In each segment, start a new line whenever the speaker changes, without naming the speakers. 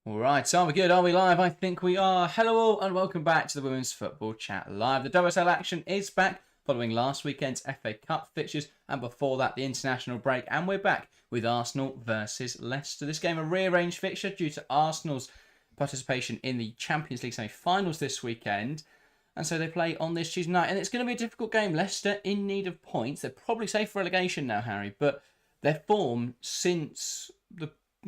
All right, so are we good? Are we live? I think we are. Hello all and welcome back to the Women's Football Chat Live. The WSL action is back following last weekend's FA Cup fixtures and before that the international break, and we're back with Arsenal versus Leicester. This game a rearranged fixture due to Arsenal's participation in the Champions League semi-finals this weekend, and so they play on this Tuesday night, and it's going to be a difficult game. Leicester in need of points. They're probably safe for relegation now, Harry, but their form since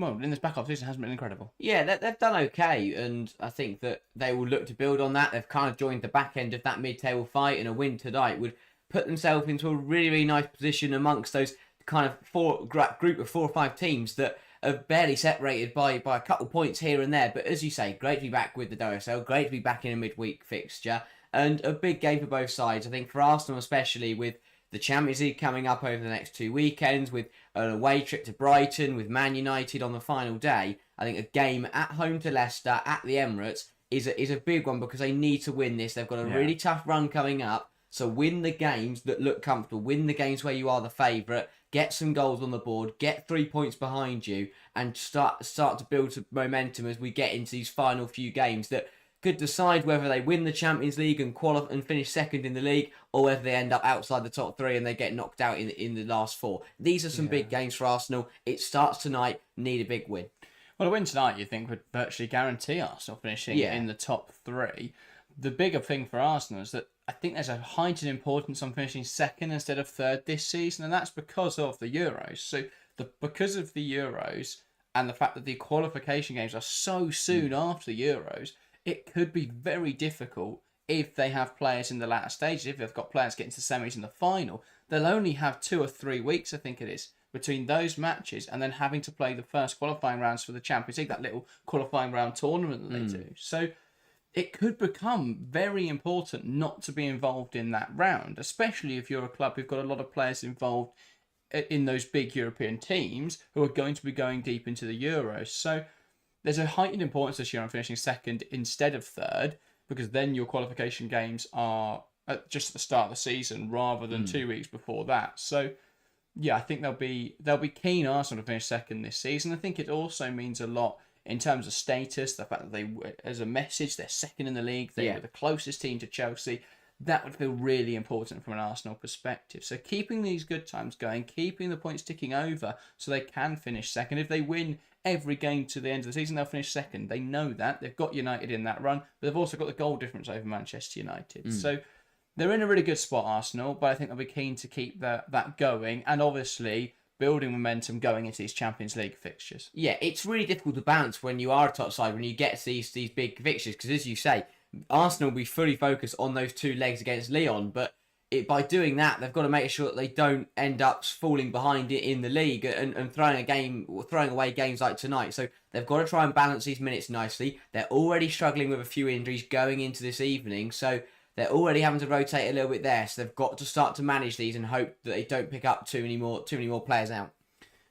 in this back half season hasn't been incredible.
Yeah, they've done okay, and I think that they will look to build on that. They've kind of joined the back end of that mid-table fight, and a win tonight would put themselves into a really, really nice position amongst those kind of group of 4 or 5 teams that are barely separated by a couple points here and there. But as you say, great to be back with the WSL, great to be back in a midweek fixture, and a big game for both sides. I think for Arsenal especially, with the Champions League coming up over the next 2 weekends, with an away trip to Brighton, with Man United on the final day. I think a game at home to Leicester at the Emirates is a big one because they need to win this. They've got a really tough run coming up, so win the games that look comfortable, win the games where you are the favourite, get some goals on the board, get 3 points behind you, and start to build some momentum as we get into these final few games that could decide whether they win the Champions League and qualify and finish second in the league, or whether they end up outside the top 3 and they get knocked out in the last 4. These are some big games for Arsenal. It starts tonight. Need a big win.
Well, a win tonight, you think, would virtually guarantee Arsenal finishing in the top 3. The bigger thing for Arsenal is that I think there's a heightened importance on finishing second instead of third this season, and that's because of the Euros. So because of the Euros and the fact that the qualification games are so soon after the Euros, it could be very difficult if they have players in the latter stages. If they've got players getting to semis in the final, they'll only have 2 or 3 weeks, I think it is, between those matches and then having to play the first qualifying rounds for the Champions League, that little qualifying round tournament that they do. So it could become very important not to be involved in that round, especially if you're a club who've got a lot of players involved in those big European teams who are going to be going deep into the Euros. So there's a heightened importance this year on finishing second instead of third, because then your qualification games are just at the start of the season rather than 2 weeks before that. So, yeah, I think they'll be keen Arsenal to finish second this season. I think it also means a lot in terms of status, the fact that they, as a message, they're second in the league, they were the closest team to Chelsea. That would feel really important from an Arsenal perspective. So keeping these good times going, keeping the points ticking over so they can finish second. If they win every game to the end of the season, they'll finish second. They know that. They've got United in that run, but they've also got the goal difference over Manchester United. So they're in a really good spot, Arsenal, but I think they'll be keen to keep that going, and obviously building momentum going into these Champions League fixtures.
Yeah, it's really difficult to balance when you are a top side, when you get to these big fixtures, because as you say, Arsenal will be fully focused on those 2 legs against Lyon, but by doing that, they've got to make sure that they don't end up falling behind it in the league and throwing away games like tonight. So they've got to try and balance these minutes nicely. They're already struggling with a few injuries going into this evening, so they're already having to rotate a little bit there. So they've got to start to manage these and hope that they don't pick up too many more players out.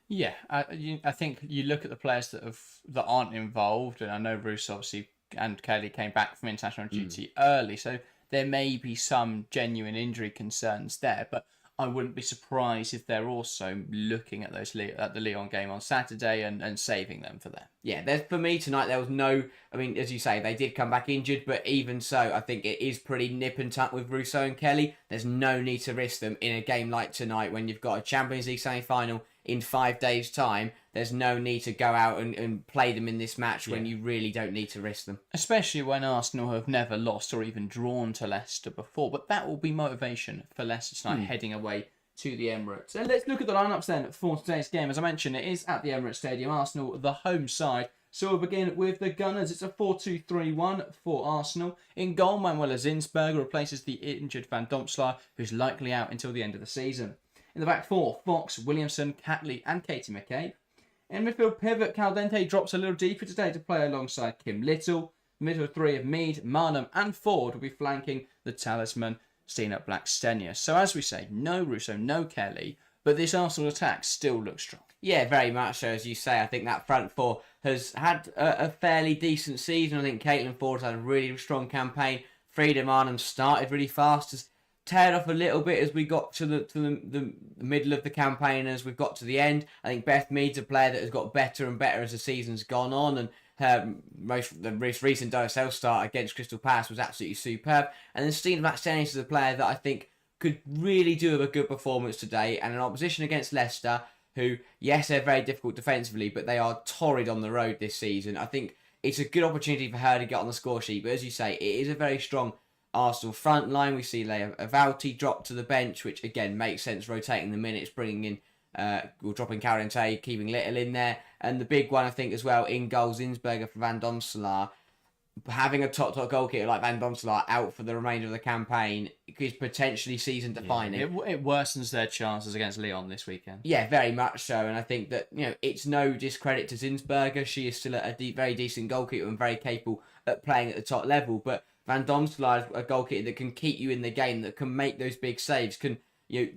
Yeah, I think you look at the players that aren't involved, and I know Bruce obviously and Kelly came back from international duty early, so there may be some genuine injury concerns there, but I wouldn't be surprised if they're also looking at the Lyon game on Saturday and saving them for that.
Yeah, for me tonight, there was no... I mean, as you say, they did come back injured, but even so, I think it is pretty nip and tuck with Rousseau and Kelly. There's no need to risk them in a game like tonight when you've got a Champions League semi-final in 5 days' time. There's no need to go out and play them in this match when you really don't need to risk them.
Especially when Arsenal have never lost or even drawn to Leicester before. But that will be motivation for Leicester tonight heading away to the Emirates. And let's look at the lineups then for today's game. As I mentioned, it is at the Emirates Stadium. Arsenal, the home side. So we'll begin with the Gunners. It's a 4-2-3-1 for Arsenal. In goal, Manuela Zinsberger replaces the injured Van Domselaar, who's likely out until the end of the season. In the back 4, Fox, Williamson, Catley and Katie McCabe. In midfield pivot, Caldente drops a little deeper today to play alongside Kim Little. The middle 3 of Mead, Marnham and Ford will be flanking the talisman Stina Blackstenius. So as we say, no Russo, no Kelly, but this Arsenal attack still looks strong.
Yeah, very much so. As you say, I think that front 4 has had a fairly decent season. I think Caitlin Ford had a really strong campaign. Frida Marnham started really fast, has tailed off a little bit as we got to the middle of the campaign. As we've got to the end, I think Beth Mead's a player that has got better and better as the season's gone on, and her most recent WSL start against Crystal Palace was absolutely superb. And then Stina Blackstenius is a player that I think could really do a good performance today, and an opposition against Leicester, who, yes, they're very difficult defensively, but they are torrid on the road this season. I think it's a good opportunity for her to get on the score sheet. But as you say, it is a very strong Arsenal front line. We see Leia Avalti drop to the bench, which again makes sense, rotating the minutes, bringing in, dropping Carente, keeping Little in there. And the big one, I think, as well, in goal, Zinsberger for Van Domselaar. Having a top goalkeeper like Van Domselaar out for the remainder of the campaign is potentially season defining.
It worsens their chances against Lyon this weekend.
Yeah, very much so. And I think that, it's no discredit to Zinsberger. She is still a very decent goalkeeper and very capable at playing at the top level. But Van Domselaar is a goalkeeper that can keep you in the game, that can make those big saves, can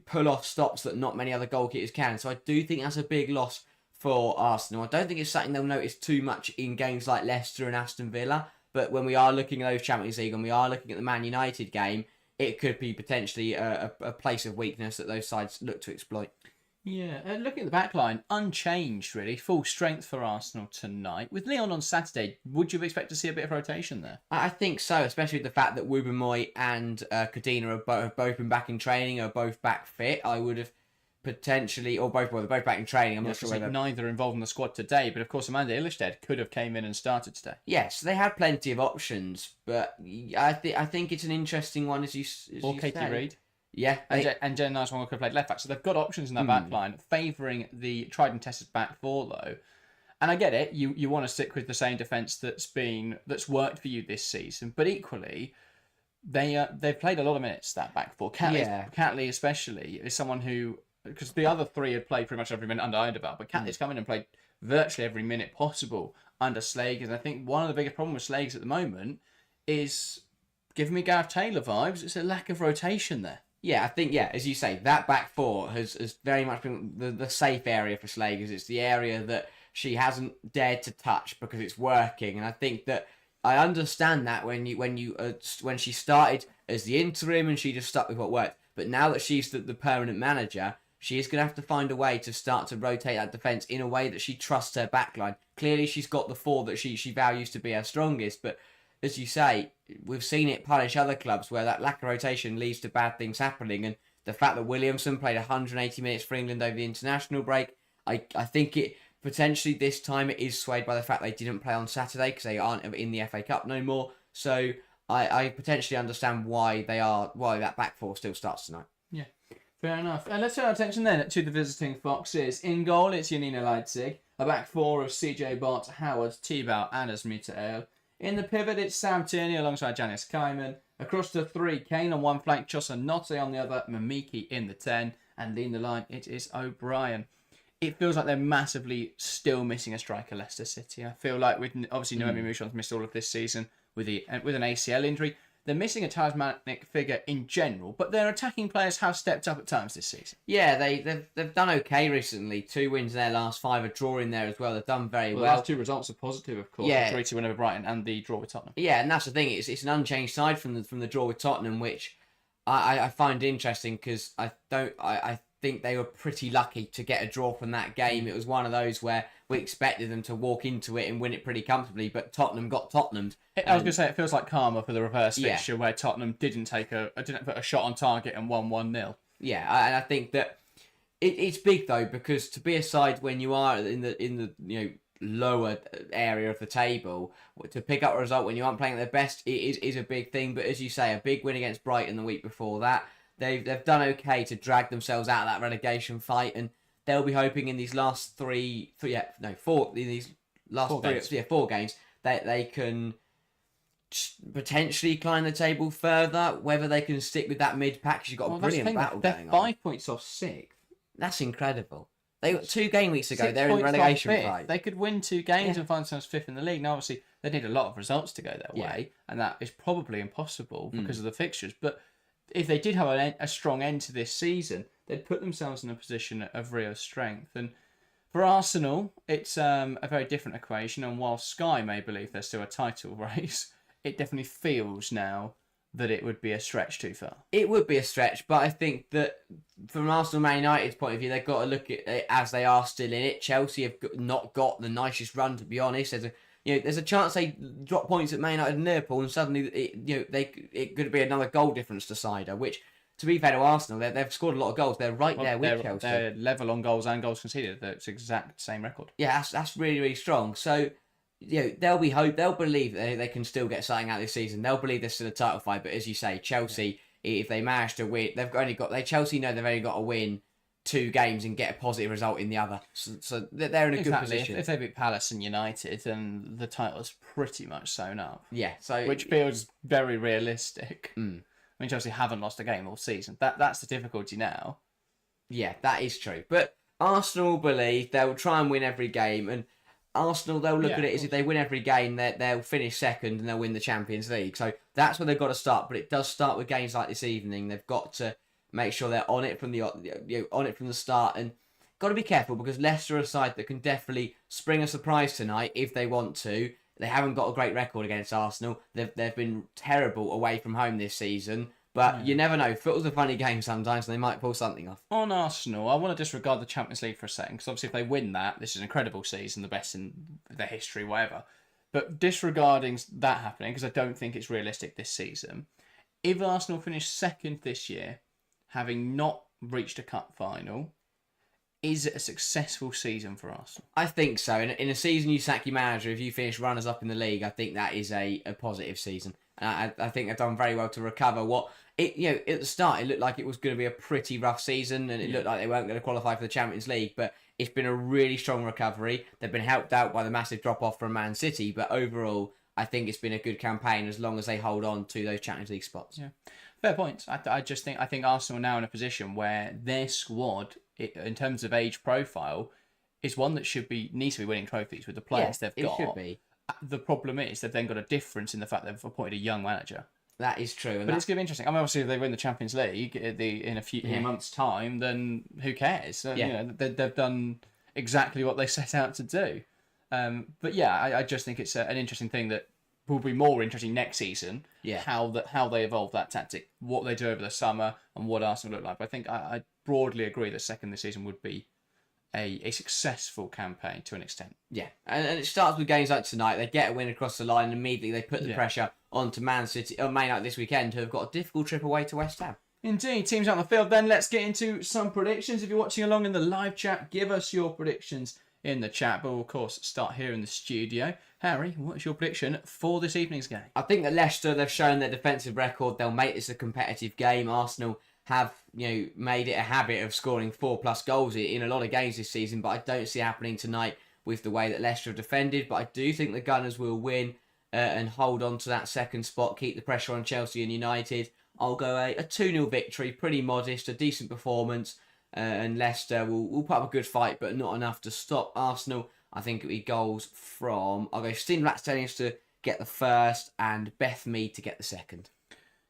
pull off stops that not many other goalkeepers can. So I do think that's a big loss for Arsenal. I don't think it's something they'll notice too much in games like Leicester and Aston Villa. But when we are looking at those Champions League and we are looking at the Man United game, it could be potentially a place of weakness that those sides look to exploit.
Yeah, looking at the back line, unchanged really, full strength for Arsenal tonight. With Lyon on Saturday, would you expect to see a bit of rotation there?
I think so, especially the fact that Wubben-Moy and Kadena have both been back in training, are both back fit. I would have potentially, or both, well, they're both back in training. I'm not sure whether
neither involved in the squad today, but of course Amanda Illerstedt could have came in and started today.
Yes, they had plenty of options, but I think it's an interesting one as you
Katie
say.
Reid.
Yeah,
and Jen Nice-Wong could have played left back, so they've got options in that back line, favouring the tried and tested back four though. And I get it, you want to stick with the same defence that's worked for you this season, but equally they've played a lot of minutes, that back four. Catley especially is someone who, because the other three had played pretty much every minute under Eindhoven, but Catley's come in and played virtually every minute possible under Slaggers. And I think one of the biggest problems with Slaggers at the moment is, giving me Gareth Taylor vibes, it's a lack of rotation there.
Yeah, I think, as you say, that back four has very much been the safe area for Slaggers. It's the area that she hasn't dared to touch because it's working. And I think that I understand that when she started as the interim and she just stuck with what worked. But now that she's the permanent manager, she is going to have to find a way to start to rotate that defence in a way that she trusts her backline. Clearly, she's got the four that she values to be her strongest, but as you say, we've seen it punish other clubs where that lack of rotation leads to bad things happening. And the fact that Williamson played 180 minutes for England over the international break, I think it potentially this time it is swayed by the fact they didn't play on Saturday because they aren't in the FA Cup no more. So I potentially understand why that back four still starts tonight.
Yeah, fair enough. Let's turn our attention then to the visiting Foxes. In goal, it's Janina Leipzig. A back four of CJ Bott, Howard, Tebow, and Asmita Ale. In the pivot, it's Sam Tierney alongside Janice Kaiman. Across the three, Kane on one flank, Chosa Notte on the other, Mamiki in the 10, and in the line, it is O'Brien. It feels like they're massively still missing a striker, Leicester City. I feel like, with obviously Noemi Mouchon's missed all of this season with an ACL injury, they're missing a talismanic figure in general, but their attacking players have stepped up at times this season.
Yeah, they've done okay recently. 2 wins in their last 5, a draw in there as well. They've done very well.
The last 2 results are positive, of course.
Yeah.
The 3-2 win over Brighton and the draw with Tottenham.
Yeah, and that's the thing. It's an unchanged side from the draw with Tottenham, which I find interesting because I think they were pretty lucky to get a draw from that game. It was one of those where we expected them to walk into it and win it pretty comfortably, but Tottenham got Tottenham'd.
I was going to say, it feels like karma for the reverse fixture where Tottenham didn't put a shot on target and won 1-0.
Yeah, and I think that it's big though, because to be a side when you are in the lower area of the table, to pick up a result when you aren't playing at their best, it is a big thing. But as you say, a big win against Brighton the week before that. They've done okay to drag themselves out of that relegation fight, and they'll be hoping in these last 4 games that they can potentially climb the table further. Whether they can stick with that mid pack, because you've got a brilliant battle going on.
They're 5 points off 6th.
That's incredible. They got 2 game weeks ago. They're in the relegation fight.
They could win 2 games and find themselves 5th in the league. Now, obviously, they need a lot of results to go their way, and that is probably impossible because of the fixtures. But if they did have a strong end to this season, they'd put themselves in a position of real strength. And for Arsenal, it's a very different equation. And while Sky may believe there's still a title race, it definitely feels now that it would be a stretch too far?
It would be a stretch, but I think that from Arsenal Man United's point of view, they've got to look at it as they are still in it. Chelsea have not got the nicest run, to be honest. There's a chance they drop points at Man United and Liverpool, and suddenly it could be another goal difference decider. Which, to be fair to Arsenal, they've scored a lot of goals. They're there with Chelsea.
They're level on goals and goals conceded. It's exact same record.
Yeah, that's really, really strong. So, there'll be hope. They'll believe that they can still get something out this season. They'll believe there's still a title fight. But as you say, Chelsea, if they manage to win, Chelsea know they've only got to win 2 games and get a positive result in the other. So they're in a good position.
If they beat Palace and United, then the title's pretty much sewn up.
Yeah, so
which feels very realistic. I mean, Chelsea haven't lost a game all season. That's the difficulty now.
Yeah, that is true. But Arsenal believe they'll try and win every game, and Arsenal, they'll look at it as if they win every game, they'll finish second and they'll win the Champions League. So that's where they've got to start. But it does start with games like this evening. They've got to make sure they're on it from the start, and got to be careful because Leicester are a side that can definitely spring a surprise tonight if they want to. They haven't got a great record against Arsenal. They've been terrible away from home this season. But you never know. Football's a funny game sometimes, and they might pull something off.
On Arsenal, I want to disregard the Champions League for a second, because obviously if they win that, this is an incredible season, the best in their history, whatever. But disregarding that happening, because I don't think it's realistic this season, if Arsenal finish second this year, having not reached a cup final, is it a successful season for Arsenal?
I think so. In a season you sack your manager, if you finish runners-up in the league, I think that is a positive season. And I think they've done very well to recover at the start, it looked like it was going to be a pretty rough season, and it looked like they weren't going to qualify for the Champions League, but it's been a really strong recovery. They've been helped out by the massive drop-off from Man City, but overall, I think it's been a good campaign as long as they hold on to those Champions League spots.
Yeah, fair point. I think Arsenal are now in a position where their squad, in terms of age profile, is one that needs to be winning trophies with the players they've got.
It should be.
The problem is they've then got a difference in the fact they've appointed a young manager.
That is true.
But it's going to be interesting. I mean, obviously, if they win the Champions League in a few months' time, then who cares? They've done exactly what they set out to do. But yeah, I just think it's an interesting thing that will be more interesting next season.
Yeah.
How they evolve that tactic, what they do over the summer, and what Arsenal look like. But I think I broadly agree that second this season would be a successful campaign to an extent.
Yeah, and it starts with games like tonight. They get a win across the line, and immediately they put the pressure onto Man United this weekend, who have got a difficult trip away to West Ham.
Indeed, teams out on the field. Then let's get into some predictions. If you're watching along in the live chat, give us your predictions in the chat. But we'll, of course, start here in the studio. Harry, what's your prediction for this evening's game?
I think that Leicester, they've shown their defensive record. They'll make this a competitive game. Arsenal have made it a habit of scoring 4+ goals in a lot of games this season, but I don't see it happening tonight with the way that Leicester have defended. But I do think the Gunners will win and hold on to that second spot, keep the pressure on Chelsea and United. I'll go a 2-0 victory, pretty modest, a decent performance, and Leicester will put up a good fight, but not enough to stop Arsenal. I think it'll be goals from, I'll go Steen Ratstenius to get the first and Beth Mead to get the second.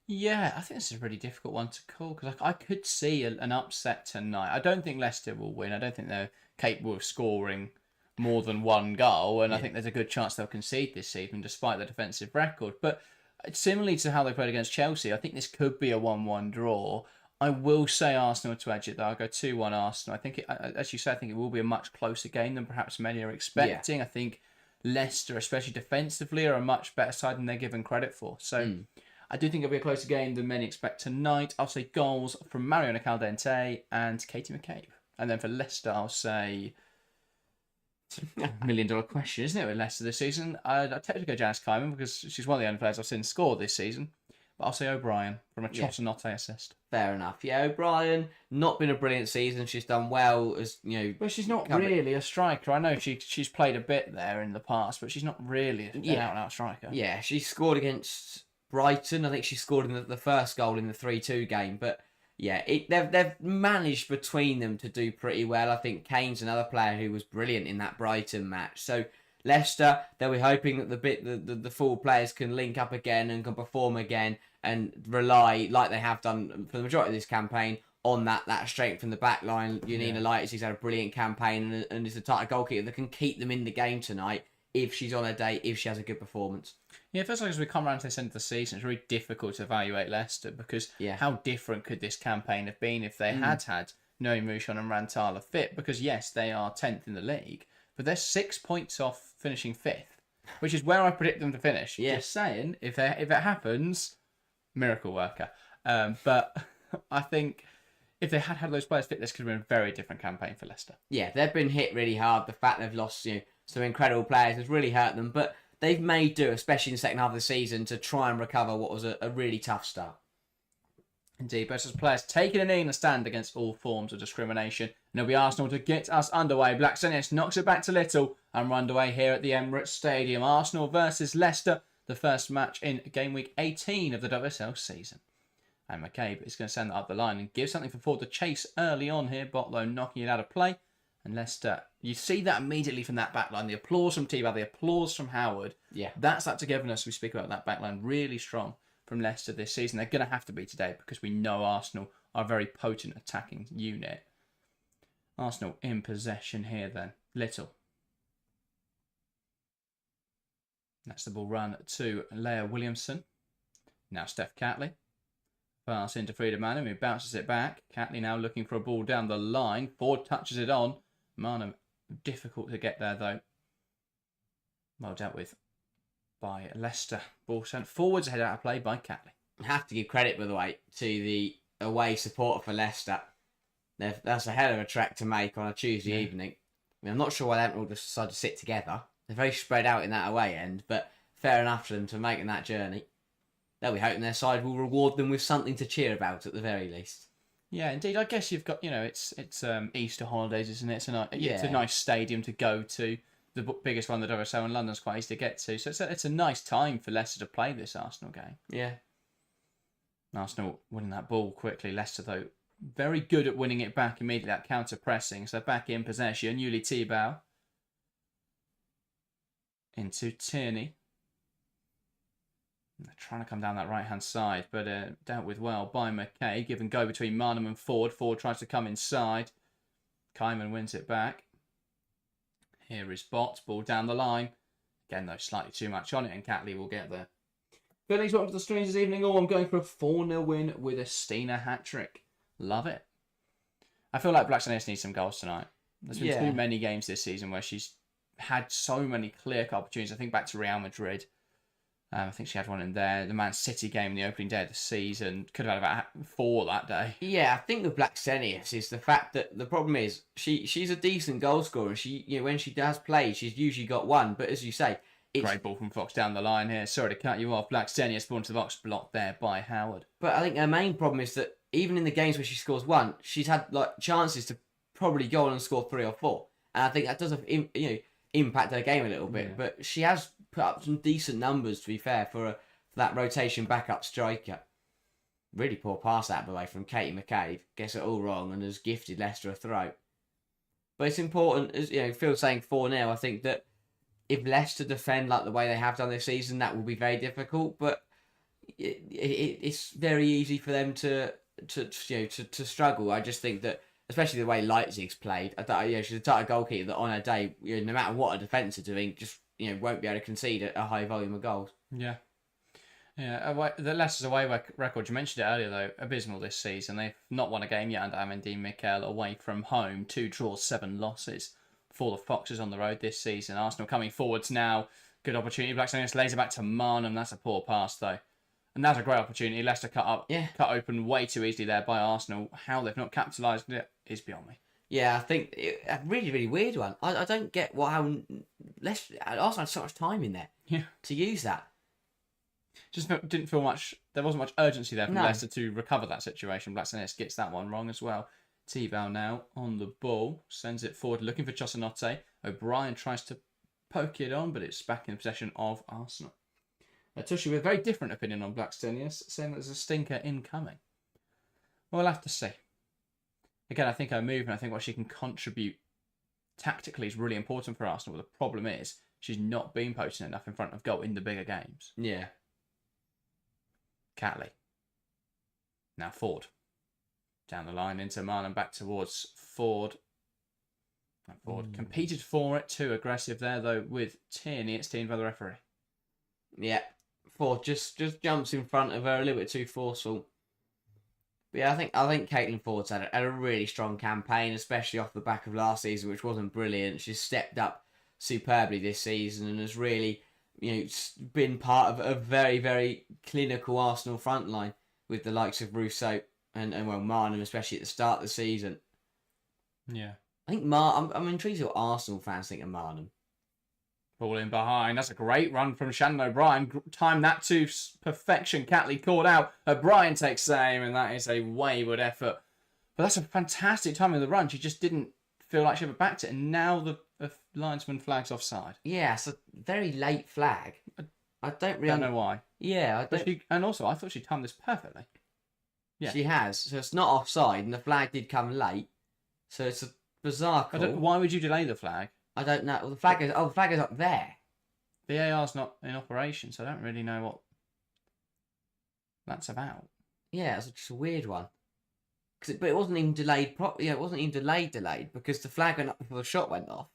Yeah, I think this is a really difficult one to call because I could see an upset tonight. I don't think Leicester will win. I don't think they're capable of scoring more than one goal, and I think there's a good chance they'll concede this season despite their defensive record. But similarly to how they played against Chelsea, I think this could be a 1-1 draw. I will say Arsenal to edge it, though. I'll go 2-1 Arsenal. I think, as you said, I think it will be a much closer game than perhaps many are expecting. Yeah. I think Leicester, especially defensively, are a much better side than they're given credit for. So I do think it'll be a closer game than many expect tonight. I'll say goals from Mariona Caldente and Katie McCabe. And then for Leicester, I'll say... $1 million question, isn't it, with Leicester this season? I'd technically go Janice Kyman because she's one of the only players I've seen score this season. But I'll say O'Brien from a Chossanotte assist.
Fair enough. Yeah, O'Brien, not been a brilliant season. She's done well as,
But she's not really a striker. I know she's played a bit there in the past, but she's not really an out-and-out striker.
Yeah, she scored against Brighton. I think she scored in the first goal in the 3-2 game. But yeah, they've managed between them to do pretty well. I think Kane's another player who was brilliant in that Brighton match. So Leicester, they'll be hoping that the full players can link up again and can perform again and rely, like they have done for the majority of this campaign, on that strength from the back line. Janina Leites, he's had a brilliant campaign and is the type of goalkeeper that can keep them in the game tonight if she's on her day, if she has a good performance.
Yeah, it feels like as we come around to this end of the season, it's really difficult to evaluate Leicester because how different could this campaign have been if they had Noe Mouchon and Rantala fit? Because yes, they are 10th in the league, but they're 6 points off finishing 5th, which is where I predict them to finish.
Yeah.
Just saying, if it happens, miracle worker. But I think if they had those players fit, this could have been a very different campaign for Leicester.
Yeah, they've been hit really hard. The fact they've lost some incredible players has really hurt them, but they've made do, especially in the second half of the season, to try and recover what was a really tough start.
Indeed, both as players taking a knee and a stand against all forms of discrimination. And it'll be Arsenal to get us underway. Blackstone knocks it back to Little and we're underway here at the Emirates Stadium. Arsenal versus Leicester, the first match in game week 18 of the WSL season. And McCabe is going to send that up the line and give something for Ford to chase early on here. Botlow knocking it out of play. And Leicester, you see that immediately from that backline. The applause from T-Bal, the applause from Howard.
Yeah.
That's that togetherness we speak about, that backline. Really strong from Leicester this season. They're going to have to be today because we know Arsenal are a very potent attacking unit. Arsenal in possession here then. Little. That's the ball run to Leah Williamson. Now Steph Catley. Pass into Frida Manum, who bounces it back. Catley now looking for a ball down the line. Ford touches it on. Manum, difficult to get there though. Well dealt with by Leicester. Ball sent forwards, head out of play by Catley.
I have to give credit, by the way, to the away support for Leicester. That's a hell of a track to make on a Tuesday evening. I mean, I'm not sure why they haven't all just decided to sit together. They're very spread out in that away end, but fair enough for them to making that journey. They'll be hoping their side will reward them with something to cheer about at the very least.
Yeah, indeed. I guess you've got, it's Easter holidays, isn't it? It's a nice stadium to go to. The biggest one, the WSL in London's quite easy to get to. So it's a nice time for Leicester to play this Arsenal game.
Yeah.
Arsenal winning that ball quickly. Leicester, though, very good at winning it back immediately, that counter-pressing. So back in possession. Yuli Tebow. Into Tierney. They're trying to come down that right-hand side, but dealt with well by McKay. Give and go between Marnham and Ford. Ford tries to come inside. Kyman wins it back. Here is Bott. Ball down the line. Again, though, slightly too much on it, and Catley will get there. Phillies, welcome to the streams this evening. I'm going for a 4-0 win with a Stina hat-trick. Love it. I feel like Blackstone needs some goals tonight. There's been too many games this season where she's had so many clear-cut opportunities. I think back to Real Madrid. I think she had one in there. The Man City game, the opening day of the season. Could have had about 4 that day.
Yeah, I think the Blackstenius is the fact that the problem is she's a decent goal scorer. She, when she does play, she's usually got one. But as you say,
great ball from Fox down the line here. Sorry to cut you off. Blackstenius ball into the box, blocked there by Howard.
But I think her main problem is that even in the games where she scores one, she's had chances to probably go on and score 3 or 4. And I think that does impact her game a little bit. Yeah. But she has put up some decent numbers, to be fair, for that rotation backup striker. Really poor pass that, by the way, from Katie McCabe. Gets it all wrong and has gifted Leicester a throw. But it's important, as Phil saying 4-0, I think that if Leicester defend like the way they have done this season, that will be very difficult. But it's very easy for them to struggle. I just think that, especially the way Leipzig's played, she's a type of goalkeeper that on her day, no matter what a defence are doing, just won't be able to concede a high volume of goals.
Yeah. The Leicester's away record, you mentioned it earlier though, abysmal this season. They've not won a game yet under Amandine Mikel away from home. 2 draws, 7 losses for the Foxes on the road this season. Arsenal coming forwards now. Good opportunity. Blackstone lays it back to Marnham. That's a poor pass though. And that's a great opportunity. Leicester cut open way too easily there by Arsenal. How they've not capitalised it is beyond me.
Yeah, I think a really, really weird one. I don't get how Arsenal had so much time in there to use that.
Just didn't feel much. There wasn't much urgency there for Leicester to recover that situation. Blackstone gets that one wrong as well. Tebow now on the ball, sends it forward, looking for Chosanote. O'Brien tries to poke it on, but it's back in possession of Arsenal. Tushy with a very different opinion on Blackstenius, saying that there's a stinker incoming. Well, we'll have to see. Again, I think her move and I think what she can contribute tactically is really important for Arsenal. But the problem is she's not been potent enough in front of goal in the bigger games.
Yeah.
Catley. Now Ford. Down the line into Marlon, back towards Ford. Ford competed for it, too aggressive there though with Tierney. It's teamed by the referee.
Yeah, Ford just jumps in front of her a little bit too forceful. But yeah, I think Caitlin Ford's had a really strong campaign, especially off the back of last season, which wasn't brilliant. She's stepped up superbly this season and has really, been part of a very, very clinical Arsenal front line with the likes of Rousseau and Marnham, especially at the start of the season.
Yeah.
I think I'm intrigued what Arsenal fans think of Marnham.
Ball in behind. That's a great run from Shannon O'Brien. Timed that to perfection. Catley caught out. O'Brien takes aim, and that is a wayward effort. But that's a fantastic time of the run. She just didn't feel like she ever backed it, and now the linesman flags offside.
Yeah, it's a very late flag. I don't really
know why.
Yeah,
and also, I thought she timed this perfectly. Yeah,
she has. So it's not offside, and the flag did come late. So it's a bizarre call.
Why would you delay the flag?
I don't know. Well, the flag is up there.
VAR's not in operation, so I don't really know what that's about.
Yeah, it's just a weird one. But it wasn't even delayed properly. Yeah, it wasn't even delayed because the flag went up before the shot went off.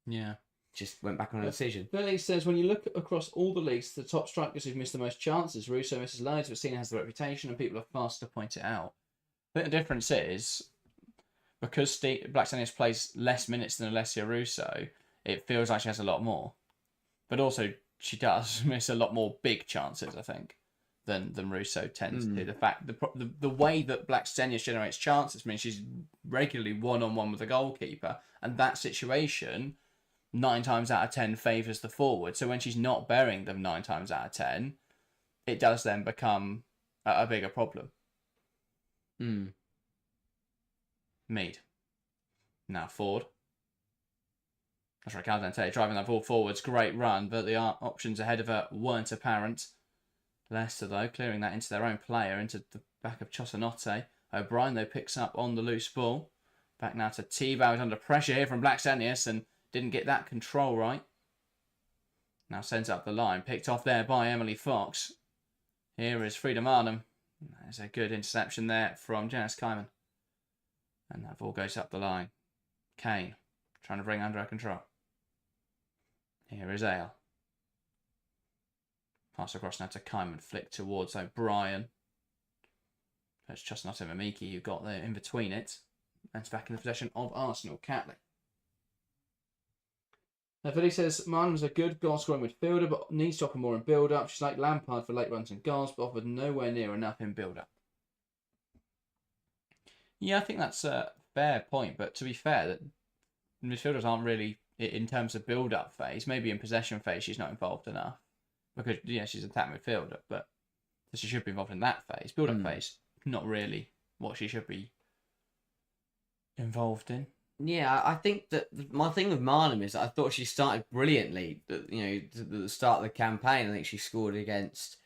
Yeah.
Just went back on a decision.
Billy says, when you look across all the leagues, the top strikers who've missed the most chances, Russo misses loads, but Cena has the reputation and people are fast to point it out. I think the difference is, because Black Stenius plays less minutes than Alessia Russo, it feels like she has a lot more. But also, she does miss a lot more big chances, I think, than Russo tends to. The fact, the way that Black Stenius generates chances means she's regularly one-on-one with the goalkeeper, and that situation 9 times out of 10 favours the forward. So when she's not burying them 9 times out of 10, it does then become a bigger problem. Mead. Now Ford. That's right, Caldente driving that ball forwards. Great run, but the options ahead of her weren't apparent. Leicester, though, clearing that into their own player, into the back of Chosanotte. O'Brien, though, picks up on the loose ball. Back now to T-Bow, under pressure here from Black Stenius and didn't get that control right. Now sends up the line. Picked off there by Emily Fox. Here is Frida Marnham. There's a good interception there from Janice Kyman. And that ball goes up the line. Kane trying to bring under her control. Here is Ale. Pass across now to Kyman. Flick towards O'Brien. There's Chestnut and Mamiki who got there in between it. And it's back in the possession of Arsenal. Catley. Now, Philly says, Marnham's a good goal-scoring midfielder, but needs to offer more in build-up. She's like Lampard for late runs and goals, but offered nowhere near enough in build-up. Yeah, I think that's a fair point, but to be fair, that midfielders aren't really, in terms of build-up phase, maybe in possession phase she's not involved enough. Because, yeah, she's an attack midfielder, but she should be involved in that phase. Build-up phase, not really what she should be involved in.
Yeah, I think that my thing with Marnham is that I thought she started brilliantly. At the start of the campaign, I think she scored against,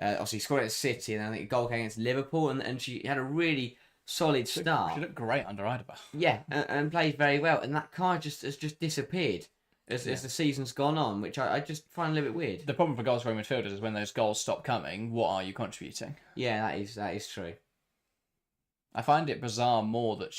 obviously scored against City, and I think a goal against Liverpool, and she had a really solid start.
She looked great under Idaba.
Yeah, and played very well, and that card has just disappeared as the season's gone on, which I just find a little bit weird.
The problem for goal scoring midfielders is when those goals stop coming, what are you contributing?
Yeah, that is true.
I find it bizarre more that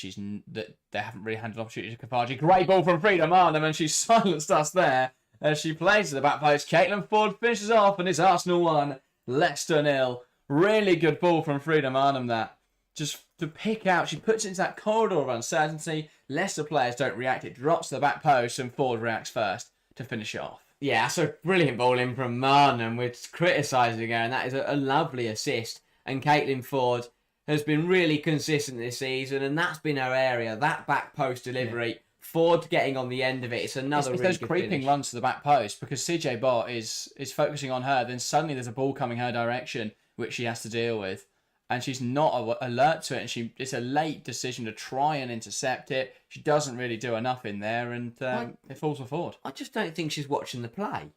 that they haven't really handed an opportunity to Kapaji. Great ball from Frida Marnham, and she silenced us there as she plays to the back post. Caitlin Ford finishes off, and it's Arsenal 1, Leicester 0. Really good ball from Frida Marnham, that. Just to pick out, she puts it into that corridor of uncertainty. Leicester players don't react. It drops to the back post, and Ford reacts first to finish it off. Yeah,
that's a brilliant ball in from Marnham. We're criticising her, and that is a lovely assist. And Caitlin Ford has been really consistent this season, and that's been her area. That back post delivery, Ford getting on the end of it. It's another really
those
good
creeping
finish.
Runs to the back post, because CJ Bott is focusing on her. Then suddenly there's a ball coming her direction, which she has to deal with, and she's not alert to it. And it's a late decision to try and intercept it. She doesn't really do enough in there, and it falls for Ford.
I just don't think she's watching the play.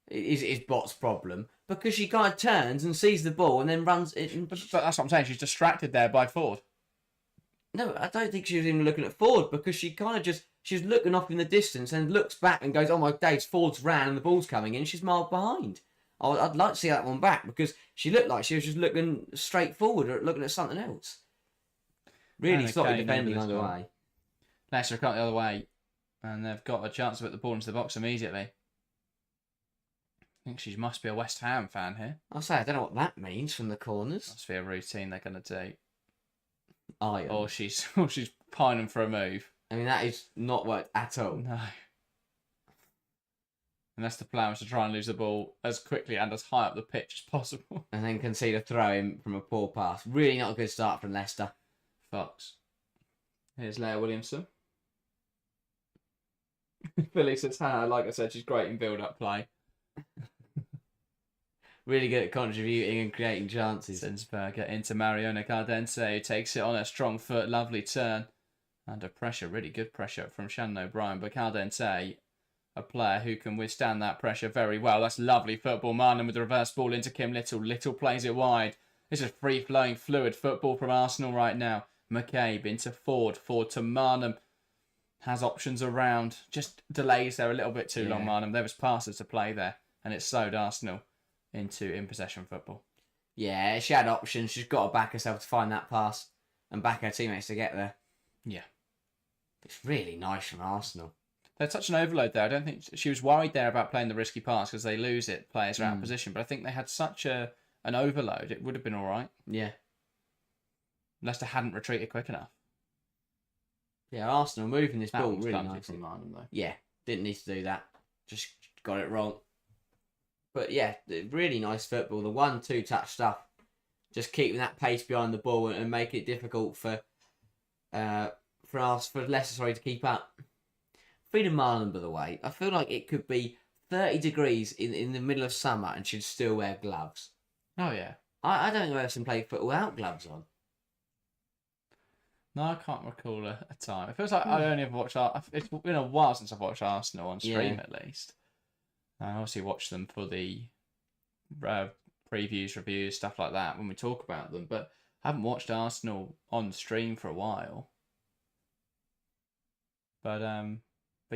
Is Bott's problem, because she kind of turns and sees the ball and then runs it.
But that's what I'm saying. She's distracted there by Ford.
No, I don't think she was even looking at Ford, because she kind of she's looking off in the distance and looks back and goes, "Oh my days, Ford's ran and the ball's coming in." She's miles behind. I'd like to see that one back, because she looked like she was just looking straight forward or looking at something else. Really sloppy defending underway.
Leicester cut the other way, and they've got a chance to put the ball into the box immediately. I think she must be a West Ham fan here.
I'll say, I don't know what that means from the corners.
Must be a routine they're going to do.
Iron.
Or she's pining for a move.
I mean, that is not worked at all.
No. Unless the plan was to try and lose the ball as quickly and as high up the pitch as possible.
And then concede a throw-in from a poor pass. Really not a good start from Leicester.
Fox. Here's Leah Williamson. Billy says, like I said, she's great in build-up play.
Really good at contributing and creating chances.
Zinsberger into Mariona Cardense, who takes it on a strong foot. Lovely turn. Under pressure, really good pressure from Shannon O'Brien. But Cardense, a player who can withstand that pressure very well. That's lovely football. Marnham with the reverse ball into Kim Little. Little plays it wide. This is free-flowing, fluid football from Arsenal right now. McCabe into Ford. Ford to Marnham. Has options around. Just delays there a little bit too long, Marnham. There was passes to play there. And it slowed Arsenal into in-possession football.
Yeah, she had options. She's got to back herself to find that pass and back her teammates to get there.
Yeah.
It's really nice from Arsenal.
They're such an overload there. I don't think she was worried there about playing the risky pass because they lose it, players are out of position. But I think they had such an overload, it would have been all right.
Yeah.
Leicester hadn't retreated quick enough.
Yeah, Arsenal moving this ball really nicely.
From Marnham, though.
Yeah, didn't need to do that. Just got it wrong. But yeah, really nice football. The 1-2 touch stuff. Just keeping that pace behind the ball and making it difficult for Leicester to keep up. Freedom Marlon, by the way, I feel like it could be 30 degrees in the middle of summer and she'd still wear gloves.
Oh, yeah.
I don't know if she play football without gloves on.
No, I can't recall a time. It feels like I only ever watched... It's been a while since I've watched Arsenal on stream, at least. I obviously watch them for the previews, reviews, stuff like that when we talk about them, but I haven't watched Arsenal on stream for a while. But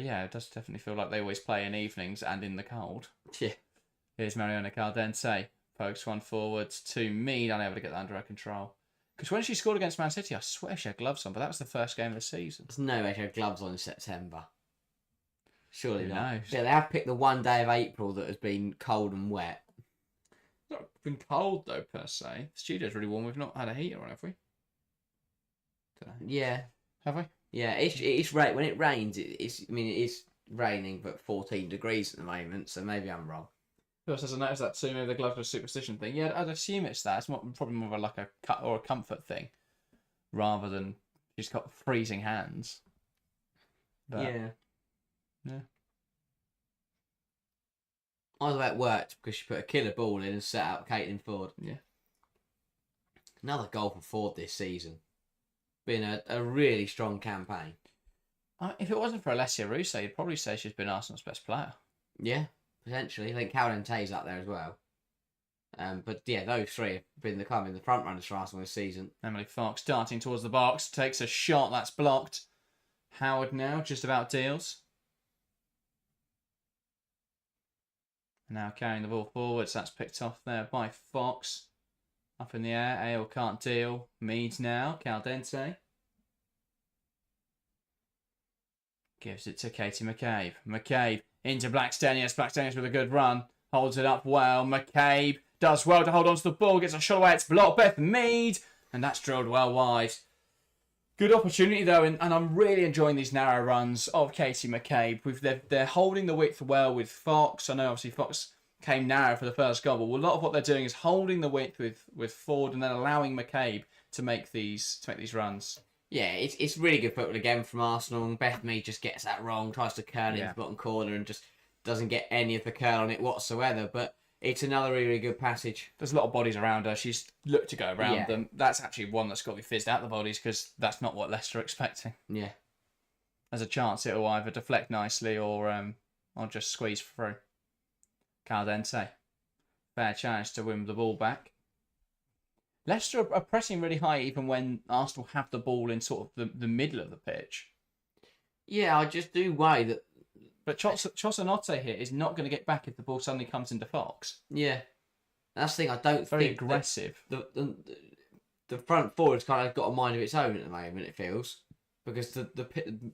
yeah, it does definitely feel like they always play in evenings and in the cold.
Yeah.
Here's Mariona Cardense. Pokes one forwards to Mead, unable to get that under her control. Because when she scored against Man City, I swear she had gloves on, but that was the first game of the season.
There's no way she had gloves on in September. Surely
Who
not.
knows?
Yeah, they have picked the one day of April that has been cold and wet.
It's not been cold, though, per se. The studio's really warm. We've not had a heater on, have we?
Yeah.
Have we?
Yeah, it's right. When it rains, it is raining, but 14 degrees at the moment, so maybe I'm wrong.
Who else hasn't noticed that too? Maybe the gloves are a superstition thing. Yeah, I'd assume it's that. It's probably more of like a cut or a comfort thing, rather than she's got freezing hands. But,
yeah. Either way, it worked because she put a killer ball in and set out Caitlin Ford.
Yeah.
Another goal from Ford this season. Been a really strong campaign.
If it wasn't for Alessia Russo, you'd probably say she's been Arsenal's best player.
Yeah, potentially. I think Karen Tay's up there as well. But yeah, those three have been the front runners for Arsenal this season.
Emily Fox darting towards the box, takes a shot that's blocked. Howard now just about deals. Now carrying the ball forwards, that's picked off there by Fox. Up in the air, Ale can't deal. Meads now, Caldense. Gives it to Katie McCabe. McCabe into Blackstenius. Blackstenius with a good run. Holds it up well. McCabe does well to hold on to the ball. Gets a shot away. It's blocked. Beth Mead. And that's drilled well wide. Good opportunity though. And I'm really enjoying these narrow runs of Katie McCabe. They're holding the width well with Fox. I know obviously Fox came narrow for the first goal, but a lot of what they're doing is holding the width with Ford and then allowing McCabe to make these runs.
Yeah, it's really good football again from Arsenal. And Beth Mead just gets that wrong, tries to curl it in the bottom corner and just doesn't get any of the curl on it whatsoever. But it's another really, really good passage.
There's a lot of bodies around her. She's looked to go around them. That's actually one that's got to be fizzed out the bodies because that's not what Leicester are expecting.
Yeah.
There's a chance it'll either deflect nicely or just squeeze through. Caldense. Fair chance to win the ball back. Leicester are pressing really high even when Arsenal have the ball in sort of the middle of the pitch.
Yeah, I just do worry that...
But Chosanote here is not going to get back if the ball suddenly comes into Fox.
Yeah. That's the thing, I don't
Very
think...
aggressive.
The front forward's kind of got a mind of its own at the moment, it feels. Because the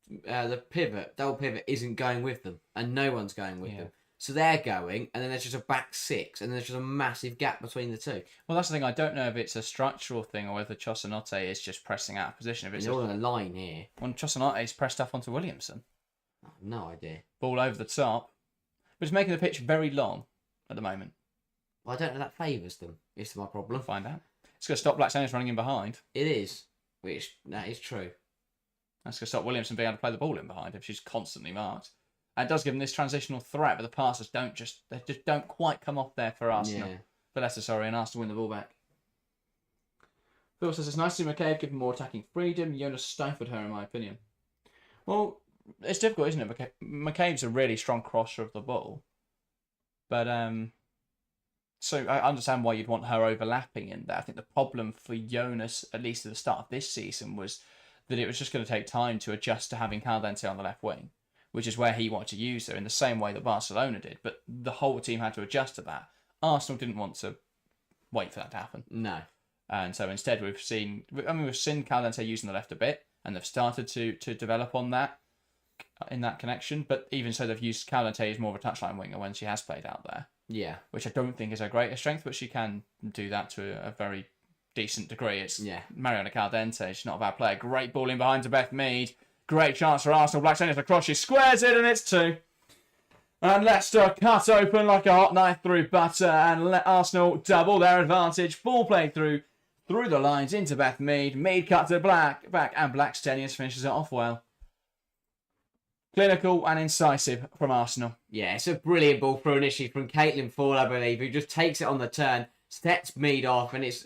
the double pivot isn't going with them, and no one's going with them. So they're going, and then there's just a back six, and there's just a massive gap between the two.
Well, that's the thing. I don't know if it's a structural thing or whether Chosanote is just pressing out of position. If it's
all on a line here.
When Chosanote's pressed up onto Williamson.
Oh, no idea.
Ball over the top. But it's making the pitch very long at the moment.
Well, I don't know if that favours them. Is my problem.
We'll find out. It's going to stop Blackstone's running in behind.
It is. That is true.
That's going to stop Williamson being able to play the ball in behind if she's constantly marked. And it does give them this transitional threat, but the passes they just don't quite come off there for Arsenal.
Yeah.
For Leicester, and Arsenal win the ball back. Phil says it's nice to see McCabe give more attacking freedom. Jonas stifled her, in my opinion. Well, it's difficult, isn't it? McCabe's a really strong crosser of the ball. But, so I understand why you'd want her overlapping in there. I think the problem for Jonas, at least at the start of this season, was that it was just going to take time to adjust to having Caldente on the left wing, which is where he wanted to use her in the same way that Barcelona did. But the whole team had to adjust to that. Arsenal didn't want to wait for that to happen.
No.
And so instead we've seen Caldente using the left a bit, and they've started to develop on that, in that connection. But even so, they've used Caldente as more of a touchline winger when she has played out there.
Yeah. Which
I don't think is her greatest strength, but she can do that to a very decent degree. It's Mariana Caldente. She's not a bad player. Great ball in behind to Beth Mead. Great chance for Arsenal. Blackstone across. She squares it, and it's 2. And Leicester cut open like a hot knife through butter, and Arsenal double their advantage. Ball played through the lines into Beth Mead. Mead cut to back, and Blackstenius finishes it off well. Clinical and incisive from Arsenal.
Yeah, it's a brilliant ball through initially from Caitlin Ford, I believe, who just takes it on the turn, sets Mead off, and it's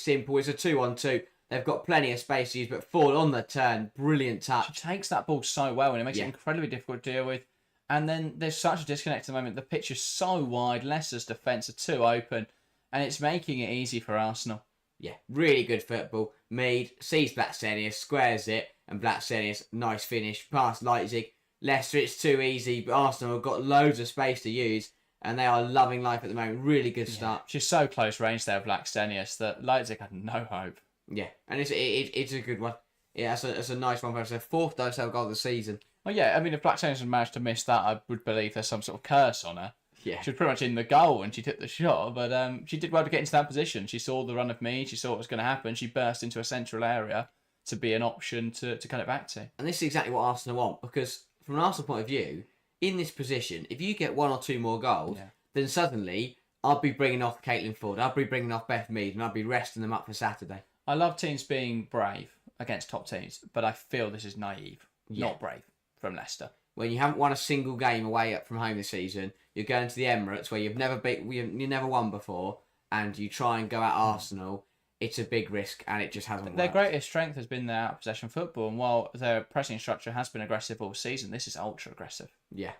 simple. It's a 2-on-2. They've got plenty of space to use, but Ford on the turn, brilliant touch.
She takes that ball so well, and it makes it incredibly difficult to deal with. And then there's such a disconnect at the moment. The pitch is so wide. Leicester's defence are too open, and it's making it easy for Arsenal.
Yeah, really good football. Mead sees Blackstenius, squares it, and Blackstenius, nice finish, past Leipzig. Leicester, it's too easy, but Arsenal have got loads of space to use, and they are loving life at the moment. Really good start.
She's so close range there, Blackstenius, that Leipzig had no hope.
Yeah, and it's a good one. Yeah, it's a nice one for us. Their 4th Dosel goal of the season.
Well, yeah, I mean, if Blackstenius had managed to miss that, I would believe there's some sort of curse on her.
Yeah.
She was pretty much in the goal when she took the shot, but she did well to get into that position. She saw the run of Mead, she saw what was going to happen, she burst into a central area to be an option to cut it back to.
And this is exactly what Arsenal want, because from an Arsenal point of view, in this position, if you get 1 or 2 more goals, then suddenly I'll be bringing off Caitlin Ford, I'll be bringing off Beth Mead, and I'll be resting them up for Saturday.
I love teams being brave against top teams, but I feel this is naive, not brave from Leicester.
When you haven't won a single game away from home this season, you're going to the Emirates where you've never won before, and you try and go at Arsenal. It's a big risk, and it just hasn't worked.
Their greatest strength has been their out-of-possession football, and while their pressing structure has been aggressive all season, this is ultra-aggressive.
Yeah.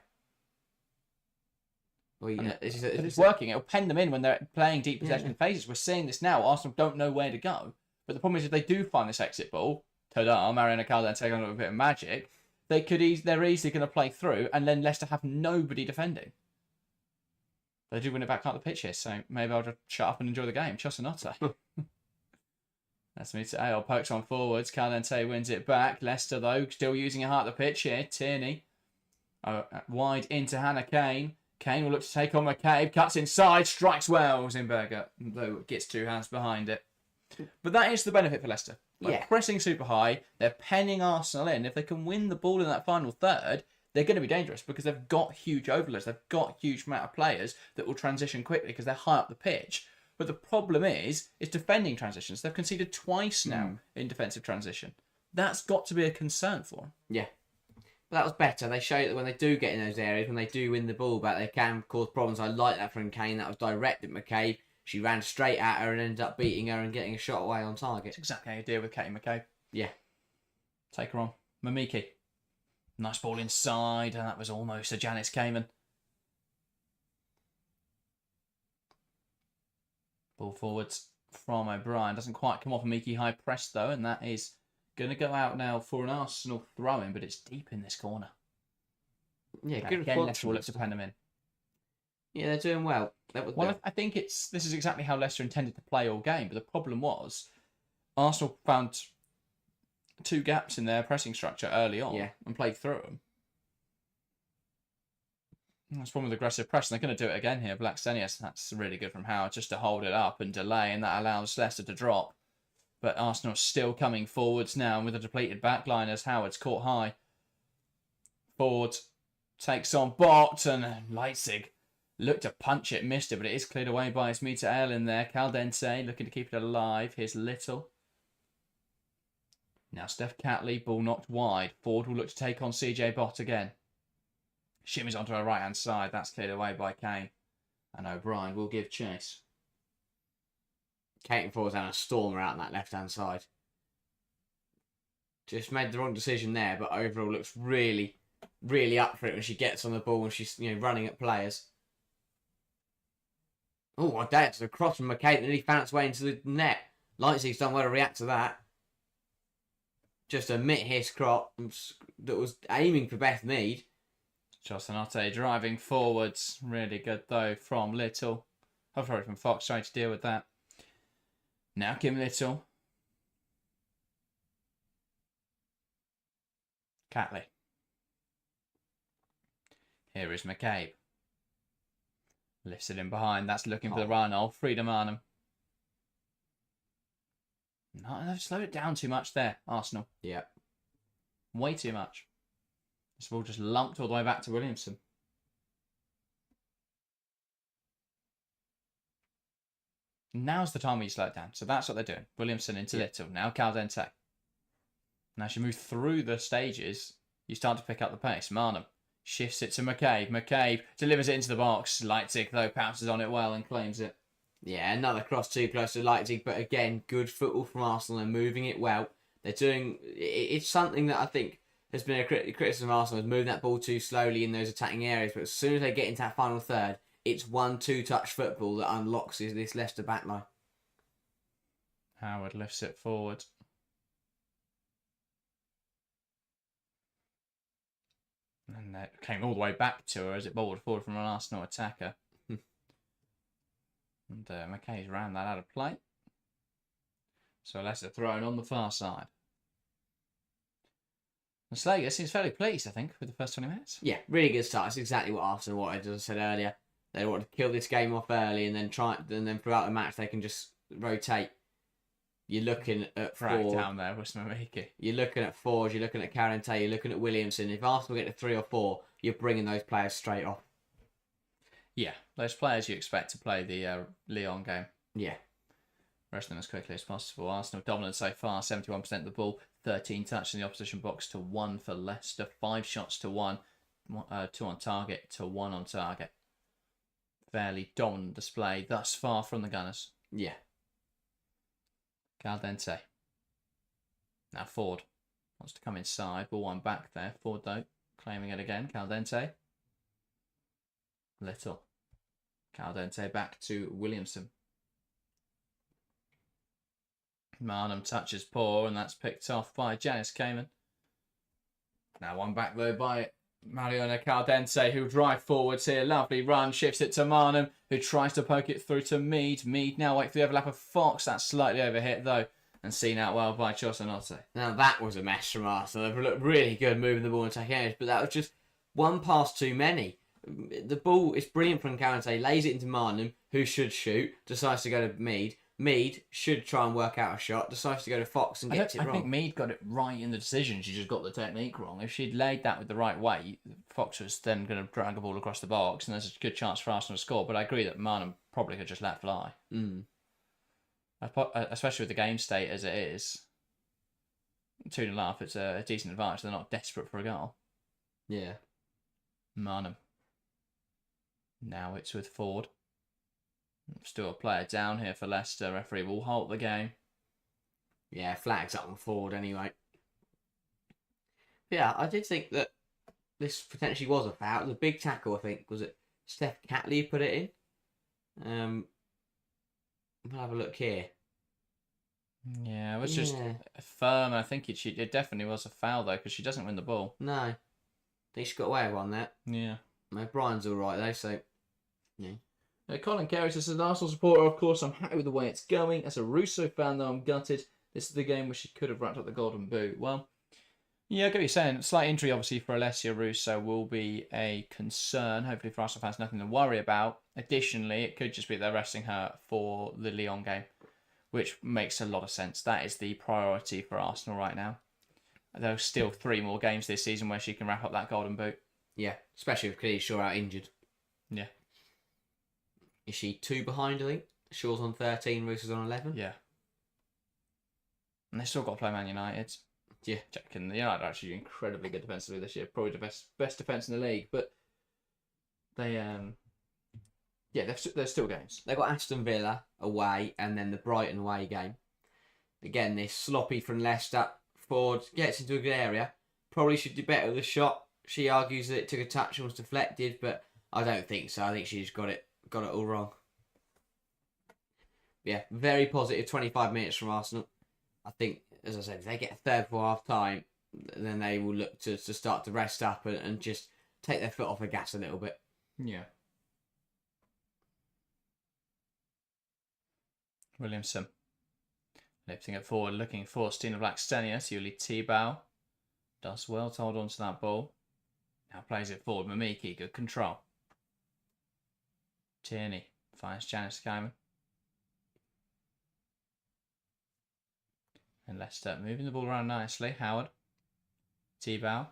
Well, yeah,
it's working. It'll pen them in when they're playing deep possession phases. We're seeing this now. Arsenal don't know where to go. But the problem is if they do find this exit ball, ta-da, Mariana Caldente on a bit of magic, they're easily going to play through, and then Leicester have nobody defending. They do win it back out the pitch here, so maybe I'll just shut up and enjoy the game. Chosanote. That's me to Ale. Pokes on forwards. Caldente wins it back. Leicester, though, still using it hard at the pitch here. Tierney. Wide into Hannah Kane. Kane will look to take on McCabe. Cuts inside. Strikes well. Zimberger, though, gets 2 hands behind it. But that is the benefit for Leicester. By pressing super high, they're penning Arsenal in. If they can win the ball in that final third, they're going to be dangerous because they've got huge overloads. They've got a huge amount of players that will transition quickly because they're high up the pitch. But the problem is defending transitions. They've conceded twice now in defensive transition. That's got to be a concern for them.
Yeah. But that was better. They show that when they do get in those areas, when they do win the ball back, they can cause problems. I like that from Kane. That was direct at McCabe. She ran straight at her and ended up beating her and getting a shot away on target.
That's exactly how you deal with Katie McCabe.
Yeah.
Take her on. Mamiki. Nice ball inside, and that was almost a Janice Kamen. Ball forwards from O'Brien. Doesn't quite come off Mamiki high press, though, and that is going to go out now for an Arsenal throw-in, but it's deep in this corner.
Yeah,
okay,
good
again,
response.
Leicester will look to pen them in.
Yeah, they're doing well.
I think this is exactly how Leicester intended to play all game, but the problem was Arsenal found 2 gaps in their pressing structure early on and played through them. That's one with aggressive pressure. They're going to do it again here. Blackstenius, that's really good from Howard just to hold it up and delay, and that allows Leicester to drop. But Arsenal still coming forwards now with a depleted backline as Howard's caught high. Ford takes on Bot, and Leipzig looked to punch it, missed it, but it is cleared away by his meter Ale in there. Caldente looking to keep it alive. Here's Little. Now Steph Catley, ball knocked wide. Ford will look to take on CJ Bot again. Shimmies onto her right-hand side. That's cleared away by Kane. And O'Brien will give chase.
Kane falls down a stormer out on that left-hand side. Just made the wrong decision there, but overall looks really, really up for it when she gets on the ball and she's running at players. Oh, what that's a cross from McCabe and he found its way into the net. Leipzig's done well to react to that. Just a mid-hiss crop that was aiming for Beth Mead.
Josanotte driving forwards. Really good, though, from Little. Hopefully from Fox trying to deal with that. Now Kim Little. Catley. Here is McCabe. Lifts it in behind. That's looking for the run. Oh, Freedom Arnhem. No, they've slowed it down too much there, Arsenal.
Yeah.
Way too much. This ball just lumped all the way back to Williamson. Now's the time where you slow it down. So that's what they're doing. Williamson into Little. Now Caldente. Now as you move through the stages, you start to pick up the pace. Marnham shifts it to McCabe. McCabe delivers it into the box. Leipzig, though, pounces on it well and claims it.
Yeah, another cross too close to Leipzig, but again, good football from Arsenal and moving it well. They're doing... It's something that I think has been a criticism of Arsenal, is moving that ball too slowly in those attacking areas, but as soon as they get into that final third, it's 1-2 touch football that unlocks this Leicester backline.
Howard lifts it forward. And it came all the way back to her as it bowled forward from an Arsenal attacker. And McKay's ran that out of play. So Leicester thrown on the far side. And Slager seems fairly pleased, I think, with the first 20 minutes.
Yeah, really good start. That's exactly what Arsenal wanted, as I said earlier. They wanted to kill this game off early and then throughout the match they can just rotate. You're looking at Ford
down there with Mamiki.
You're looking at Ford, you're looking at Carante, you're looking at Williamson. If Arsenal get to 3 or 4, you're bringing those players straight off.
Yeah, those players you expect to play the Lyon game.
Yeah.
Rest them as quickly as possible. Arsenal dominant so far, 71% of the ball, 13 touches in the opposition box to 1 for Leicester, 5 shots to 1, 2 on target to 1 on target. Fairly dominant display thus far from the Gunners.
Yeah.
Caldente. Now Ford wants to come inside. Ball one back there. Ford, though, claiming it again. Caldente. Little. Caldente back to Williamson. Marnham touches poor, and that's picked off by Janice Kamen. Now one back, though, by Mariona Caldente, who drive forwards here. Lovely run. Shifts it to Marnham, who tries to poke it through to Mead. Mead now wait for the overlap of Fox. That's slightly overhit, though, and seen out well by Chosanotte.
Now that was a mess from Arsenal. They looked really good moving the ball and taking edge, but that was just one pass too many. The ball is brilliant from Caldente, lays it into Marnham, who should shoot, decides to go to Mead. Mead should try and work out a shot, decides to go to Fox and gets it wrong.
I think Mead got it right in the decision. She just got the technique wrong. If she'd laid that with the right way, Fox was then going to drag a ball across the box, and there's a good chance for Arsenal to score. But I agree that Marnham probably could just let fly. Especially with the game state as it is. 2-0 up, it's a decent advantage. They're not desperate for a goal.
Yeah.
Marnham. Now it's with Ford. Still a player down here for Leicester. Referee will halt the game.
Yeah, flags up on Ford anyway. Yeah, I did think that this potentially was a foul. It was a big tackle, I think. Was it Steph Catley who put it in? We'll have a look here.
Yeah, it was just firm. I think it definitely was a foul, though, because she doesn't win the ball.
No. I think she got away with one there.
Yeah.
Brian's all right, though, so... Yeah.
Colin Carey says, as an Arsenal supporter, of course, I'm happy with the way it's going. As a Russo fan, though, I'm gutted. This is the game where she could have racked up the golden boot. Well, yeah, I get what you're saying. Slight injury, obviously, for Alessia Russo will be a concern. Hopefully, for Arsenal fans, nothing to worry about. Additionally, it could just be they're resting her for the Lyon game, which makes a lot of sense. That is the priority for Arsenal right now. There's still 3 more games this season where she can wrap up that golden boot.
Yeah, especially with Kelly Shaw out injured.
Yeah.
Is she 2 behind, I think? Shaw's on 13, Russo's on 11?
Yeah. And they still got to play Man United.
Yeah.
Checking. The United are actually incredibly good defensively this year. Probably the best defence in the league. But they, yeah, there's still games.
They've got Aston Villa away and then the Brighton away game. Again, this sloppy from Leicester. Ford gets into a good area. Probably should do better with the shot. She argues that it took a touch and was deflected, but I don't think so. I think she just got it all wrong. Yeah, very positive 25 minutes from Arsenal. I think, as I said, if they get a third before half time, then they will look to start to rest up and just take their foot off the gas a little bit.
Yeah. Williamson. Lifting it forward, looking for Stina Blackstenius. Yuli Tebow does well to hold on to that ball. Now plays it forward. Mamiki, good control. Tierney finds Janice Kyman. And Leicester moving the ball around nicely. Howard. Tebow.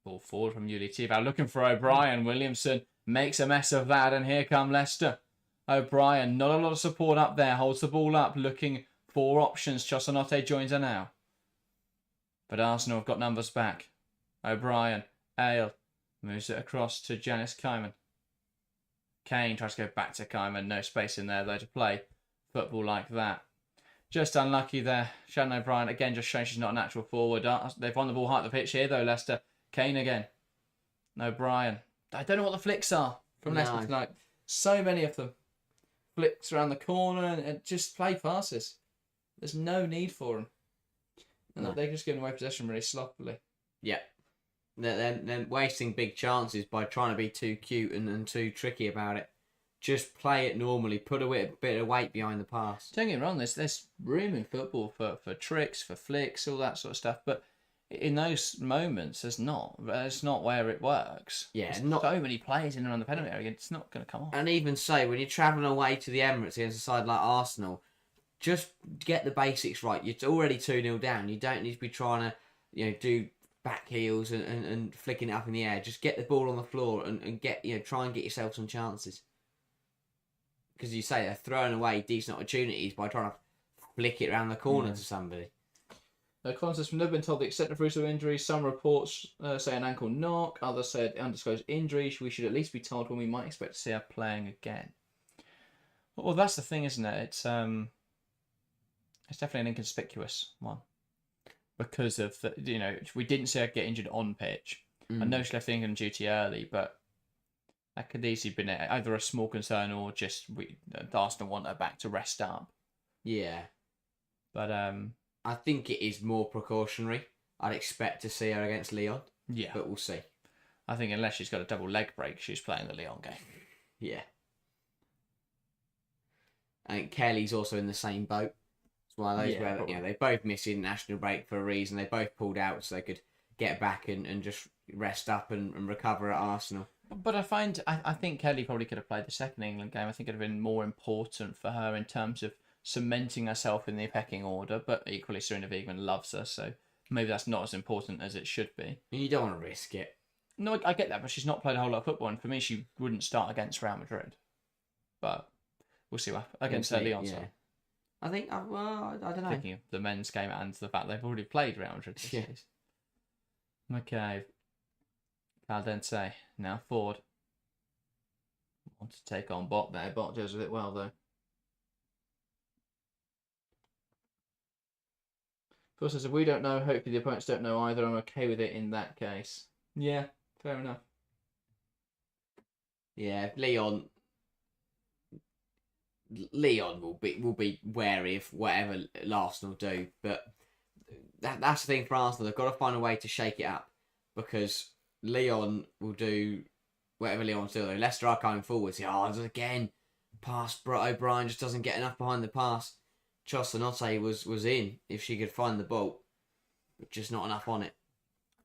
Ball forward from Yuli Tebow. Looking for O'Brien. Williamson makes a mess of that. And here come Leicester. O'Brien, not a lot of support up there. Holds the ball up. Looking for options. Chosanote joins her now. But Arsenal have got numbers back. O'Brien. Ale. Moves it across to Janice Kyman. Kane tries to go back to Kyman. No space in there though to play football like that. Just unlucky there. Shannon O'Brien again just showing she's not a natural forward. They've won the ball high at the pitch here though, Leicester. Kane again. O'Brien. I don't know what the flicks are from Leicester tonight. So many of them. Flicks around the corner and just play passes. There's no need for them. And they're just giving away possession really sloppily.
Yeah. They're wasting big chances by trying to be too cute and too tricky about it. Just play it normally. Put a bit of weight behind the pass.
Don't get me wrong, there's room in football for tricks, for flicks, all that sort of stuff. But in those moments, there's not. That's not where it works.
Yeah,
there's
not
so many players in and around the penalty area. It's not going to come off.
And even say, when you're travelling away to the Emirates against a side like Arsenal, just get the basics right. You're already 2-0 down. You don't need to be trying to, do back heels and flicking it up in the air. Just get the ball on the floor and get try and get yourself some chances. Because you say they're throwing away decent opportunities by trying to flick it around the corner to somebody.
Colin says, we've never been told the extent of Russo injury. Some reports say an ankle knock. Others said undisclosed injury. We should at least be told when we might expect to see her playing again. Well, that's the thing, isn't it? It's definitely an inconspicuous one. Because of we didn't see her get injured on pitch. I know she left England duty early, but that could easily have been either a small concern or just Arsenal want her back to rest up.
Yeah.
But
I think it is more precautionary. I'd expect to see her against Lyon.
Yeah.
But we'll see.
I think unless she's got a double leg break, she's playing the Lyon game.
Yeah. I think Kelly's also in the same boat. It's one of those where they both missed international break for a reason. They both pulled out so they could get back and just rest up and recover at Arsenal.
But I think Kelly probably could have played the second England game. I think it would have been more important for her in terms of cementing herself in the pecking order. But equally, Serena Wiegmann loves her, so maybe that's not as important as it should be.
You don't want to risk it.
No, I get that, but she's not played a whole lot of football, and for me, she wouldn't start against Real Madrid. But we'll see what against Lyon.
Yeah. I think, I don't know.
Thinking of the men's game and the fact they've already played Real Madrid this season. Okay. Caldente, now Ford. Want to take on Bot there. Bot does it well, though. Phil says, if we don't know, hopefully the opponents don't know either. I'm okay with it in that case. Yeah, fair enough.
Yeah, Lyon will be wary of whatever Arsenal do, but that's the thing for Arsenal. They've got to find a way to shake it up because Lyon will do whatever Lyon's doing. Leicester are coming forward. Again, pass. O'Brien just doesn't get enough behind the pass. Chosanote was in if she could find the ball, but just not enough on it.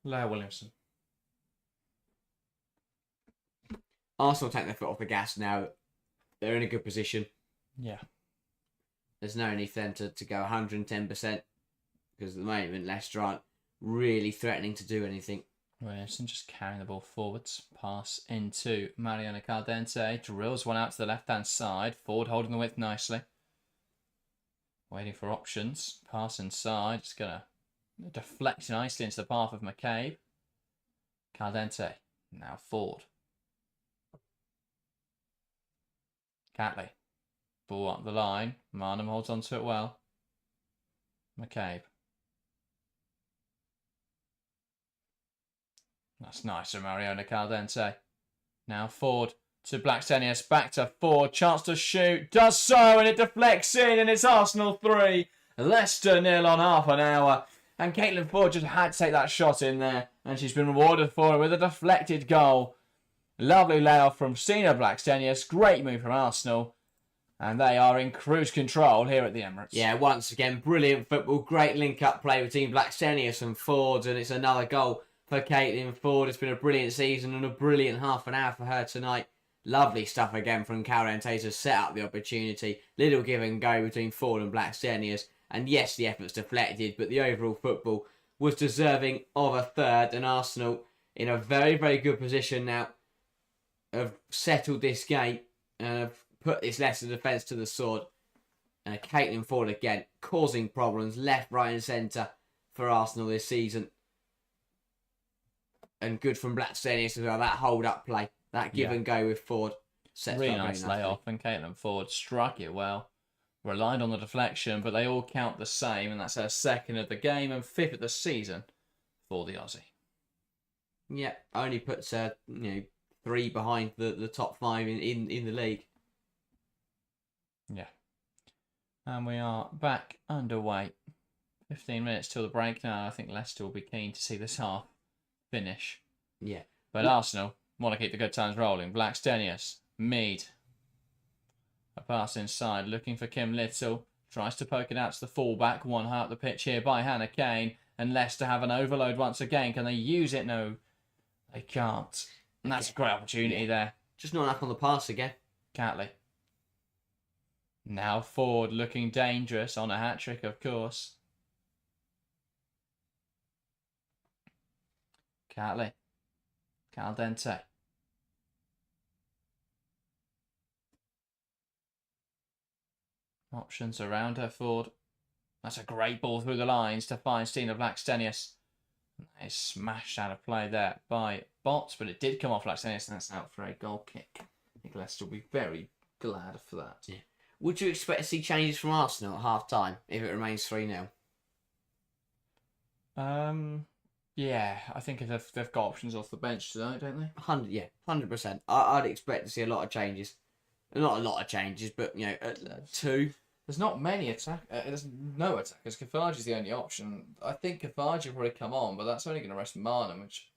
Leah Williamson.
Arsenal take their foot off the gas now. They're in a good position.
Yeah.
There's no need for them to go 110% because at the moment Leicester aren't really threatening to do anything.
Williamson just carrying the ball forwards. Pass into Mariona Caldente. Drills one out to the left-hand side. Ford holding the width nicely. Waiting for options. Pass inside. Just going to deflect nicely into the path of McCabe. Caldente. Now Ford. Catley. Ball up the line. Marnham holds on to it well. McCabe. That's nice from Mariona Caldente. Now Ford to Blackstenius. Back to Ford. Chance to shoot. Does so, and it deflects in, and it's Arsenal 3. Leicester 0 on half an hour. And Caitlin Ford just had to take that shot in there, and she's been rewarded for it with a deflected goal. Lovely layoff from Stina Blackstenius. Great move from Arsenal. And they are in cruise control here at the Emirates.
Yeah, once again, brilliant football. Great link-up play between Blackstenius and Ford, and it's another goal for Caitlin Ford. It's been a brilliant season and a brilliant half an hour for her tonight. Lovely stuff again from Caldente to set up the opportunity. Little give and go between Ford and Blackstenius. And yes, the effort's deflected, but the overall football was deserving of a third. And Arsenal in a very, very good position now have settled this game and have put this Leicester defence to the sword. And Caitlin Ford again causing problems left, right and centre for Arsenal this season. And good from Blackstenius as well. That hold-up play, that give and go with Ford.
Really nice layoff, and Caitlin Ford struck it well. Relied on the deflection, but they all count the same, and that's her second of the game and 5th of the season for the Aussie.
Yeah, only puts her 3 behind the top 5 in the league.
Yeah. And we are back underway. 15 minutes till the break now. I think Leicester will be keen to see this half finish.
Yeah.
But Arsenal want to keep the good times rolling. Blackstenius, Mead. A pass inside, looking for Kim Little. Tries to poke it out to the fullback. One high up the pitch here by Hannah Kane. And Leicester have an overload once again. Can they use it? No, they can't. And that's a great opportunity there.
Just not enough on the pass again.
Catley. Now Ford looking dangerous on a hat-trick, of course. Catley. Caldente. Options around her, Ford. That's a great ball through the lines to find Stina Blackstenius. It's smashed out of play there by Botts, but it did come off Blackstenius, and that's out for a goal kick. I think Leicester will be very glad for that.
Yeah. Would you expect to see changes from Arsenal at half-time if it remains 3-0?
Yeah, I think if they've got options off the bench tonight, don't they?
100%. I'd expect to see a lot of changes. Not a lot of changes, but, 2.
There's not many there's no attackers. Kafaji's the only option. I think Kafaji will probably come on, but that's only going to rest Marnham, which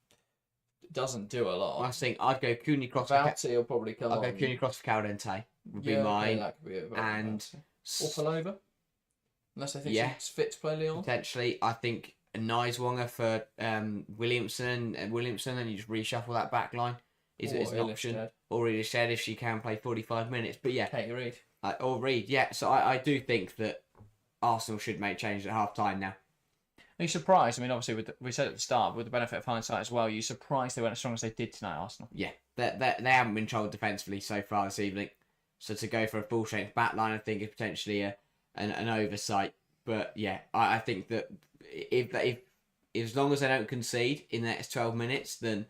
doesn't do a lot.
I think I'd go Cooney Cross.
Vouty will probably come on.
I'd go Cooney Cross for Caldente. Would be mine.
Okay, that could be it.
And
or Palova. Unless I think she's fit to play Leon.
Potentially, I think a Niswanger for Williamson, and you just reshuffle that back line is an option. Or Reed said if she can play 45 minutes. But yeah.
Katie Reid.
Or Reed, yeah. So I do think that Arsenal should make changes at half-time now.
Are you surprised? I mean, obviously, we said at the start, with the benefit of hindsight as well, you surprised they went as strong as they did tonight, Arsenal?
Yeah. They haven't been troubled defensively so far this evening. So to go for a full-strength back line, I think, is potentially an oversight. But yeah, I think that if as long as they don't concede in the next 12 minutes, then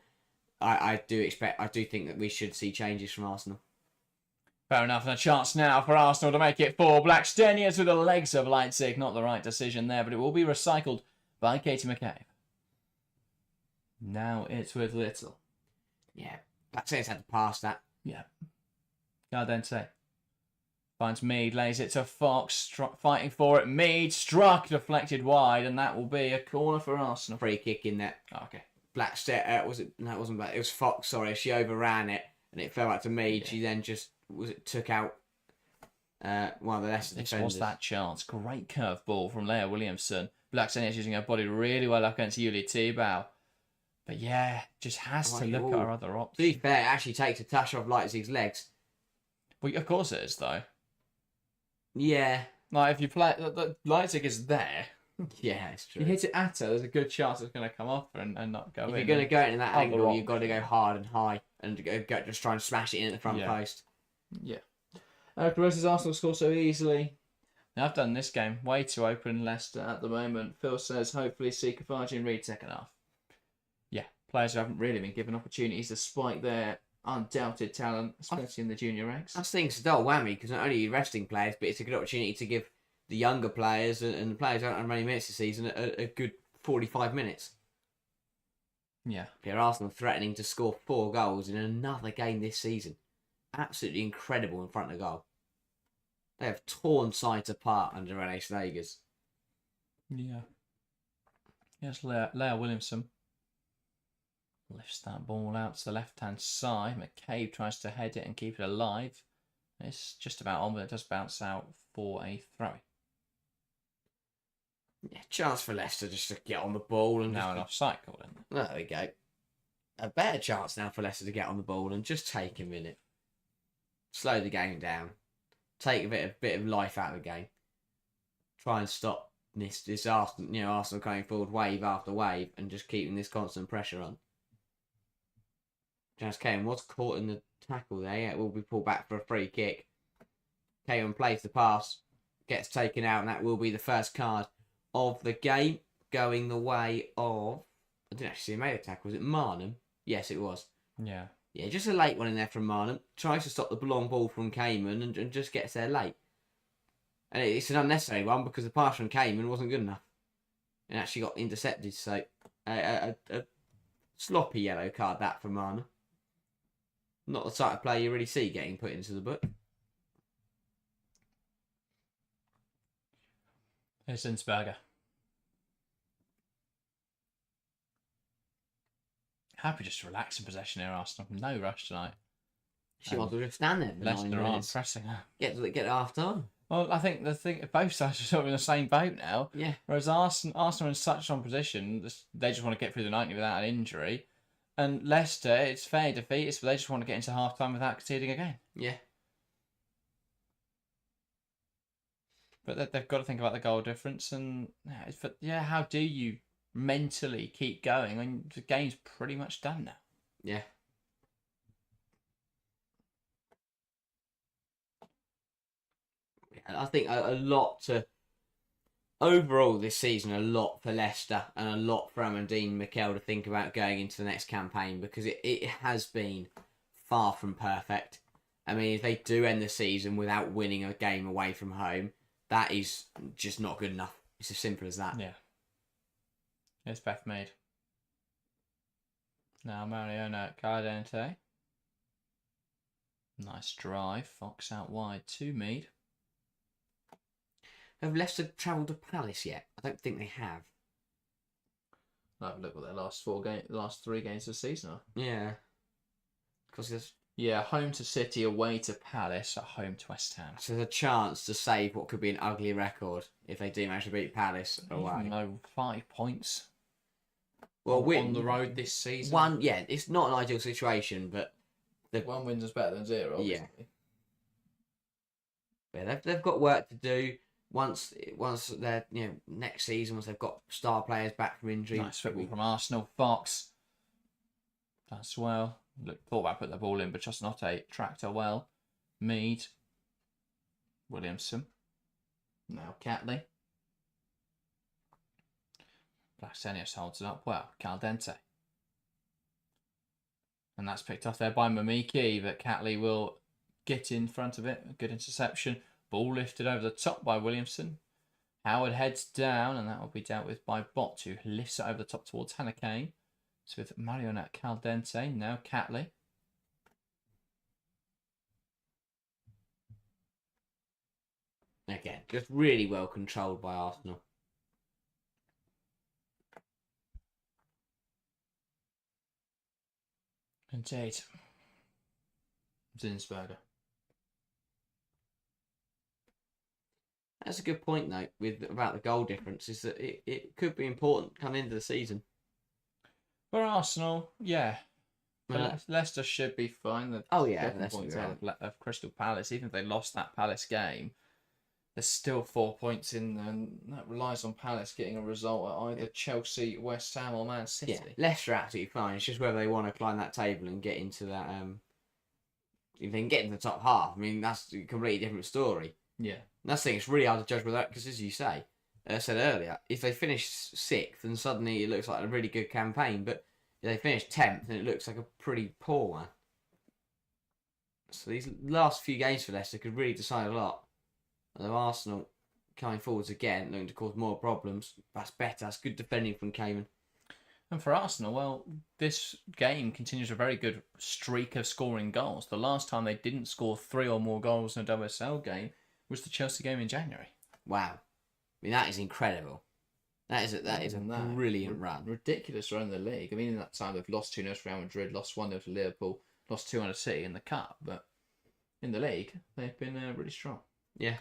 I do think that we should see changes from Arsenal.
Fair enough, and a chance now for Arsenal to make it 4. Blackstenius with the legs of Leipzig. Not the right decision there, but it will be recycled by Katie McCabe. Now it's with Little.
Yeah, Blackstenius had to pass that.
Yeah. Caldente finds Mead, lays it to Fox, fighting for it. Mead struck, deflected wide, and that will be a corner for Arsenal.
Free kick in there.
Oh, okay.
Blackstenius, it wasn't Black. It was Fox. Sorry, she overran it, and it fell out to Mead. Yeah. She then just took out one of the Leicester
This
defenders.
was that chance. Great curve ball from Leah Williamson. Blackstenius using her body really well up against Yuli Tebow. But yeah, just has to look at our other options.
To be fair, it actually takes a touch off Leipzig's legs.
Well, of course it is, though.
Yeah.
Like, if you play... Leipzig is there.
Yeah, it's true.
You hit it at her, there's a good chance it's going to come off her and not go in.
If you're going to go in that angle, you've got to go hard and high and just try and smash it in at the front post.
Yeah. Caruso's Arsenal score so easily. Now, I've done this game way too open Leicester at the moment. Phil says, hopefully see Kafaji and Reed second half. Yeah, players who haven't really been given opportunities despite their undoubted talent, especially in the junior ranks.
I think it's a dull whammy because not only are you resting players, but it's a good opportunity to give the younger players and the players who haven't had many minutes this season a good 45 minutes.
Yeah.
Here, Arsenal threatening to score 4 goals in another game this season. Absolutely incredible in front of goal. They have torn sides apart under René Slagers.
Yeah. Yes, Leah Williamson lifts that ball out to the left-hand side. McCabe tries to head it and keep it alive. It's just about on, but it does bounce out for a throw.
Yeah, chance for Leicester just to get on the ball and
now an offside call in.
There we go. A better chance now for Leicester to get on the ball and just take a minute. Slow the game down. Take a bit of life out of the game. Try and stop this Arsenal going forward wave after wave and just keeping this constant pressure on. Jazz Kayan was caught in the tackle there. Yeah, it will be pulled back for a free kick. Kayan plays the pass, gets taken out, and that will be the first card of the game, going the way of... I didn't actually see him make the tackle. Was it Marnham? Yes, it was.
Yeah.
Yeah, just a late one in there from Marnham. Tries to stop the long ball from Cayman and just gets there late. And it's an unnecessary one because the pass from Cayman wasn't good enough. And actually got intercepted, so a sloppy yellow card that for Marnham. Not the type of player you really see getting put into the book.
Here's Zinsberger. Happy just to relax in possession here, Arsenal. No rush tonight.
She wants to just stand there for 9
Leicester aren't
minutes.
pressing her.
Get half time.
Well, I think both sides are sort of in the same boat now.
Yeah.
Whereas Arsenal are in such strong position, they just want to get through the 90 without an injury. And Leicester, it's fair defeat, but they just want to get into half time without conceding again.
Yeah.
But they've got to think about the goal difference. And how do you mentally keep going when the game's pretty much done now?
Yeah. I think a lot to... Overall this season, a lot for Leicester and a lot for Amandine Mikel to think about going into the next campaign because it has been far from perfect. I mean, if they do end the season without winning a game away from home, that is just not good enough. It's as simple as that.
Yeah. It's Beth Mead. Now Mariona Cardente. Nice drive. Fox out wide to Mead.
Have Leicester travelled to Palace yet? I don't think they have.
I'll have a look at their last 3 games of the season are.
Yeah. Because there's...
Yeah, home to City, away to Palace, at home to West Ham.
So there's a chance to save what could be an ugly record if they do manage to beat Palace away.
No, 5 points.
Well,
on the road this season.
It's not an ideal situation, but...
1 win is better than 0, obviously.
Yeah, they've got work to do. Once they're next season, once they've got star players back from injury.
Nice football from Arsenal. Fox does well. Thought about putting the ball in, but just not tracked her well. Mead. Williamson. Now Catley. Blacksenius holds it up well. Caldente. And that's picked off there by Mamiki, but Catley will get in front of it. A good interception. Ball lifted over the top by Williamson. Howard heads down, and that will be dealt with by Bott, who lifts it over the top towards Hannah Kane. So with Marionette Caldente, now Catley.
Again, just really well controlled by Arsenal.
Indeed. Zinsberger.
That's a good point though. About the goal difference, is that it could be important coming into the season.
For Arsenal, yeah. Leicester should be fine. They're
oh yeah,
7 points ahead of Crystal Palace. Even if they lost that Palace game, there's still 4 points in there, and that relies on Palace getting a result at either Chelsea, West Ham, or Man City.
Yeah, Leicester are absolutely fine. It's just whether they want to climb that table and get into that. If they can get into the top half, I mean, that's a completely different story.
Yeah.
And that's the thing, it's really hard to judge with that because, as you say, I said earlier, if they finish 6th, then suddenly it looks like a really good campaign. But if they finish 10th, then it looks like a pretty poor one. So these last few games for Leicester could really decide a lot. Although Arsenal coming forwards again, looking to cause more problems. That's better. That's good defending from Cayman.
And for Arsenal, well, this game continues a very good streak of scoring goals. The last time they didn't score 3 or more goals in a WSL game was the Chelsea game in January.
Wow. I mean, that is incredible. That is a brilliant run.
Ridiculous run in the league. I mean, in that time they've lost 2-0 to Real Madrid, lost 1-0 to Liverpool, lost 2-1 to City in the Cup. But in the league, they've been really strong.
Yeah.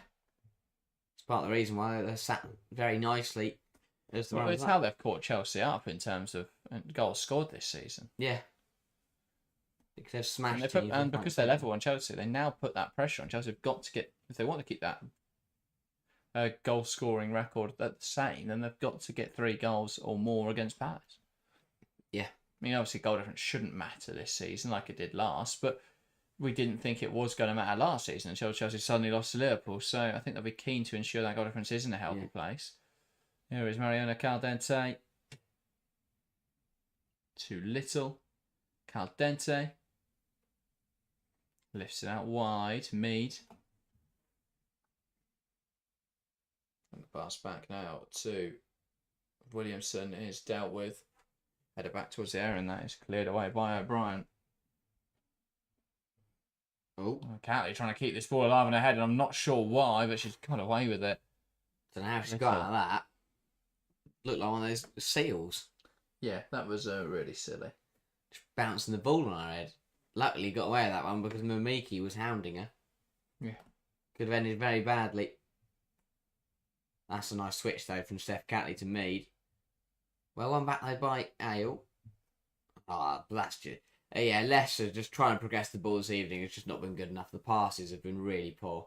It's part of the reason why they're sat very nicely.
It's how they've caught Chelsea up in terms of goals scored this season.
Yeah. Because they've smashed
and because they're level on Chelsea, they now put that pressure on Chelsea. They've got to get, if they want to keep that goal scoring record the same, then they've got to get 3 goals or more against Palace.
Yeah.
I mean, obviously goal difference shouldn't matter this season like it did last, but we didn't think it was going to matter last season until Chelsea suddenly lost to Liverpool. So I think they'll be keen to ensure that goal difference is in a healthy place. Here is Mariona Caldente. Too little. Caldente. Lifts it out wide. Mead. And the pass back now to Williamson is dealt with. Headed back towards the area, and that is cleared away by O'Brien.
Oh.
Catley trying to keep this ball alive in her head, and I'm not sure why, but she's got away with it.
Don't know how she got out of that. Looked like one of those seals.
Yeah, that was really silly.
Just bouncing the ball on her head. Luckily got away with that one because Mimiki was hounding her.
Yeah.
Could have ended very badly. That's a nice switch though from Steph Catley to Mead. Well, one back though by Ale. Ah, that's just... yeah, Leicester just trying to progress the ball this evening. It's just not been good enough. The passes have been really poor.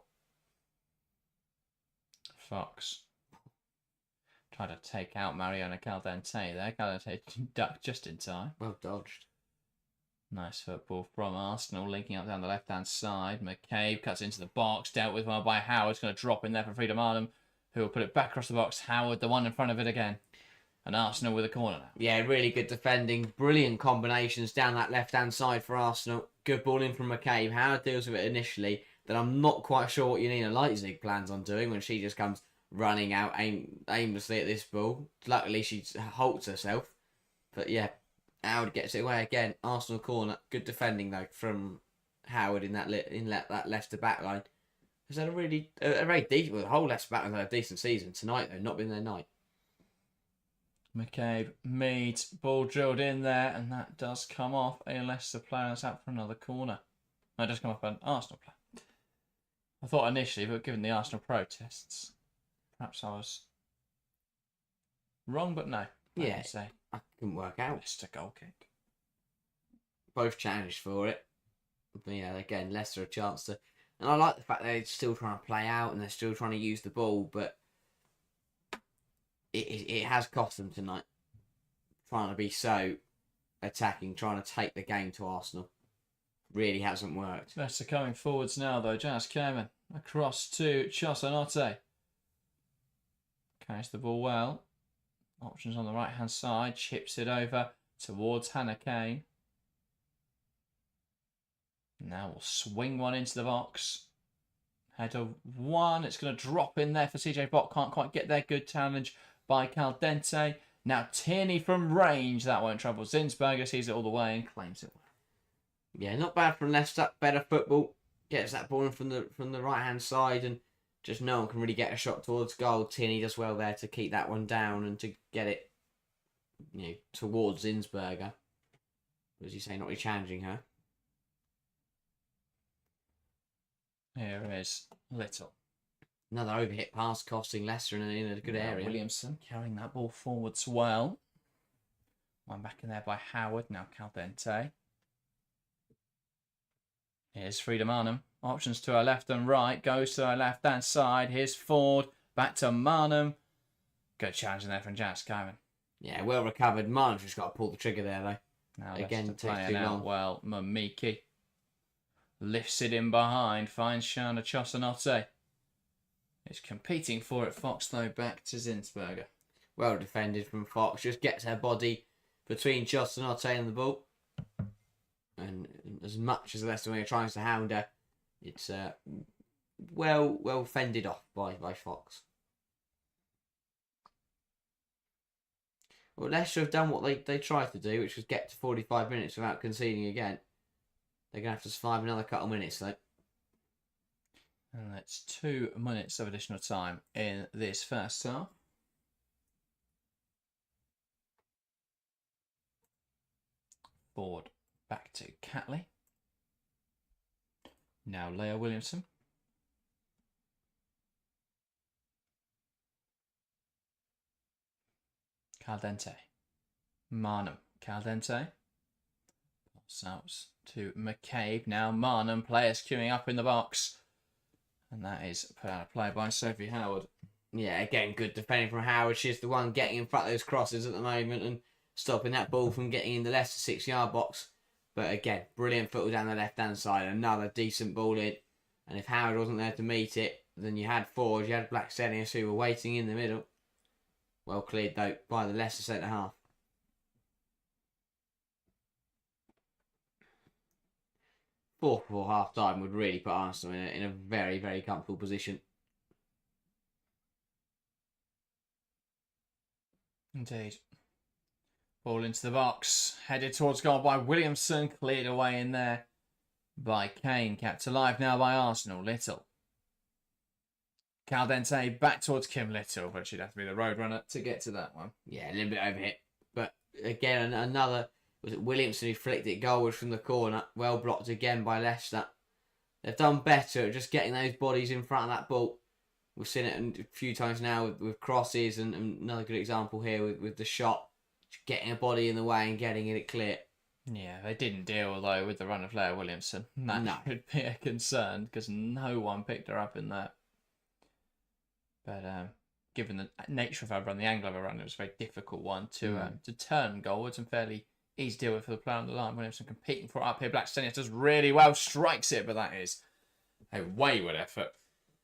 Fox. Tried to take out Mariona Caldente there. Caldente ducked just in time.
Well dodged.
Nice football from Arsenal, linking up down the left-hand side. McCabe cuts into the box, dealt with well by Howard. It's going to drop in there for Freedom Arnhem, who will put it back across the box. Howard, the one in front of it again. And Arsenal with a corner now.
Yeah, really good defending. Brilliant combinations down that left-hand side for Arsenal. Good ball in from McCabe. Howard deals with it initially. Then I'm not quite sure what Janina Leipzig plans on doing when she just comes running out aimlessly at this ball. Luckily, she halts herself. But yeah, Howard gets it away again. Arsenal corner. Good defending though from Howard in that Leicester back line. Has had a very decent. Well, the whole Leicester back line had a decent season tonight though. Not been their night.
McCabe, Mead, ball drilled in there, and that does come off a Leicester player. That's out for another corner. No, it does come off an Arsenal player. I thought initially, but given the Arsenal protests, perhaps I was wrong, but no.
Yeah, I couldn't work out.
Leicester goal kick.
Both challenged for it. But yeah, again, Leicester a chance to... And I like the fact they're still trying to play out and they're still trying to use the ball, but it has cost them tonight. Trying to be so attacking, trying to take the game to Arsenal. Really hasn't worked.
Leicester coming forwards now, though. Jazz Kerman across to Chosanote. Carries the ball well. Options on the right-hand side. Chips it over towards Hannah Kane. Now we'll swing one into the box. Header one. It's going to drop in there for CJ Bott. Can't quite get there. Good challenge by Caldente. Now Tierney from range. That won't trouble Zinsberger. Sees it all the way and claims it.
Yeah, not bad from Leicester. Better football. Gets that ball in from the right-hand side and just no one can really get a shot towards goal. Tierney does well there to keep that one down and to get it, towards Zinsberger. As you say, not really challenging her.
Here is Little.
Another overhit pass costing Leicester in a good area.
Williamson carrying that ball forwards well. One back in there by Howard. Now Caldente. Here's Freedom Arnhem. Options to her left and right. Goes to her left-hand side. Here's Ford. Back to Marnham. Good challenge in there from Janice Cowan.
Yeah, well recovered. Marnham's just got to pull the trigger there, though.
Now
again,
Leicester
takes
playing
too
out
long.
well. Mamiki lifts it in behind. Finds Shana Chosanotte. Is competing for it. Fox, though, back to Zinsberger.
Well defended from Fox. Just gets her body between Chosanotte and the ball. And as much as Leicester Winger tries to hound her, it's well fended off by Fox. Well, Leicester have done what they tried to do, which was get to 45 minutes without conceding again. They're going to have to survive another couple of minutes, though.
And that's 2 minutes of additional time in this first half. Ford back to Catley. Now Leah Williamson. Caldente. Marnham. Caldente. Pass out to McCabe. Now Marnham. Players queuing up in the box. And that is put out of play by Sophie Howard.
Yeah, again, good defending from Howard. She's the one getting in front of those crosses at the moment and stopping that ball from getting in the Leicester 6-yard box. But again, brilliant football down the left-hand side. Another decent ball in. And if Howard wasn't there to meet it, then you had Ford, you had Blackstenius who were waiting in the middle. Well cleared, though, by the Leicester centre-half. Fourth before half-time would really put Arsenal in a very, very comfortable position.
Indeed. Ball into the box. Headed towards goal by Williamson. Cleared away in there by Kane. Kept alive now by Arsenal. Little. Caldente back towards Kim Little, but she'd have to be the road runner to get to that one.
Yeah, a little bit overhit. But again, another, was it Williamson who flicked it goalwards from the corner? Well blocked again by Leicester. They've done better at just getting those bodies in front of that ball. We've seen it a few times now with crosses, and another good example here with the shot. Just getting a body in the way and getting it clear.
Yeah, they didn't deal, though, with the run of Leah Williamson. That should be a concern, because no one picked her up in that. But given the nature of her run, the angle of her run, it was a very difficult one to turn goalwards, and fairly easy deal with for the player on the line. Williamson competing for it up here. Blackstenius does really well, strikes it, but that is a wayward effort.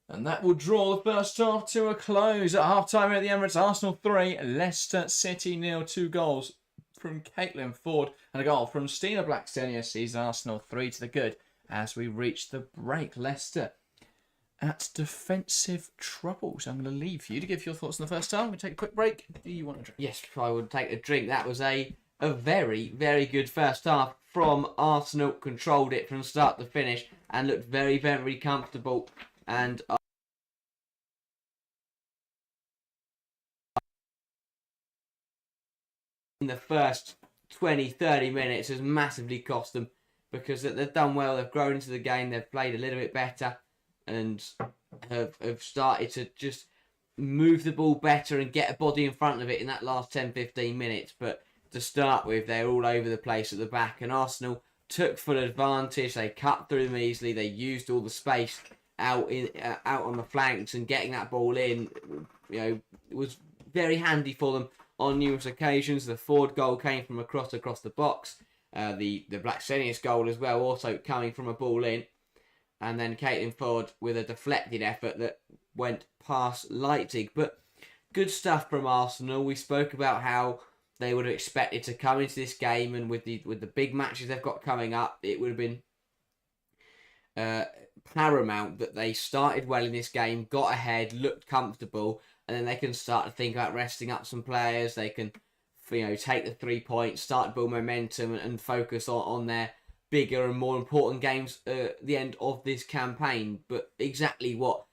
And that will draw the first half to a close. At half-time at the Emirates, Arsenal 3, Leicester City 0. 2 goals from Caitlin Ford and a goal from Stina Blackstenius sees Arsenal 3 to the good as we reach the break. Leicester at defensive troubles. I'm going to leave you to give your thoughts on the first half. We'll take a quick break. Do you want a drink?
Yes, I would take a drink. That was a very, very good first half from Arsenal. Controlled it from start to finish and looked very, very comfortable. And in the first 20-30 minutes has massively cost them, because they've done well, they've grown into the game, they've played a little bit better and have started to just move the ball better and get a body in front of it in that last 10-15 minutes. But to start with, they're all over the place at the back, and Arsenal took full advantage. They cut through them easily, they used all the space out on the flanks, and getting that ball in, it was very handy for them on numerous occasions. The Ford goal came from across the box. The Blackstenius goal as well, also coming from a ball in. And then Caitlin Ford with a deflected effort that went past Leipzig. But good stuff from Arsenal. We spoke about how they would have expected to come into this game, and with the big matches they've got coming up, it would have been paramount that they started well in this game, got ahead, looked comfortable, and then they can start to think about resting up some players. They can, take the 3 points, start to build momentum, and focus on their bigger and more important games at the end of this campaign. But exactly what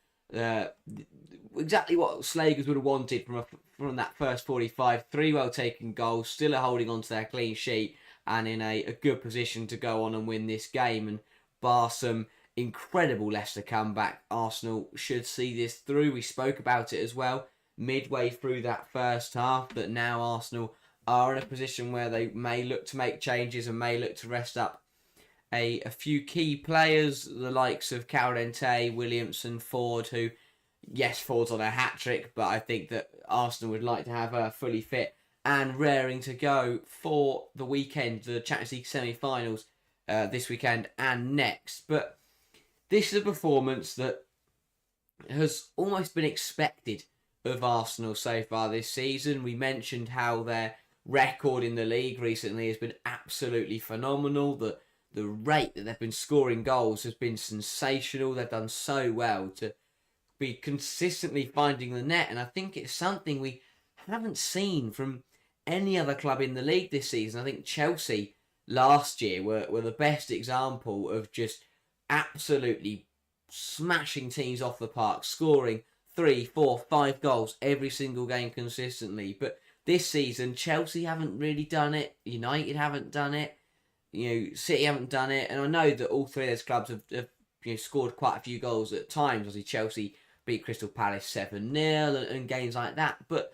Slagers would have wanted from that first 45. 3 well taken goals, still holding on to their clean sheet, and in a good position to go on and win this game. And bar some incredible Leicester comeback. Arsenal should see this through. We spoke about it as well midway through that first half, that now Arsenal are in a position where they may look to make changes and may look to rest up a few key players, the likes of Calvert-Lewin, Williamson, Ford, who, yes, Ford's on a hat-trick, but I think that Arsenal would like to have her fully fit and raring to go for the weekend, the Champions League semi-finals this weekend and next. But this is a performance that has almost been expected of Arsenal so far this season. We mentioned how their record in the league recently has been absolutely phenomenal. The rate that they've been scoring goals has been sensational. They've done so well to be consistently finding the net, and I think it's something we haven't seen from any other club in the league this season. I think Chelsea last year were the best example of just absolutely smashing teams off the park, scoring 3, 4, 5 goals every single game consistently. But this season, Chelsea haven't really done it. United haven't done it. City haven't done it. And I know that all three of those clubs have scored quite a few goals at times. Obviously, Chelsea beat Crystal Palace 7-0 and games like that. But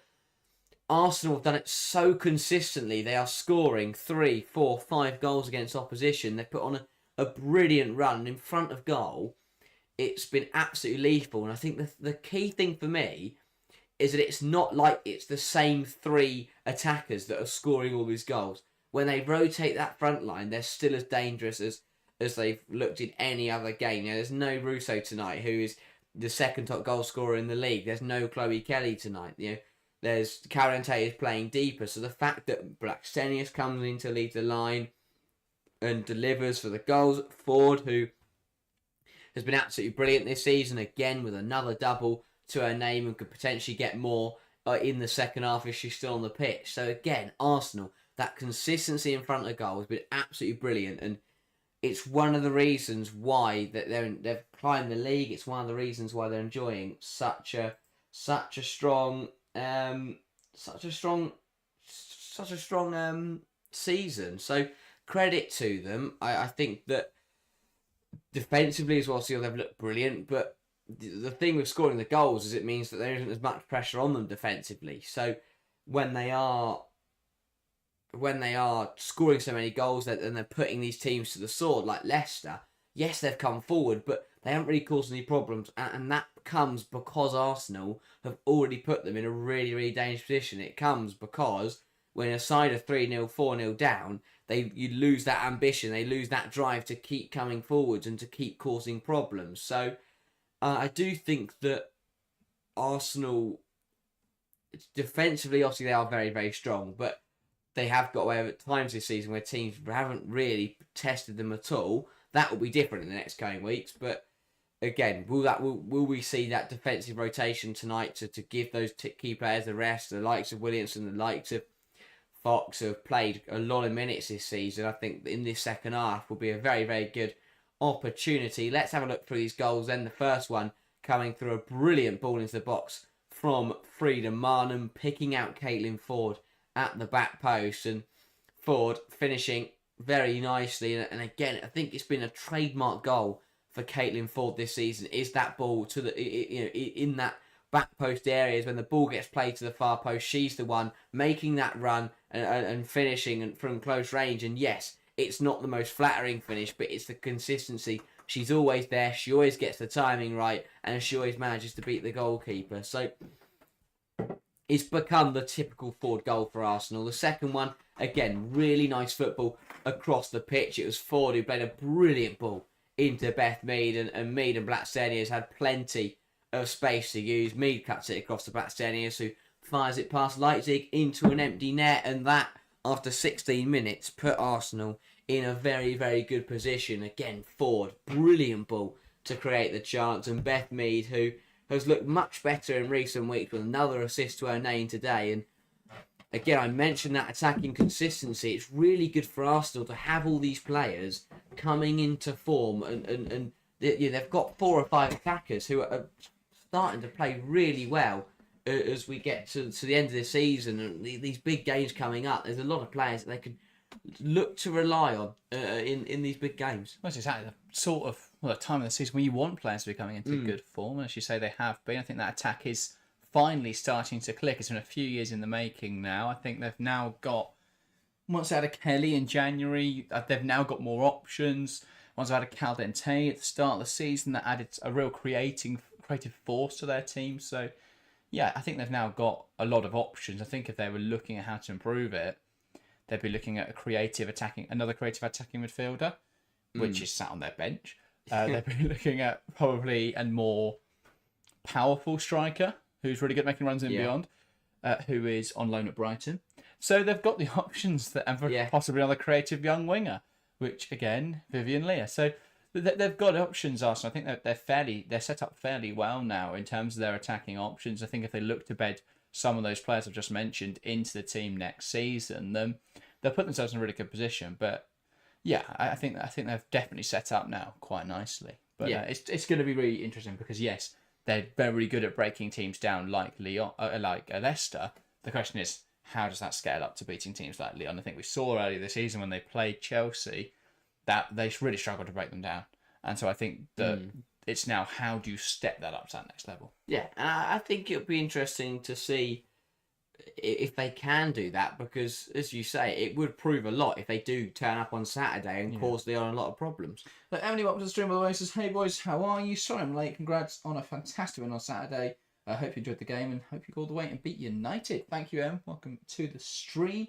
Arsenal have done it so consistently. They are scoring 3, 4, 5 goals against opposition. They've put on a brilliant run in front of goal. It's been absolutely lethal. And I think the key thing for me is that it's not like it's the same 3 attackers that are scoring all these goals. When they rotate that front line, they're still as dangerous as they've looked in any other game. There's no Russo tonight, who is the second top goal scorer in the league. There's no Chloe Kelly tonight. There's Calvert-Lewin is playing deeper. So the fact that Blackstenius comes in to lead the line and delivers for the goals, Ford, who has been absolutely brilliant this season, again with another double to her name and could potentially get more in the second half if she's still on the pitch. So again, Arsenal, that consistency in front of goal has been absolutely brilliant, and it's one of the reasons why that they've climbed the league. It's one of the reasons why they're enjoying such a strong season. So credit to them. I think that defensively as well, so they've looked brilliant, but the thing with scoring the goals is it means that there isn't as much pressure on them defensively. So when they are scoring so many goals and they're putting these teams to the sword, like Leicester, yes, they've come forward, but they haven't really caused any problems, and that comes because Arsenal have already put them in a really, really dangerous position. It comes because when a side are 3-0, 4-0 down, you lose that ambition, they lose that drive to keep coming forwards and to keep causing problems. So I do think that Arsenal, defensively, obviously they are very, very strong, but they have got away with at times this season where teams haven't really tested them at all. That will be different in the next coming weeks. But again, will we see that defensive rotation tonight to give those key players the rest? The likes of Williamson, the likes of Fox, who have played a lot of minutes this season. I think in this second half will be a very, very good opportunity. Let's have a look through these goals. Then the first one coming through a brilliant ball into the box from Frida Marnham, picking out Caitlin Ford at the back post, and Ford finishing very nicely. And again, I think it's been a trademark goal for Caitlin Ford this season, is that ball to the in that back post areas. When the ball gets played to the far post, she's the one making that run and finishing from close range. And yes, it's not the most flattering finish, but it's the consistency. She's always there, she always gets the timing right, and she always manages to beat the goalkeeper. So it's become the typical Ford goal for Arsenal. The second one, again, really nice football across the pitch. It was Ford who played a brilliant ball into Beth Mead, and Mead and Blackstenius had plenty of space to use. Mead cuts it across to Blackstenius, who fires it past Leipzig into an empty net, and that, after 16 minutes, put Arsenal in a very, very good position. Again, Ford, brilliant ball to create the chance, and Beth Mead, who has looked much better in recent weeks with another assist to her name today. And again, I mentioned that attacking consistency. It's really good for Arsenal to have all these players coming into form, and they've got 4 or 5 attackers who are starting to play really well as we get to the end of the season and these big games coming up. There's a lot of players that they can look to rely on in these big games.
That's exactly the sort of a time of the season when you want players to be coming into good form. And as you say, they have been. I think that attack is finally starting to click. It's been a few years in the making now. I think they've now got, once they had a Kelly in January, they've now got more options. Once they had a Cal Dente at the start of the season, that added a real creative force to their team. So, yeah, I think they've now got a lot of options. I think if they were looking at how to improve it, they'd be looking at another creative attacking midfielder, which is sat on their bench. They'd be looking at probably a more powerful striker who's really good at making runs and beyond, who is on loan at Brighton. So they've got the options and possibly another creative young winger, which again, Vivian Leah. So they've got options, Arsenal. I think they're set up fairly well now in terms of their attacking options. I think if they look to bed some of those players I've just mentioned into the team next season, then they'll put themselves in a really good position. But yeah, I think they've definitely set up now quite nicely. But it's going to be really interesting because yes, they're very good at breaking teams down like Leicester. The question is, how does that scale up to beating teams like Lyon? I think we saw earlier this season when they played Chelsea that they really struggled to break them down. And so I think that it's now, how do you step that up to that next level?
Yeah, and I think it'll be interesting to see if they can do that, because, as you say, it would prove a lot if they do turn up on Saturday and cause Leon a lot of problems.
But Emily, welcome to the stream, by the way, says, hey boys, how are you? Sorry I'm late. Congrats on a fantastic win on Saturday. I hope you enjoyed the game and hope you called the way and beat United. Thank you, Em. Welcome to the stream.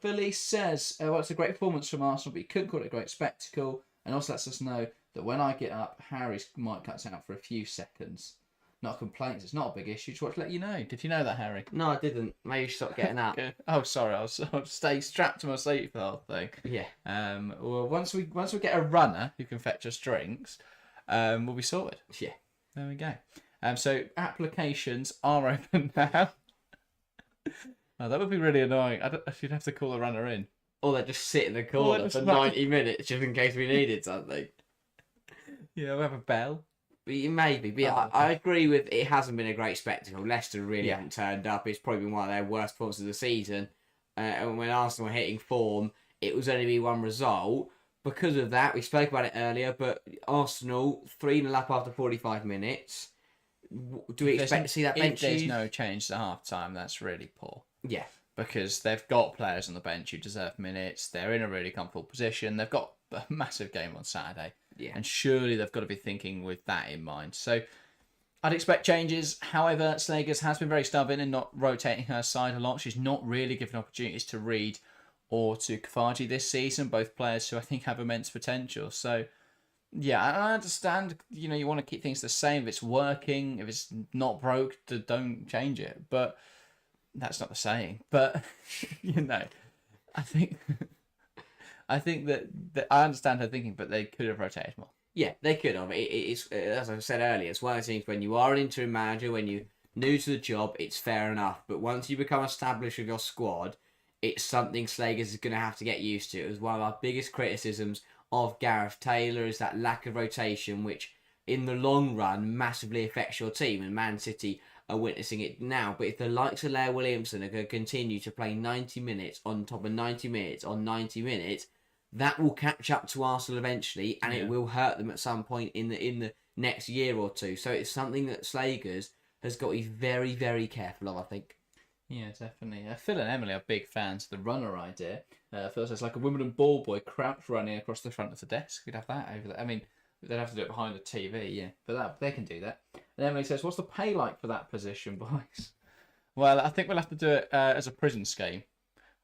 Philly says, well, it's a great performance from Arsenal, but you couldn't call it a great spectacle. And also lets us know that when I get up, Harry's mic cuts out for a few seconds. Not complaints. It's not a big issue. Just want to let you know. Did you know that, Harry?
No, I didn't. Maybe you should stop getting up.
Oh, sorry. I'll stay strapped to my seat for the whole thing.
Yeah.
Well, once we get a runner who can fetch us drinks, we'll be sorted.
Yeah.
There we go. So applications are open now. Oh, that would be really annoying. You'd have to call a runner in.
Or they just sit in the corner for 90 minutes just in case we needed something.
Yeah, we have a bell.
Maybe, but I agree with it. Hasn't been a great spectacle. Leicester really haven't turned up. It's probably been one of their worst performances of the season. And when Arsenal were hitting form, it was only be one result. Because of that, we spoke about it earlier, but Arsenal 3-0 up after 45 minutes. Do we expect to see that bench?
If there's no change at half time, that's really poor.
Yeah.
Because they've got players on the bench who deserve minutes. They're in a really comfortable position. They've got a massive game on Saturday.
Yeah.
And surely they've got to be thinking with that in mind. So I'd expect changes. However, Slagers has been very stubborn in not rotating her side a lot. She's not really given opportunities to Reed or to Kafaji this season, both players who I think have immense potential. So, yeah, I understand, you want to keep things the same. If it's working, if it's not broke, don't change it. But that's not the saying. But, I think... I think that I understand her thinking, but they could have rotated more.
Yeah, they could have. It's as I said earlier, it's one of the things when you are an interim manager, when you're new to the job, it's fair enough. But once you become established with your squad, it's something Slagers is going to have to get used to. It was one of our biggest criticisms of Gareth Taylor, is that lack of rotation, which in the long run massively affects your team. And Man City are witnessing it now. But if the likes of Leah Williamson are going to continue to play 90 minutes on top of 90 minutes on 90 minutes, that will catch up to Arsenal eventually, and it will hurt them at some point in the next year or two. So it's something that Slagers has got to be very, very careful of, I think.
Yeah, definitely. Phil and Emily are big fans of the runner idea. Phil says, like a Wimbledon ball boy crouch running across the front of the desk. We'd have that over there. I mean, they'd have to do it behind the TV, yeah. But they can do that. And Emily says, what's the pay like for that position, boys? Well, I think we'll have to do it as a prison scheme.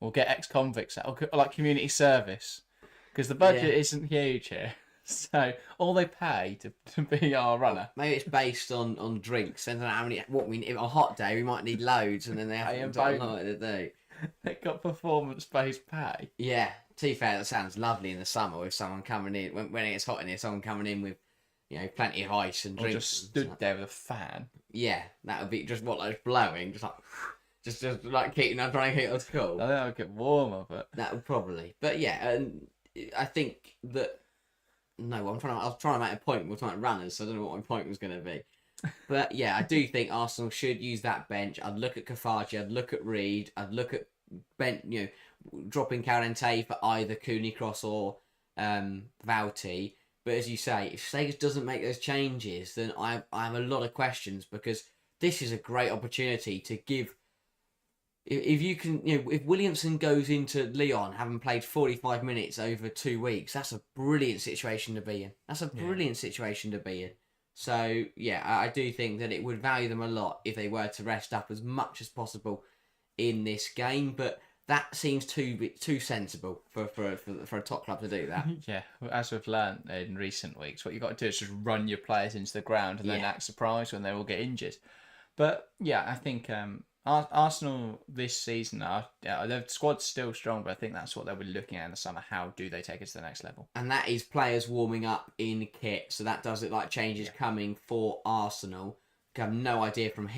We'll get ex-convicts out, or like community service. Because the budget isn't huge here. So all they pay to be our runner.
Maybe it's based on drinks. I don't know how many. If on a hot day we might need loads, and then they have to do.
They've got performance-based pay.
Yeah, to be fair, that sounds lovely in the summer with someone coming in when it gets hot in here. Someone coming in with, plenty of ice and drinks.
Or just stood there with a fan.
Yeah, that would be just blowing, just like trying to keep us cool.
I think I would get warm of it.
That would probably, but yeah, and I think that. No, I was trying to make a point. We're talking about runners, so I don't know what my point was going to be. But yeah, I do think Arsenal should use that bench. I'd look at Kafaji, I'd look at Reed, I'd look at dropping Calente for either Cooney Cross or Vouty. But as you say, if Segers doesn't make those changes, then I have a lot of questions, because this is a great opportunity to give. If you can, if Williamson goes into Lyon having played 45 minutes over 2 weeks, that's a brilliant situation to be in. That's a brilliant situation to be in. So, yeah, I do think that it would value them a lot if they were to rest up as much as possible in this game. But that seems too sensible for a top club to do that.
Yeah, as we've learned in recent weeks, what you've got to do is just run your players into the ground and then act surprised when they all get injured. But, yeah, I think Arsenal this season, their squad's still strong, but I think that's what they'll be looking at in the summer. How do they take it to the next level?
And that is players warming up in kit. So that does look like changes coming for Arsenal. I have no idea from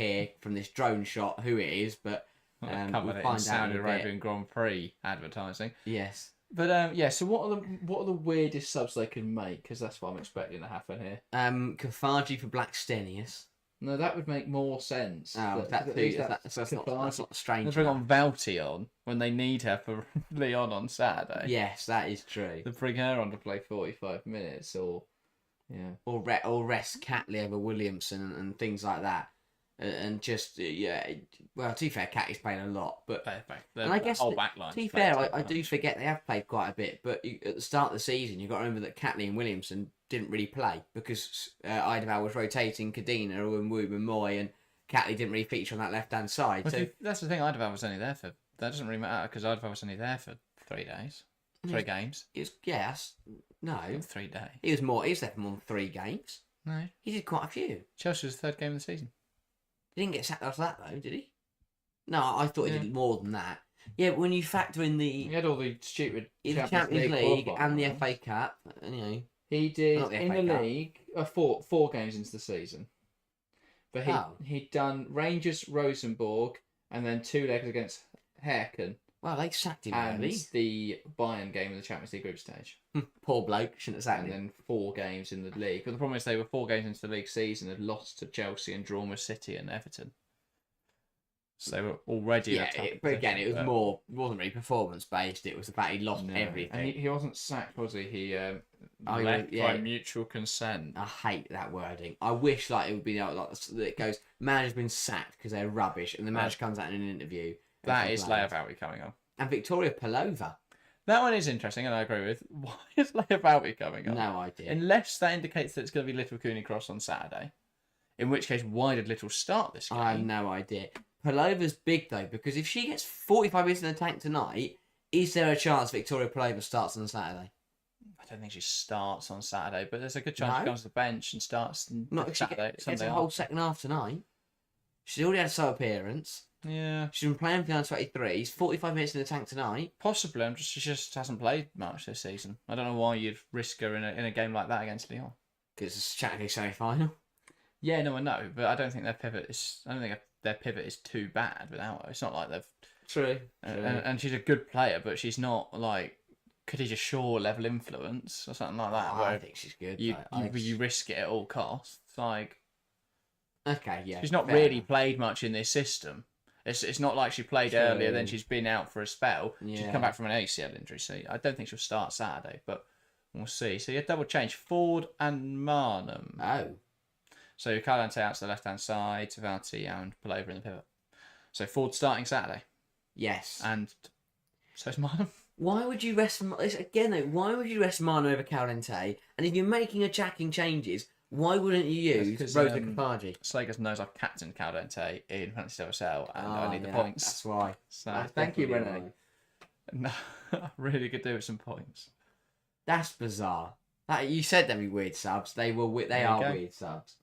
this drone shot, who it is, but we'll find out in
Saudi Arabian Grand Prix advertising.
Yes.
But so what are the weirdest subs they can make? Because that's what I'm expecting to happen here.
Kafaji for Blackstenius.
No, that would make more sense.
Oh, that's not strange.
They bring on Valti on when they need her for Lyon on Saturday.
Yes, that is true.
They bring her on to play 45 minutes, or
rest Catley over Williamson and things like that, and just Well, to be fair, Catley's played a lot, but
and I guess whole back line.
To be fair, I do forget they have played quite a bit. But at the start of the season, you've got to remember that Catley and Williamson didn't really play because Idaval was rotating Cadena and Woob and Moy, and Catley didn't really feature on that left-hand side.
Well, so that's the thing, Idaval was only there for... That doesn't really matter because Idaval was only there for 3 days. 3 games.
No.
3 days.
He was there for more than 3 games.
No.
He did quite a few.
Chelsea was the 3rd game of the season.
He didn't get sacked after that, though, did he? No, I thought he did more than that. Yeah, but when you factor in
He had all the stupid
Champions League and the FA Cup,
He did in the league 4 games into the season, but he'd done Rangers, Rosenborg, and then 2 legs against Herken.
Well, they sacked him
and
early.
The Bayern game in the Champions League group stage.
Poor bloke, shouldn't have sacked him.
And then 4 games in the league. But the problem is they were 4 games into the league season, had lost to Chelsea and drawn with City and Everton. So they were already.
But again, it wasn't really performance based. It was the fact he lost everything.
And he wasn't sacked, was he? He left by mutual consent.
I hate that wording. I wish it would be like it goes. Manager's been sacked because they're rubbish, and the manager comes out in an interview.
That is Leia coming on.
And Victoria Pelova.
That one is interesting, and I agree with. Why is Leia coming on?
No idea.
Unless that indicates that it's going to be Little Cooney Cross on Saturday. In which case, why did Little start this game?
I have no idea. Pelova's big though, because if she gets 45 minutes in the tank tonight, is there a chance Victoria Pelova starts on Saturday?
I don't think she starts on Saturday, but there's a good chance she comes to the bench and starts
Not if
Saturday.
She gets a whole second half tonight. She's already had a sub appearance.
Yeah.
She's been playing for the under-23s, 45 minutes in the tank tonight.
Possibly. She just hasn't played much this season. I don't know why you'd risk her in a game like that against Lyon.
Because it's a Champions League semi-final.
Yeah, no, I know, but I don't think their pivot is. I don't think their pivot is too bad without her. It's not like they've.
True.
And she's a good player, but she's not like Khadija Shaw level influence or something like that.
I think she's good.
You risk it at all costs. Like.
Okay, yeah.
She's not really played much in this system. It's not like she played earlier, then she's been out for a spell. Yeah. She's come back from an ACL injury, so I don't think she'll start Saturday, but we'll see. So you double change Ford and Marnham.
Oh.
So Calante out to the left-hand side, Valti and Pelova in the pivot. So Ford starting Saturday.
Yes.
And so's Marnham.
Why would you rest why would you rest Marnham over Calante? And if you're making attacking changes, why wouldn't you use Rosa Kafaji?
Slagers knows I've captained Calante in Fantasy WSL and I need the points.
That's why.
So thank you, Renee. No, I really could do with some points.
That's bizarre. You said they'd be weird subs. They are weird subs.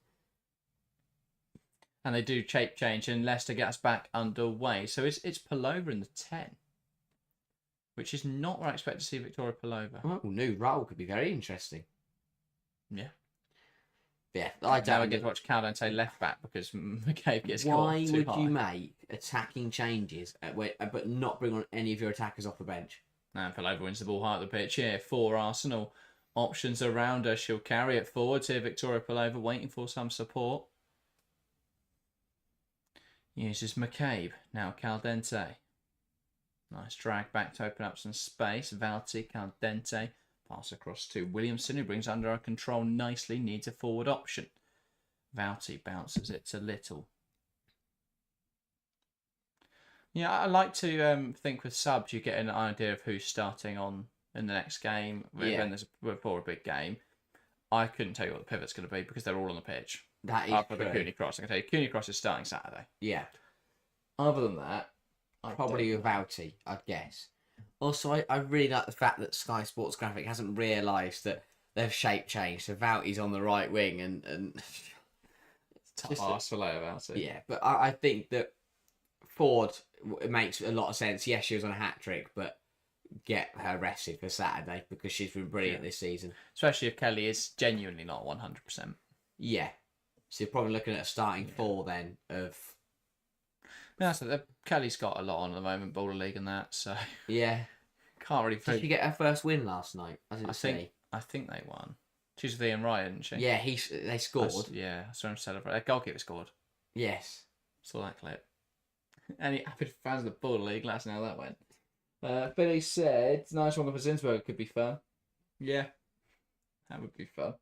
And they do shape change, and Leicester gets back underway. So it's Pelova in the 10, which is not where I expect to see Victoria Pelova.
Oh, new role could be very interesting.
Yeah.
Yeah,
I don't get to watch Calante left back because McCabe gets
Why would you make attacking changes but not bring on any of your attackers off the bench?
And Pelova wins the ball high at the pitch here for Arsenal. Options around her. She'll carry it forwards here. Victoria Pelova waiting for some support. Uses McCabe. Now Caldente. Nice drag back to open up some space. Valti, Caldente. Pass across to Williamson, who brings under our control nicely, needs a forward option. Vouty bounces it to Little. Yeah, I like to think with subs you get an idea of who's starting on in the next game. When before a big game, I couldn't tell you what the pivot's going to be because they're all on the pitch.
That is
After
true.
the Cooney Cross, I can tell you Cooney Cross is starting Saturday.
Yeah.
Other than that,
probably with Vouty, I'd guess. Also, I really like the fact that Sky Sports Graphic hasn't realised that they've shape changed. So Vouty's on the right wing and
tough ass to lay about it.
Yeah, but I think that Ford, it makes a lot of sense. Yes, she was on a hat trick, but get her rested for Saturday because she's been brilliant this season.
Especially if Kelly is genuinely not 100%.
Yeah. So you're probably looking at a starting 4 then of...
No, so Kelly's got a lot on at the moment, Boulder League and that, so...
Yeah.
Can't really...
Did she get her first win last night? I
think they won. She's with Ian Ryan, isn't she?
Yeah, they scored.
I saw him celebrate. Their goalkeeper scored.
Yes.
Saw that clip. Any avid fans of the Boulder League, let us know how that went. Billy said, nice one for Zinsberger could be fun. Yeah, that would be fun.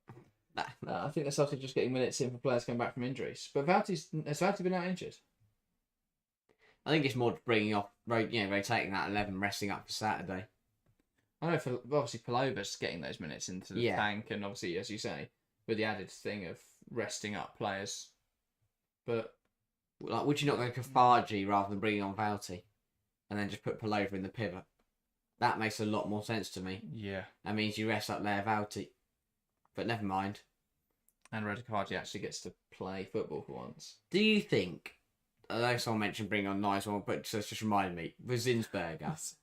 I think they're starting just getting minutes in for players coming back from injuries. But has Vouty been out injured?
I think it's more bringing off, rotating that 11, resting up for Saturday.
I know, obviously Palova's getting those minutes into the tank, and obviously, as you say, with the added thing of resting up players. But
like, would you not go Kafaji rather than bringing on Vouty, and then just put Palova in the pivot? That makes a lot more sense to me.
Yeah,
that means you rest up there Vouty, but never mind.
And Kafaji actually gets to play football for once.
Do you think? I know someone mentioned bringing on nice one, but just reminded me with Zinsberger.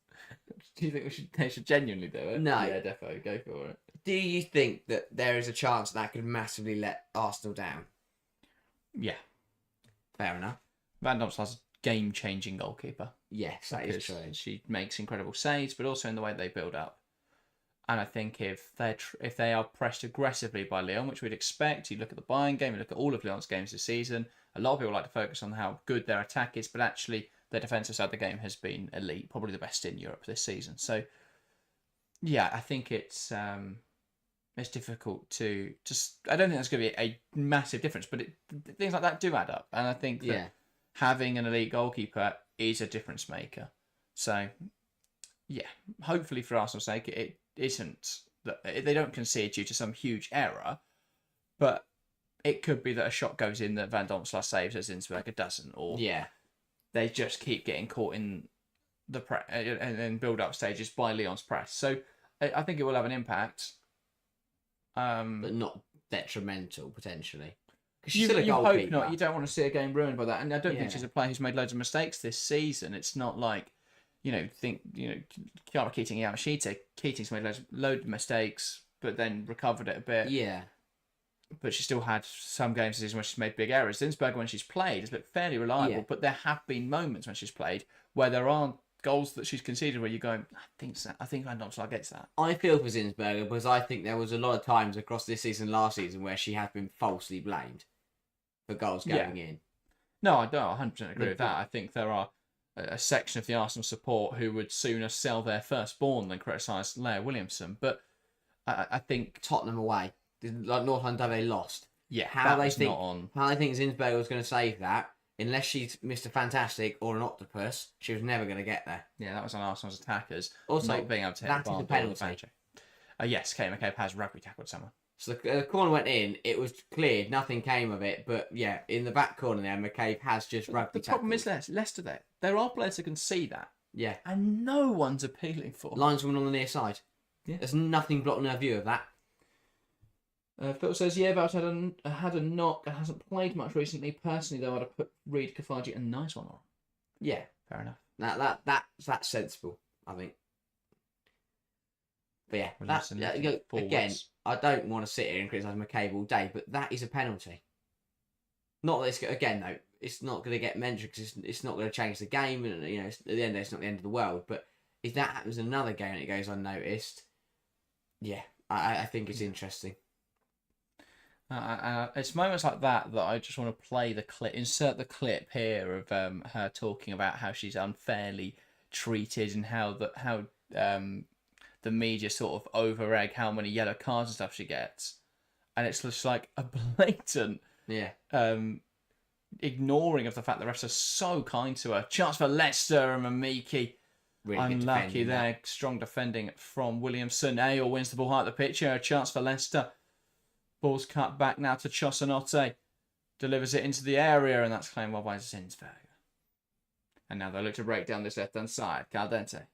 Do you think they should genuinely do it?
No.
Yeah, definitely go for it.
Do you think that there is a chance that could massively let Arsenal down?
Yeah.
Fair enough.
Van Domselaar's a game-changing goalkeeper.
Yes, that is true.
She makes incredible saves, but also in the way they build up. And I think if they are pressed aggressively by Lyon, which we'd expect, you look at the Bayern game, you look at all of Lyon's games this season, a lot of people like to focus on how good their attack is, but actually their defensive side of the game has been elite, probably the best in Europe this season. So, yeah, I think it's difficult to just... I don't think that's going to be a massive difference, but things like that do add up. And I think that having an elite goalkeeper is a difference maker. So, yeah, hopefully for Arsenal's sake, it isn't that they don't concede due to some huge error, but it could be that a shot goes in that Van Domselaar saves as Zinsberger doesn't, or they just keep getting caught in the and then build up stages by Lyon's press. So I think it will have an impact,
but not detrimental potentially.
You hope not. You don't want to see a game ruined by that, and I don't think she's a player who's made loads of mistakes this season. It's not like Chiara Keating, Yamashita. Keating's made loads of mistakes, but then recovered it a bit.
Yeah.
But she still had some games this season where she's made big errors. Zinsberger, when she's played, has been fairly reliable, but there have been moments when she's played where there are goals that she's conceded where you're going, I think Van Domselaar gets that.
I feel for Zinsberger because I think there was a lot of times across this season, last season, where she has been falsely blamed for goals going in.
No, I don't 100% agree with that. I think there are a section of the Arsenal support who would sooner sell their firstborn than criticise Leah Williamson. But I think
Tottenham away, like North London, they lost.
Yeah,
how they think Zinsberger was going to save that, unless she's Mr. Fantastic or an octopus, she was never going to get there.
Yeah, that was on Arsenal's attackers.
Also,
not being able to hit the bar.
Penalty.
Yes, Kate McCabe has rugby tackled someone.
So the corner went in, it was cleared, nothing came of it, but yeah, in the back corner there, McCabe has just rugby tackled.
The problem is Leicester there are players who can see that.
Yeah.
And no one's appealing for.
Lineswoman on the near side. Yeah. There's nothing blocking her view of that.
Phil says, Vouch had a knock and hasn't played much recently. Personally, though, I'd have put Reid Kafaji a nice one on.
Yeah.
Fair enough.
That's sensible, I think. But yeah, again, I don't want to sit here and criticise McCabe all day, but that is a penalty. Not that it's, again, though, it's not going to get mentioned because it's not going to change the game, and at the end of the day, it's not the end of the world. But if that happens in another game and it goes unnoticed, yeah, I think it's interesting.
It's moments like that I just want to play the clip, insert the clip here of her talking about how she's unfairly treated and how the media sort of over-egg how many yellow cards and stuff she gets. And it's just like a blatant ignoring of the fact the refs are so kind to her. Chance for Leicester and Mamiki.
Really
unlucky there. Strong defending from Williamson. Ale wins the ball high at the pitch. A chance for Leicester. Ball's cut back now to Chosanote. Delivers it into the area, and that's claimed well by Zinsberger. And now they look to break down this left-hand side. Caldente.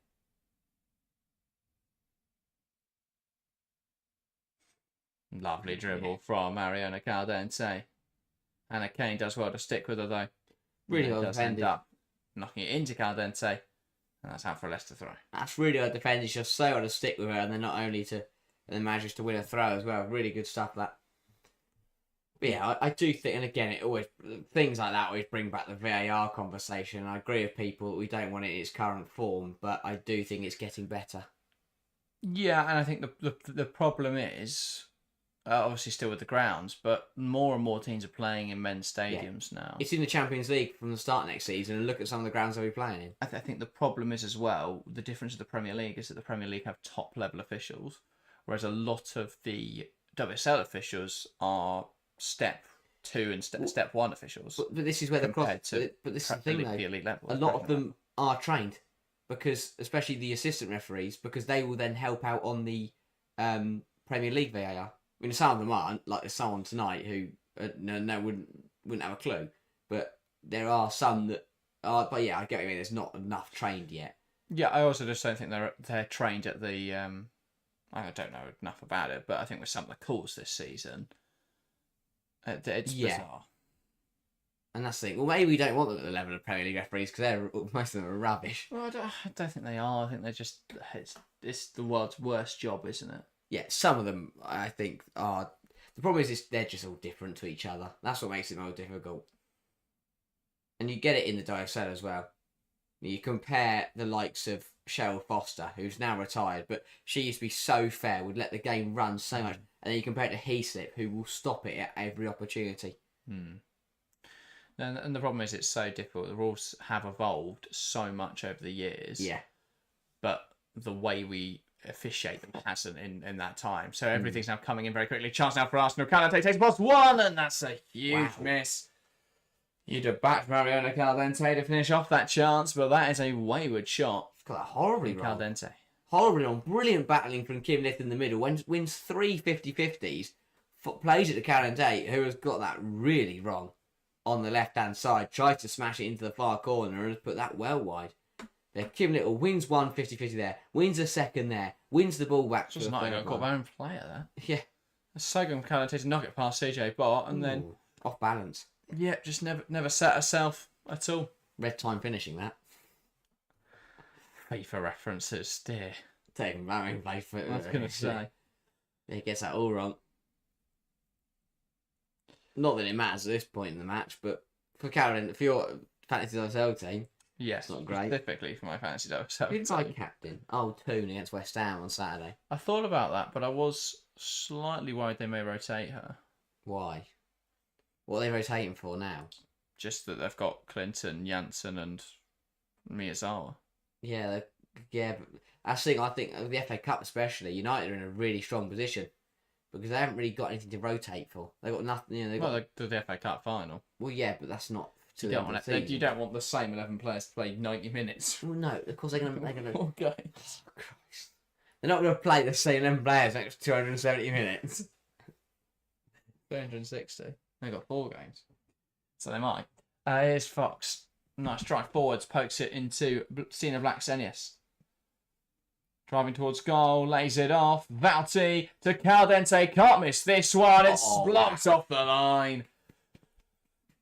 Lovely dribble from Mariona Caldente. Anna Kane does well to stick with her, though.
Really well
does
defended.
end up knocking it into Caldente. And that's out for a Leicester throw.
That's really well defended. She's so well to stick with her, and then not only to... And then manages to win a throw as well. Really good stuff, that. But yeah, I do think, and again, it always things like that always bring back the VAR conversation. I agree with people that we don't want it in its current form, but I do think it's getting better.
Yeah, and I think the problem is, obviously still with the grounds, but more and more teams are playing in men's stadiums now.
It's in the Champions League from the start next season, and look at some of the grounds they'll be playing in.
I think the problem is as well, the difference of the Premier League is that the Premier League have top-level officials, whereas a lot of the WSL officials are Step 2 and Step 1 officials.
But this is where but this is the thing, though.
Elite level,
a lot of them are trained, because especially the assistant referees, because they will then help out on the Premier League VAR. I mean, some of them aren't, like there's someone tonight who wouldn't have a clue, but there are some that are. But yeah, I get what you mean. There's not enough trained yet.
Yeah, I also just don't think they're trained at the. I don't know enough about it, but I think with some of the calls this season, it's bizarre.
And that's the thing. Well, maybe we don't want them at the level of Premier League referees, because most of them are rubbish.
Well, I don't think they are. I think they're just it's the world's worst job, isn't it?
Yeah, some of them I think are. The problem is they're just all different to each other. That's what makes it more difficult. And you get it in the WSL as well. You compare the likes of Cheryl Foster, who's now retired, but she used to be so fair, would let the game run so much. And then you compare it to Heaslip, who will stop it at every opportunity.
And the problem is it's so difficult. The rules have evolved so much over the years.
Yeah.
But the way we officiate them hasn't in that time. So everything's now coming in very quickly. Chance now for Arsenal. Caldente takes +1, and that's a huge miss. You'd have backed Mariona Caldente to finish off that chance, but that is a wayward shot.
Got that horribly wrong.
Caldente.
Horribly wrong. Brilliant battling from Kim Lith in the middle. Wins 3 50-50s. Plays it to Caldente, who has got that really wrong on the left-hand side. Tries to smash it into the far corner and has put that well wide. There, Kim Little wins 1 50-50 there. Wins a second there. Wins the ball back to the
not
third
even got my own player there.
Yeah.
It's so good from Caldente to knock it past CJ Bart, and then
off balance.
Yeah, just never set herself at all.
Red time finishing that.
FIFA references, dear.
Taking Marion play for
I was going to say.
He gets that all wrong. Not that it matters at this point in the match, but for Karen, for your fantasy WSL team,
yes,
it's not great.
Specifically for my fantasy WSL
Who's my captain? Oh, Toon against West Ham on Saturday.
I thought about that, but I was slightly worried they may rotate her.
Why? What are they rotating for now?
Just that they've got Clinton, Janssen, and Miyazawa.
Yeah, but I think the FA Cup especially, United are in a really strong position because they haven't really got anything to rotate for. They've got nothing. You know,
they're the FA Cup final.
Well, yeah, but that's not.
You don't want the same 11 players to play 90 minutes.
Well, no, of course they're gonna.
Oh,
Christ! They're not gonna play the same 11 players next 270 minutes.
360. They've got 4 games, so they might. Here's Fox. Nice drive forwards, pokes it into Sina Blacksenius. Driving towards goal, lays it off. Valti to Caldente. Can't miss this one. It's blocked off the line.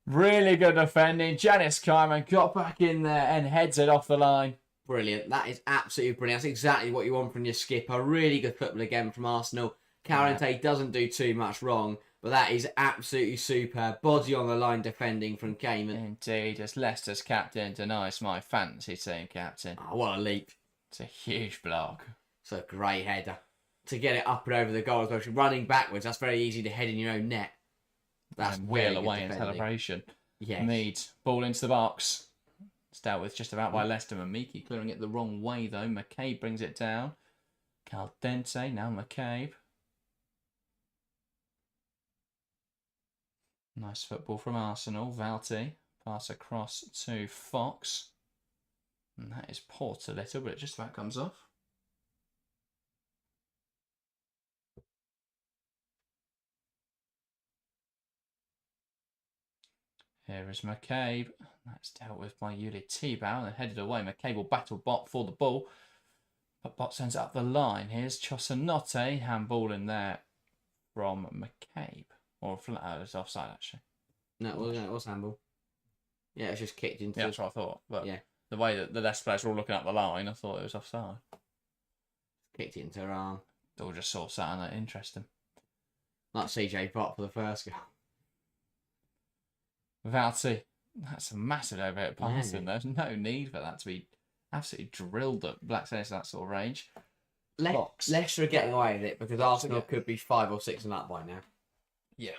Really good defending. Janice Kyman got back in there and heads it off the line.
Brilliant. That is absolutely brilliant. That's exactly what you want from your skipper. Really good football again from Arsenal. Caldente doesn't do too much wrong, but that is absolutely superb. Body on the line defending from Cayman.
Indeed, as Leicester's captain denies my fantasy team captain.
Oh, what a leap.
It's a huge block.
It's a great header. To get it up and over the goal, especially running backwards, that's very easy to head in your own net.
That's and wheel away in celebration.
Yes.
Mead, ball into the box. It's dealt with just about by Leicester. Mamiki clearing it the wrong way, though. McKay brings it down. Caldente, now McCabe. Nice football from Arsenal. Valti. Pass across to Fox. And that is Port a little, but it just about comes off. Here is McCabe. That's dealt with by Yuli Tebow and headed away. McCabe will battle Bot for the ball. But Bot sends it up the line. Here's Chosanote. Handball in there from McCabe. Or it's offside, actually.
No, it was handball. Yeah, it was just kicked into...
Yeah, that's what I thought. But
yeah.
The way that the Leicester players were all looking up the line, I thought it was offside.
Kicked it into her arm.
They all just sort of sat on it. Interesting.
Like CJ Bot for the first goal.
Valti. That's a massive overhead pass, and
Yeah.
there's no need for that to be absolutely drilled at Blackstone to that sort of range.
Leicester are getting away with it because Arsenal could be 5 or 6 and up by now.
Yeah.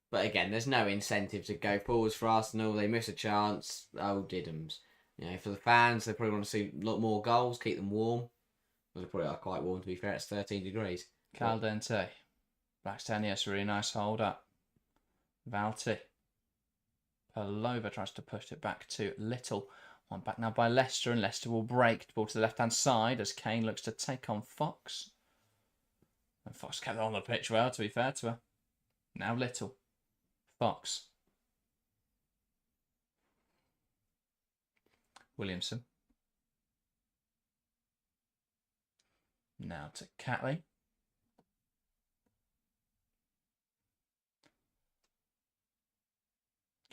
But again, there's no incentive to go forwards for Arsenal. They miss a chance. Oh, diddums. You know, for the fans, they probably want to see a lot more goals, keep them warm. Well, they probably are quite warm, to be fair. It's 13 degrees.
Caldente. Blackstone, yes, really nice hold up. Valti. Palova tries to push it back to Little. One back now by Leicester, and Leicester will break the ball to the left-hand side as Kane looks to take on Fox. And Fox kept on the pitch well, to be fair to her. Now Little. Fox. Williamson. Now to Catley.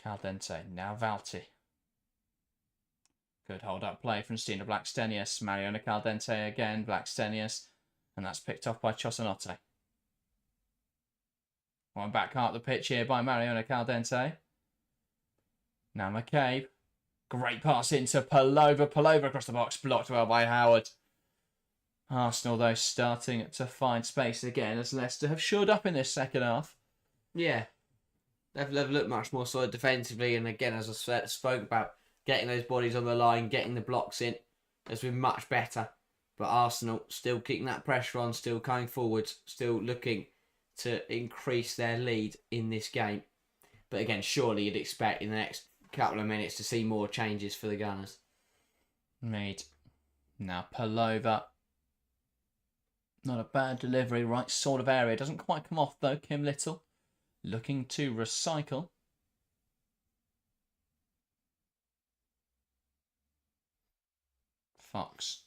Caldente. Now Valti. Good hold-up play from Stina Blackstenius. Mariona Caldente again. Blackstenius. And that's picked off by Chosanote. One back half the pitch here by Mariona Caldente. Now McCabe. Great pass into Palova. Palova across the box. Blocked well by Howard. Arsenal, though, starting to find space again as Leicester have shored up in this second half.
Yeah. They've looked much more solid defensively. And again, as I spoke about, getting those bodies on the line, getting the blocks in, has been much better. But Arsenal still keeping that pressure on, still coming forwards, still looking to increase their lead in this game. But again, surely you'd expect in the next couple of minutes to see more changes for the Gunners.
Made. Now Palova. Not a bad delivery, right sort of area. Doesn't quite come off though, Kim Little. Looking to recycle. Fox.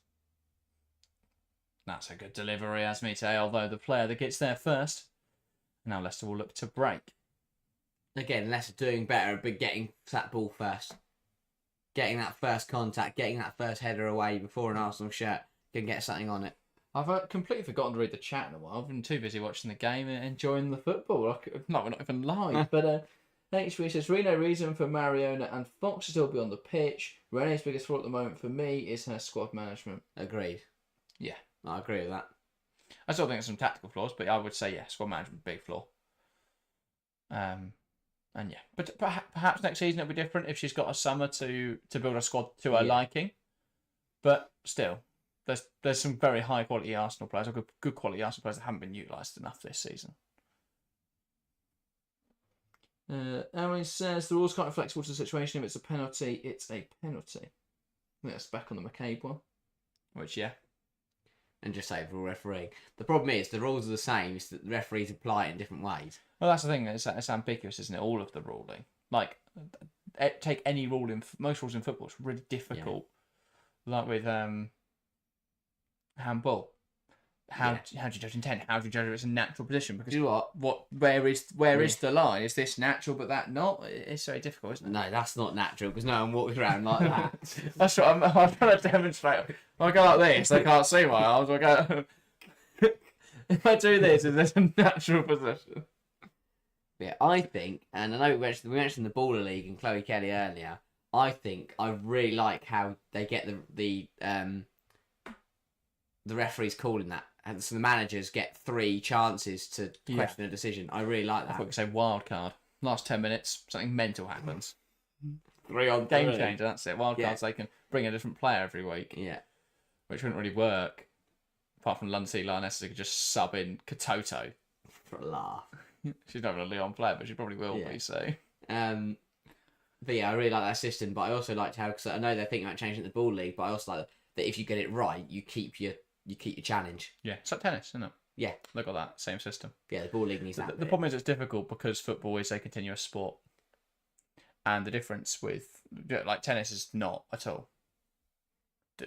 That's a good delivery, as me say, although the player that gets there first. Now Leicester will look to break.
Again, Leicester doing better, but getting that ball first. Getting that first contact, getting that first header away before an Arsenal shirt can get something on it.
I've completely forgotten to read the chat in a while. I've been too busy watching the game and enjoying the football. No, we're not even live. But HV says, really no reason for Mariona and Fox to still be on the pitch. Rene's biggest flaw at the moment for me is her squad management.
Agreed.
Yeah.
I agree with that.
I still think there's some tactical flaws, but I would say, yeah, squad management, big flaw. And yeah, but perhaps next season it'll be different if she's got a summer to build a squad to her liking. But still, there's some very high quality Arsenal players, or good quality Arsenal players that haven't been utilised enough this season. Aaron says the rules can't be flexible to the situation. If it's a penalty, it's a penalty. I think that's back on the McCabe one. Which, yeah.
And just say for refereeing. The problem is the rules are the same. It's that the referees apply it in different ways.
Well, that's the thing. It's ambiguous, isn't it? All of the ruling. Like, take any rule in most rules in football. It's really difficult. Yeah. Like with handball. How do you judge intent? How do you judge if it's a natural position? Because
do you know what?
Where is the line? Is this natural but that not? It's very difficult, isn't it?
No, that's not natural because no one walks around like that.
That's what I'm trying to demonstrate. I go like this, they can't see my arms. I go. If I do this, is this a natural position?
Yeah, I think, and I know we mentioned the Baller League and Chloe Kelly earlier. I think I really like how they get the referees calling that. And so the managers get 3 chances to question a decision. I really like that.
I thought we could say wild card. Last 10 minutes, something mental happens.
3 on
Game changer, that's it. Wild cards, they can bring a different player every week.
Yeah.
Which wouldn't really work apart from London City Lionesses, who could just sub in Katoto.
For a laugh.
She's not even a Leon player, but she probably will be, so...
But yeah, I really like that system, but I also liked how, because I know they're thinking about changing the ball league, but I also like that if you get it right, you keep your challenge.
Yeah, it's like tennis, isn't it?
Yeah.
Look at that, same system.
Yeah, the ball league needs that.
The problem is it's difficult because football is a continuous sport. And the difference with, like, tennis is not at all.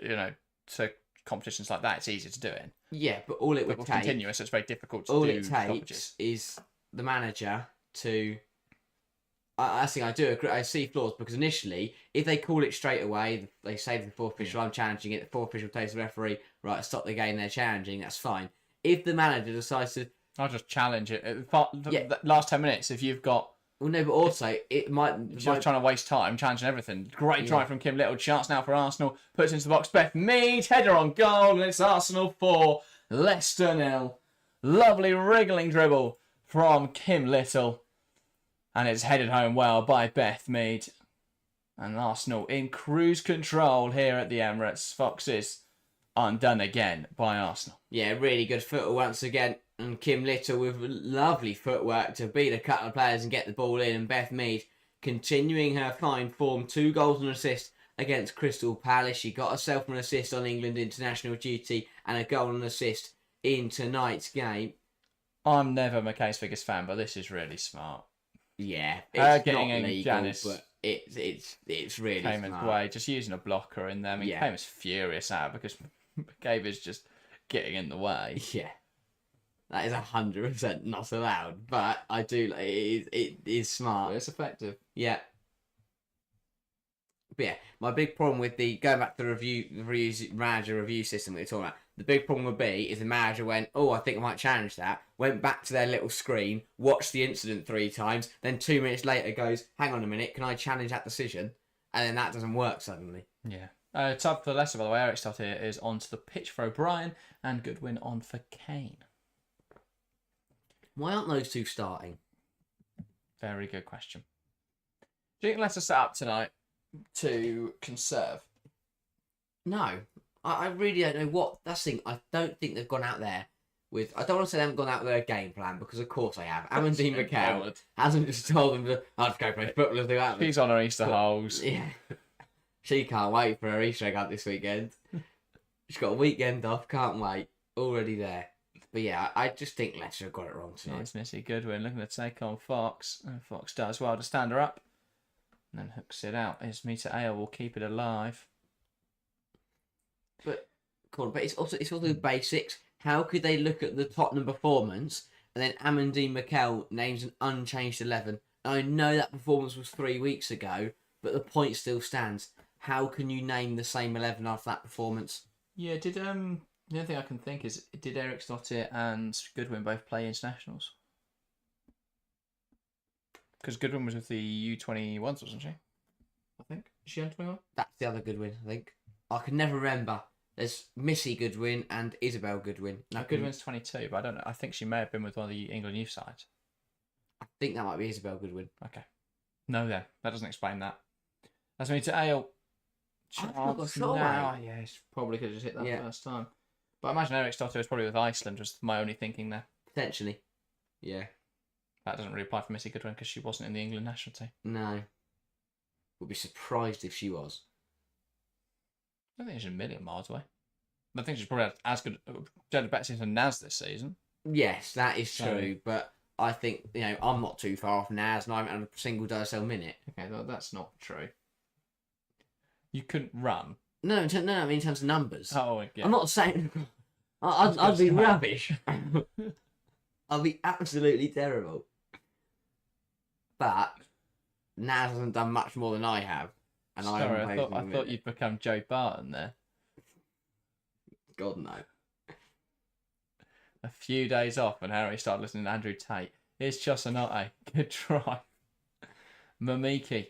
You know, so competitions like that, it's easy to do it in.
Yeah, but all it would take...
continuous, it's very difficult to
all
do.
All it takes stoppages. Is the manager to... I think I do agree. I see flaws because initially, if they call it straight away, they say to the fourth official, I'm challenging it, the fourth official takes the referee, right, stop the game, they're challenging, that's fine. If the manager decides to...
I'll just challenge it. The last 10 minutes, if you've got...
Well, no, but also, it might...
If you're trying to waste time, challenging everything. Great try from Kim Little. Chance now for Arsenal. Puts into the box. Beth Mead. Header on goal. And it's Arsenal 4. Leicester 0. Lovely wriggling dribble from Kim Little. And it's headed home well by Beth Mead. And Arsenal in cruise control here at the Emirates. Foxes undone again by Arsenal.
Yeah, really good football once again. And Kim Little with lovely footwork to beat a couple of players and get the ball in. And Beth Mead continuing her fine form. 2 goals and an assist against Crystal Palace. She got herself an assist on England international duty and a goal and an assist in tonight's game.
I'm never McKay's biggest fan, but this is really smart.
Yeah, it's
getting
not legal,
Janice
but it's really
Cayman's
smart.
way, just using a blocker in there. I mean, Cayman's furious at it because McCabe is just getting in the way.
Yeah, that is 100% not allowed, but I do. It is smart.
But it's effective.
Yeah. But yeah, my big problem with going back to the manager review system we were talking about, the big problem would be is the manager went, oh, I think I might challenge that, went back to their little screen, watched the incident 3 times, then 2 minutes later goes, hang on a minute, can I challenge that decision? And then that doesn't work suddenly.
Yeah. Top for Leicester, by the way, Eric Stott here is onto the pitch for O'Brien and Goodwin on for Kane.
Why aren't those 2 starting?
Very good question. Do you think Leicester set up tonight to conserve?
No. I really don't know what. That's the thing. I don't think they've gone out there with... I don't want to say they haven't gone out with their game plan, because of course they have. Amandine McKell hasn't just told them to, I'll just go play football and do that.
She's on her Easter holes.
Yeah. She can't wait for her Easter egg hunt this weekend. She's got a weekend off, can't wait. Already there. But yeah, I just think Leicester have got it wrong tonight.
It's Missy Goodwin looking to take on Fox. And Fox does well to stand her up. And then hooks it out. It's Mita Ale will keep it alive.
But it's also the basics. How could they look at the Tottenham performance and then Amandine McKell names an unchanged 11? I know that performance was 3 weeks ago, but the point still stands. How can you name the same 11 after that performance?
Yeah, the only thing I can think is, did Eric Stottir and Goodwin both play internationals? Because Goodwin was with the U21s, wasn't she? I think. Is she under 21?
That's the other Goodwin, I think. I can never remember. There's Missy Goodwin and Isabel Goodwin.
No, Goodwin's 22, but I don't know. I think she may have been with one of the England youth sides.
I think that might be Isabel Goodwin.
Okay. No, then. That doesn't explain that. That's me to Ale. Now. Yeah, it's probably could have just hit that first time. But I imagine Eric Stottir was probably with Iceland, was my only thinking there.
Potentially. Yeah.
That doesn't really apply for Missy Goodwin because she wasn't in the England national team.
No. Would be surprised if she was.
I don't think she's a million miles away. I think she's probably had as good, had a better season than Naz this season.
Yes, that is true. But I think, I'm not too far off Naz and I haven't had a single WSL minute.
Okay, that's not true. You couldn't run.
No, I mean in terms of numbers.
Oh, yeah.
I'm not saying... I'd be rubbish. I'll be absolutely terrible. But Naz hasn't done much more than I have. And
Sorry, I thought you'd become Joe Barton there.
God, no.
A few days off and Harry started listening to Andrew Tate. Here's Chosanate. Good try. Mamiki.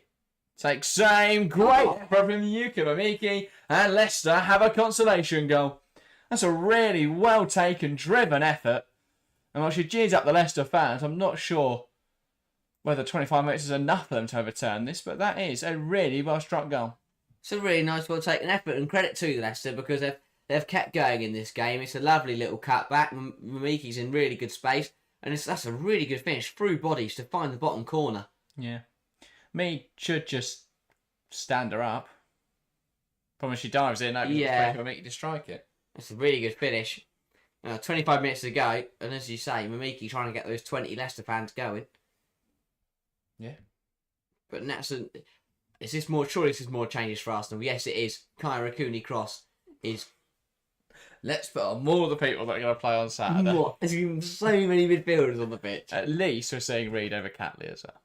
Takes same. Great effort from Yuka Mamiki. And Leicester have a consolation goal. That's a really well taken, driven effort. And while she jeers up the Leicester fans, I'm not sure whether 25 minutes is enough for them to overturn this, but that is a really well struck goal.
It's a really nice, well taken effort, and credit to Leicester because they've they've kept going in this game. It's a lovely little cutback. Mamiki's in really good space. And that's a really good finish through bodies to find the bottom corner.
Yeah. Me should just stand her up. From when she dives in, opens the for Mamiki to strike it.
That's a really good finish. 25 minutes to go, and as you say, Mamiki trying to get those 20 Leicester fans going.
Yeah.
But surely this is more changes for Arsenal? Yes, it is. Kyra Cooney cross is...
Let's put on more of the people that are going to play on Saturday.
What? There's so many midfielders on the pitch.
At least we're seeing Reed over Catley as well.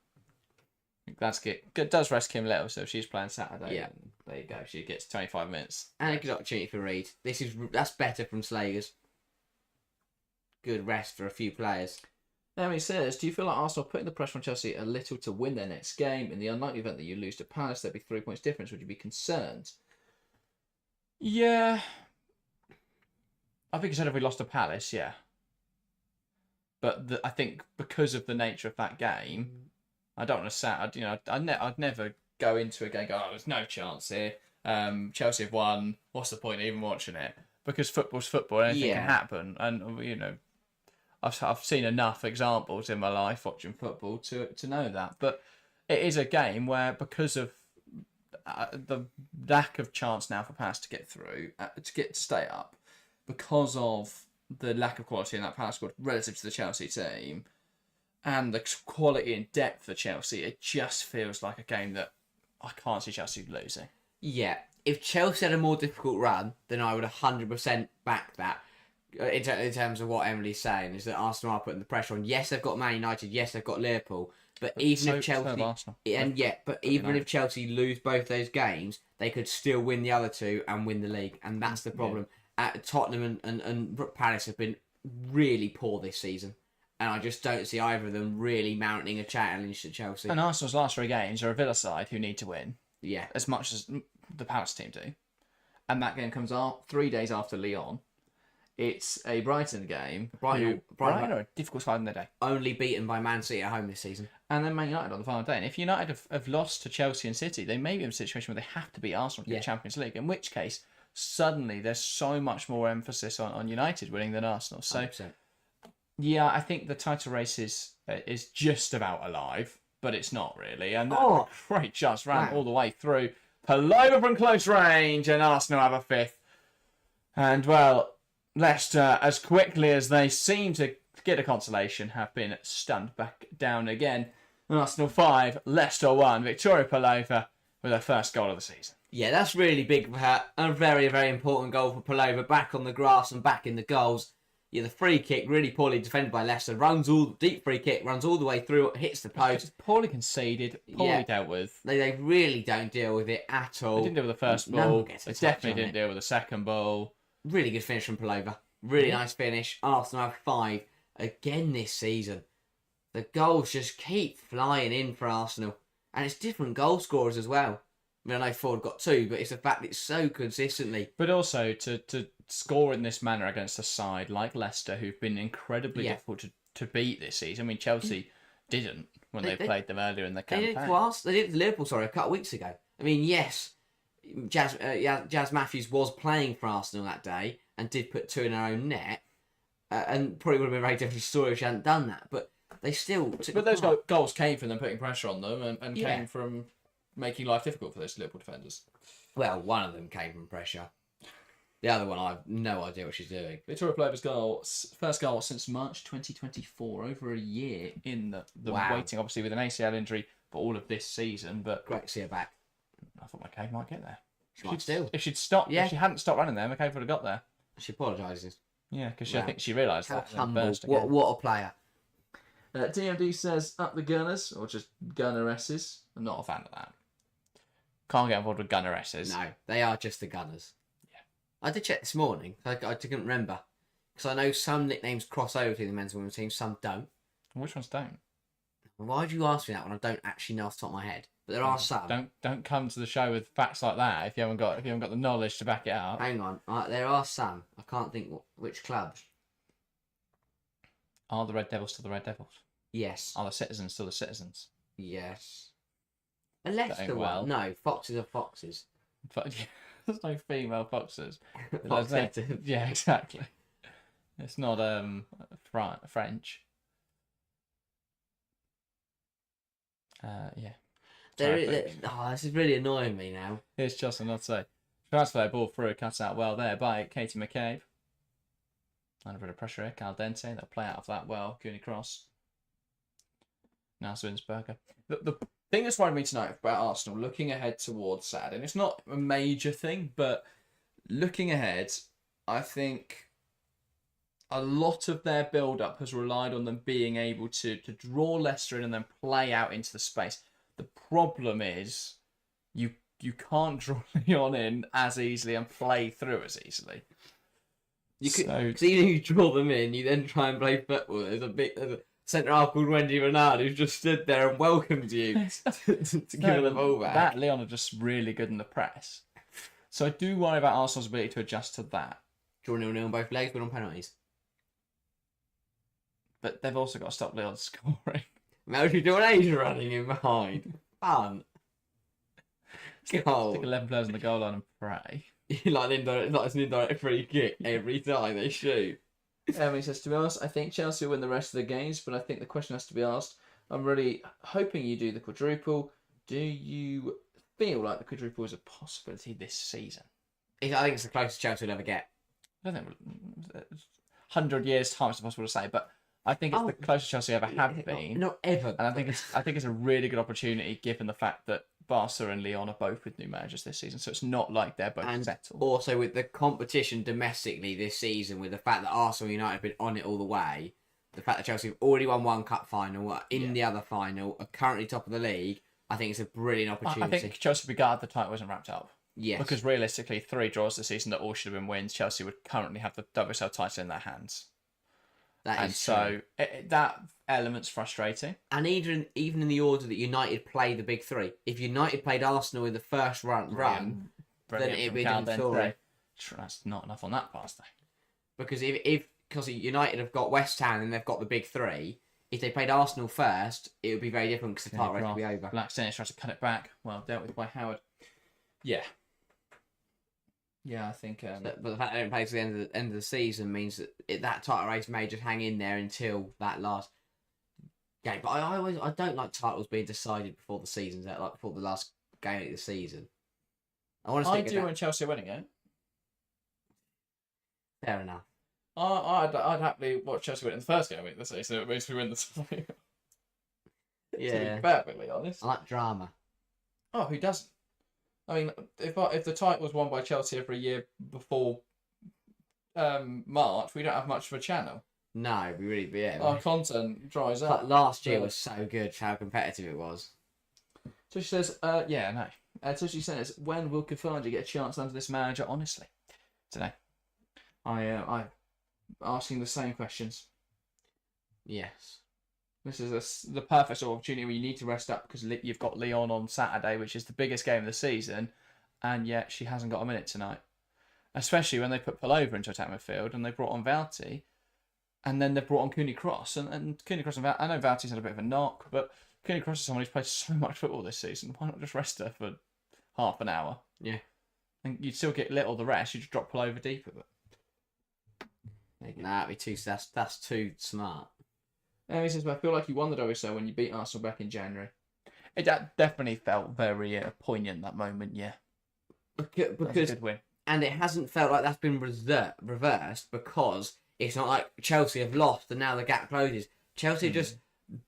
That's good. It does rest Kim Little, so if she's playing Saturday, there you go. She gets 25 minutes.
And a good opportunity for Reed. That's better from Slayers. Good rest for a few players.
Now he says, do you feel like Arsenal are putting the pressure on Chelsea a little to win their next game? In the unlikely event that you lose to Palace, there'd be 3 points difference. Would you be concerned? Yeah. I think you said if we lost to Palace, yeah. But I think because of the nature of that game, I don't want to say, I'd never go into a game and go, there's no chance here. Chelsea have won. What's the point of even watching it? Because football's football. Anything can happen. And, I've seen enough examples in my life watching football to know that. But it is a game where, because of the lack of chance now for Palace to get through, to stay up, because of the lack of quality in that Palace squad relative to the Chelsea team, and the quality and depth of Chelsea, it just feels like a game that I can't see Chelsea losing.
Yeah, if Chelsea had a more difficult run, then I would 100% back that. In terms of what Emily's saying, is that Arsenal are putting the pressure on. Yes, they've got Man United. Yes, they've got Liverpool. But even if Chelsea, if Chelsea lose both those games, they could still win the other two and win the league, and that's the problem. Tottenham and Palace have been really poor this season, and I just don't see either of them really mounting a challenge to Chelsea.
And Arsenal's last 3 games are a Villa side who need to win, as much as the Palace team do, and that game comes 3 days after Lyon. It's a Brighton game. Brighton are a difficult side in their day.
Only beaten by Man City at home this season.
And then Man United on the final day. And if United have lost to Chelsea and City, they may be in a situation where they have to beat Arsenal to get Champions League. In which case, suddenly there's so much more emphasis on United winning than Arsenal. So,
100%.
Yeah, I think the title race is just about alive, but it's not really. And great just ran all the way through. Paloma from close range, and Arsenal have a 5th. And, well, Leicester, as quickly as they seem to get a consolation, have been stunned back down again. Arsenal 5, Leicester 1. Victoria Palova with her first goal of the season.
Yeah, that's really big for her. A very, very important goal for Palova. Back on the grass and back in the goals. Yeah, the free kick, really poorly defended by Leicester. Deep free kick, runs all the way through, hits the post.
Just poorly conceded, poorly dealt with.
They really don't deal with it at all.
They didn't deal with the first ball. They definitely didn't deal with the second ball.
Really good finish from Palova. Really nice finish. Arsenal have 5 again this season. The goals just keep flying in for Arsenal. And it's different goal scorers as well. I mean, I know Ford got 2, but it's the fact it's so consistently.
But also to score in this manner against a side like Leicester, who've been incredibly difficult to beat this season. I mean, Chelsea didn't when they played them earlier in the campaign.
They did to Liverpool, a couple of weeks ago. I mean, yes, Jazz Matthews was playing for Arsenal that day and did put 2 in her own net, and probably would have been a very different story if she hadn't done that. But they still took.
But those goals came from them putting pressure on them and came from making life difficult for those Liverpool defenders.
Well, one of them came from pressure. The other one, I have no idea what she's doing.
Victoria Palova's first goal since March 2024, over a year in the waiting, obviously with an ACL injury for all of this season. But
great to see her back.
I thought McCabe might get there.
She might still.
If she'd stopped, if she hadn't stopped running there, McCabe would have got there.
She apologises.
Yeah, because I think she realised that.
Humble. What a player.
DMD says, up the Gunners, or just Gunneresses. I'm not a fan of that. Can't get involved with Gunneresses.
No, they are just the Gunners.
Yeah.
I did check this morning. I couldn't remember. Because I know some nicknames cross over to the men's and women's team, some don't.
Which ones don't?
Why do you ask me that when I don't actually know off the top of my head? But there are some.
Don't come to the show with facts like that if you haven't got the knowledge to back it up.
Hang on, there are some. I can't think which clubs.
Are the Red Devils still the Red Devils?
Yes.
Are the Citizens still the Citizens?
Yes. A Leicester one? No, Foxes are Foxes.
There's no female foxes.
Fox Hitton.
Yeah, exactly. It's not French. Yeah.
This is really annoying me now.
Here's Chelsea, not say. Transfer ball through, cut out well there by Katie McCabe. Under a bit of pressure here, Cal Dente. They'll play out of that well. Cooney Cross. Now Swinsberger. The thing that's worried me tonight about Arsenal, looking ahead towards Saturday, and it's not a major thing, but looking ahead, I think a lot of their build-up has relied on them being able to draw Leicester in and then play out into the space. The problem is you can't draw Leon in as easily and play through as easily.
You could, because even if you draw them in, you then try and play football. There's a centre half called Wendy Renard who's just stood there and welcomed you to give them the ball back.
That Leon are just really good in the press. So I do worry about Arsenal's ability to adjust to that.
Draw 0-0 on both legs, but on penalties.
But they've also got to stop Leon scoring.
Now you do an Asia running in behind. Fun.
Stick 11 players on the goal line and pray.
Like it's an indirect free kick every time they shoot.
Emily says, to be honest, I think Chelsea will win the rest of the games, but I think the question has to be asked. I'm really hoping you do the quadruple. Do you feel like the quadruple is a possibility this season?
I think it's the closest Chelsea will ever get.
I don't think 100 years time is impossible to say, but I think it's the closest Chelsea ever have been.
Not ever.
And I think it's a really good opportunity given the fact that Barca and Lyon are both with new managers this season, so it's not like they're both settled.
Also, with the competition domestically this season, with the fact that Arsenal United have been on it all the way, the fact that Chelsea have already won one cup final, are in the other final, are currently top of the league, I think it's a brilliant opportunity.
I think Chelsea regard the title wasn't wrapped up.
Yes.
Because realistically, 3 draws this season that all should have been wins, Chelsea would currently have the WSL title in their hands. That element's frustrating.
And even in the order that United play the big three, if United played Arsenal in the first run, then it'd be a different story.
That's not enough on that pass though.
Because because United have got West Ham and they've got the big three, if they played Arsenal first, it would be very different because the title race would be over.
Black Dennis tries to cut it back. Well dealt with by Howard. Yeah. Yeah, I think.
But the fact they don't play to the end of the season means that that title race may just hang in there until that last game. But I don't like titles being decided before the season's out, like before the last game of the season.
I do when Chelsea are winning it.
Fair enough.
I'd happily watch Chelsea win in the first game of the season. So it makes me win the title.
Yeah.
To be perfectly honest.
I like drama.
Oh, who doesn't? I mean, if the title was won by Chelsea every year before March, we don't have much of a channel.
No, we really be.
Our content dries up.
But last year was so good for how competitive it was.
So she says, no. So she says, when will Kafanja get a chance under this manager? Honestly, today, I asking the same questions.
Yes.
This is the perfect sort of opportunity where you need to rest up because you've got Lyon on Saturday, which is the biggest game of the season, and yet she hasn't got a minute tonight. Especially when they put Pullover into attack midfield and they brought on Valti, and then they brought on Cooney Cross. And Cooney Cross and I know Valti's had a bit of a knock, but Cooney Cross is someone who's played so much football this season. Why not just rest her for half an hour?
Yeah.
And you'd still get little the rest. You just drop Pullover deeper. But
Nah, that's too smart.
He says, I feel like you won the WSL when you beat Arsenal back in January. It definitely felt very poignant, that moment, yeah.
Because
That's a good win.
And it hasn't felt like that's been reversed because it's not like Chelsea have lost and now the gap closes. Chelsea have just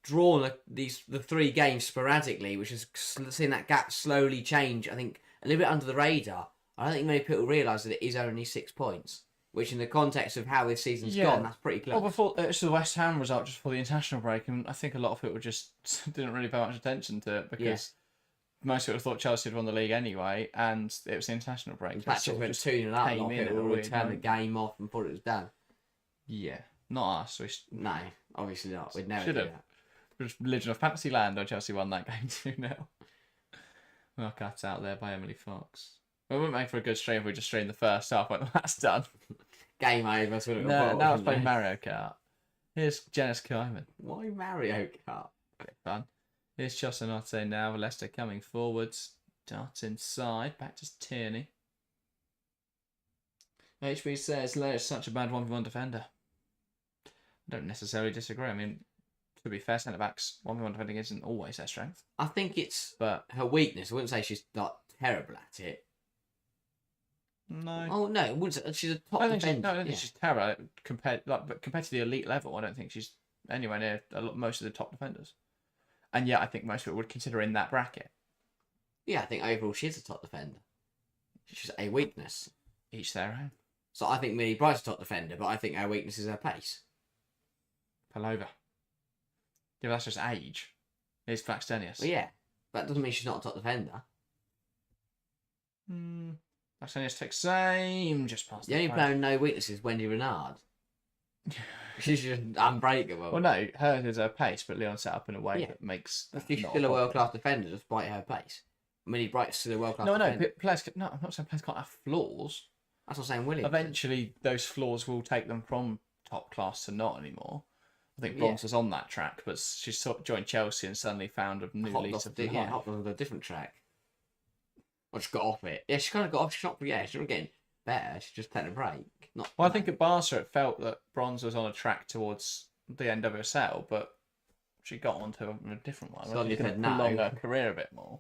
drawn the 3 games sporadically, which has seen that gap slowly change, I think, a little bit under the radar. I don't think many people realise that it is only 6 points. Which, in the context of how this season's gone, that's pretty close.
Well, before it's the West Ham result just before the international break, and I think a lot of people just didn't really pay much attention to it because most people thought Chelsea had won the league anyway, and it was the international break.
In fact, it went 2-0 up, a lot of people would turn the game off and thought it was done.
Yeah, not us.
No, obviously not. We'd never do that.
Just lived in a fantasy land when Chelsea won that game 2-0. Well, cut out there by Emily Fox. It wouldn't make for a good stream if we just streamed the first half when that's done.
Game over. So
now let's play Mario Kart. Here's Janice Kyman.
Why Mario Kart?
Bit fun. Here's Chosanote now. Leicester coming forwards. Dart inside. Back to Tierney. HB says Leicester's such a bad 1v1 defender. I don't necessarily disagree. I mean, to be fair, centre backs 1v1 defending isn't always their strength.
I think it's
but
her weakness. I wouldn't say she's not terrible at it.
No.
Oh no, I wouldn't say, she's a top defender.
I don't think she's terrible compared to the elite level. I don't think she's anywhere near most of the top defenders. And yet, I think most people would consider her in that bracket.
Yeah, I think overall she's a top defender. She's a weakness.
Each their own.
So I think Millie Bright's a top defender, but I think her weakness is her pace.
Palova. Yeah, that's just age. It's Blackstenius.
Well, yeah, that doesn't mean she's not a top defender.
Blackstenius takes same, just past
the only player with no weakness is Wendy Renard. She's just unbreakable.
Well, no, hers is her pace, but Leon set up in a way that makes.
She's still a world-class defender despite her pace. Millie Bright's still a world-class defender.
No, I'm not saying players can't have flaws.
That's what I'm saying, William.
Eventually, those flaws will take them from top class to not anymore. I think Bronze was on that track, but she joined Chelsea and suddenly found a new lease of life.
Yeah, hopped on a different track. Or just got off it. Yeah, she kind of got off. She's not getting better. She's just taking a break.
I think at Barca it felt that Bronze was on a track towards the NWSL, but she got onto a different one.
So you said
prolong her career a bit more.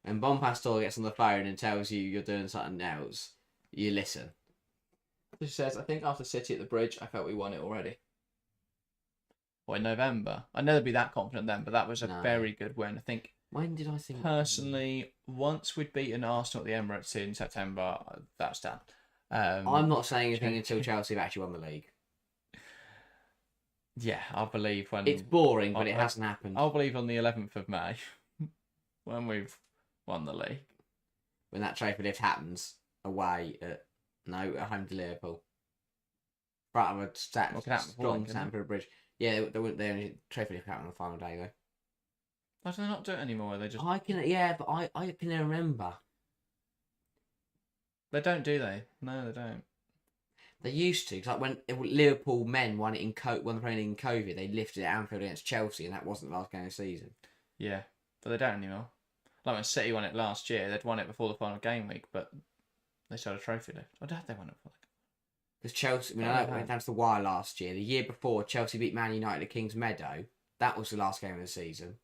And Bonpastor gets on the phone and tells you you're doing something else. You listen.
She says, I think after City at the Bridge, I felt we won it already. Or in November. I'd never be that confident then, but that was a very good win. I think.
When did I think?
Personally, once we'd beaten Arsenal at the Emirates in September, that's done.
I'm not saying anything until Chelsea have actually won the league.
Yeah, I'll believe when...
It's boring, but it hasn't happened.
I'll believe on the 11th of May, when we've won the league.
When that trophy lift happens, away at home to Liverpool. Right, I'm a strong Stamford Bridge. Yeah, they wouldn't. They only trophy lift happen on the final day though.
Why do they not do it anymore? They just.
I can remember.
They don't, do they? No, they don't.
They used to, because like when Liverpool men won the Premier League in COVID, they lifted it at Anfield against Chelsea, and that wasn't the last game of the season.
Yeah, but they don't anymore. Like when City won it last year, they'd won it before the final game week, but they still had a trophy lift. Or did they won it before?
Because Chelsea, I went down to the wire last year. The year before, Chelsea beat Man United at Kings Meadow. That was the last game of the season.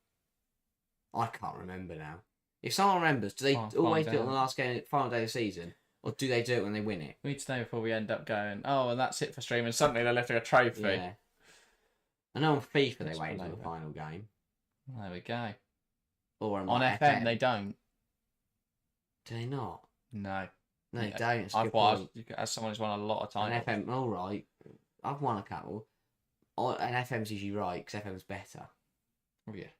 I can't remember now. If someone remembers, do they always do it on the last game, final day of the season? Or do they do it when they win it?
We need to know before we end up going, oh, and that's it for streaming. Suddenly they're lifting a trophy.
Yeah. I know on FIFA they wait until the final game.
There we go.
Or
on FM they don't.
Do they not?
No.
No, they don't.
As someone who's won a lot of titles.
FM, all right. I've won a couple. And FM's usually right, because FM's better.
Oh, yeah.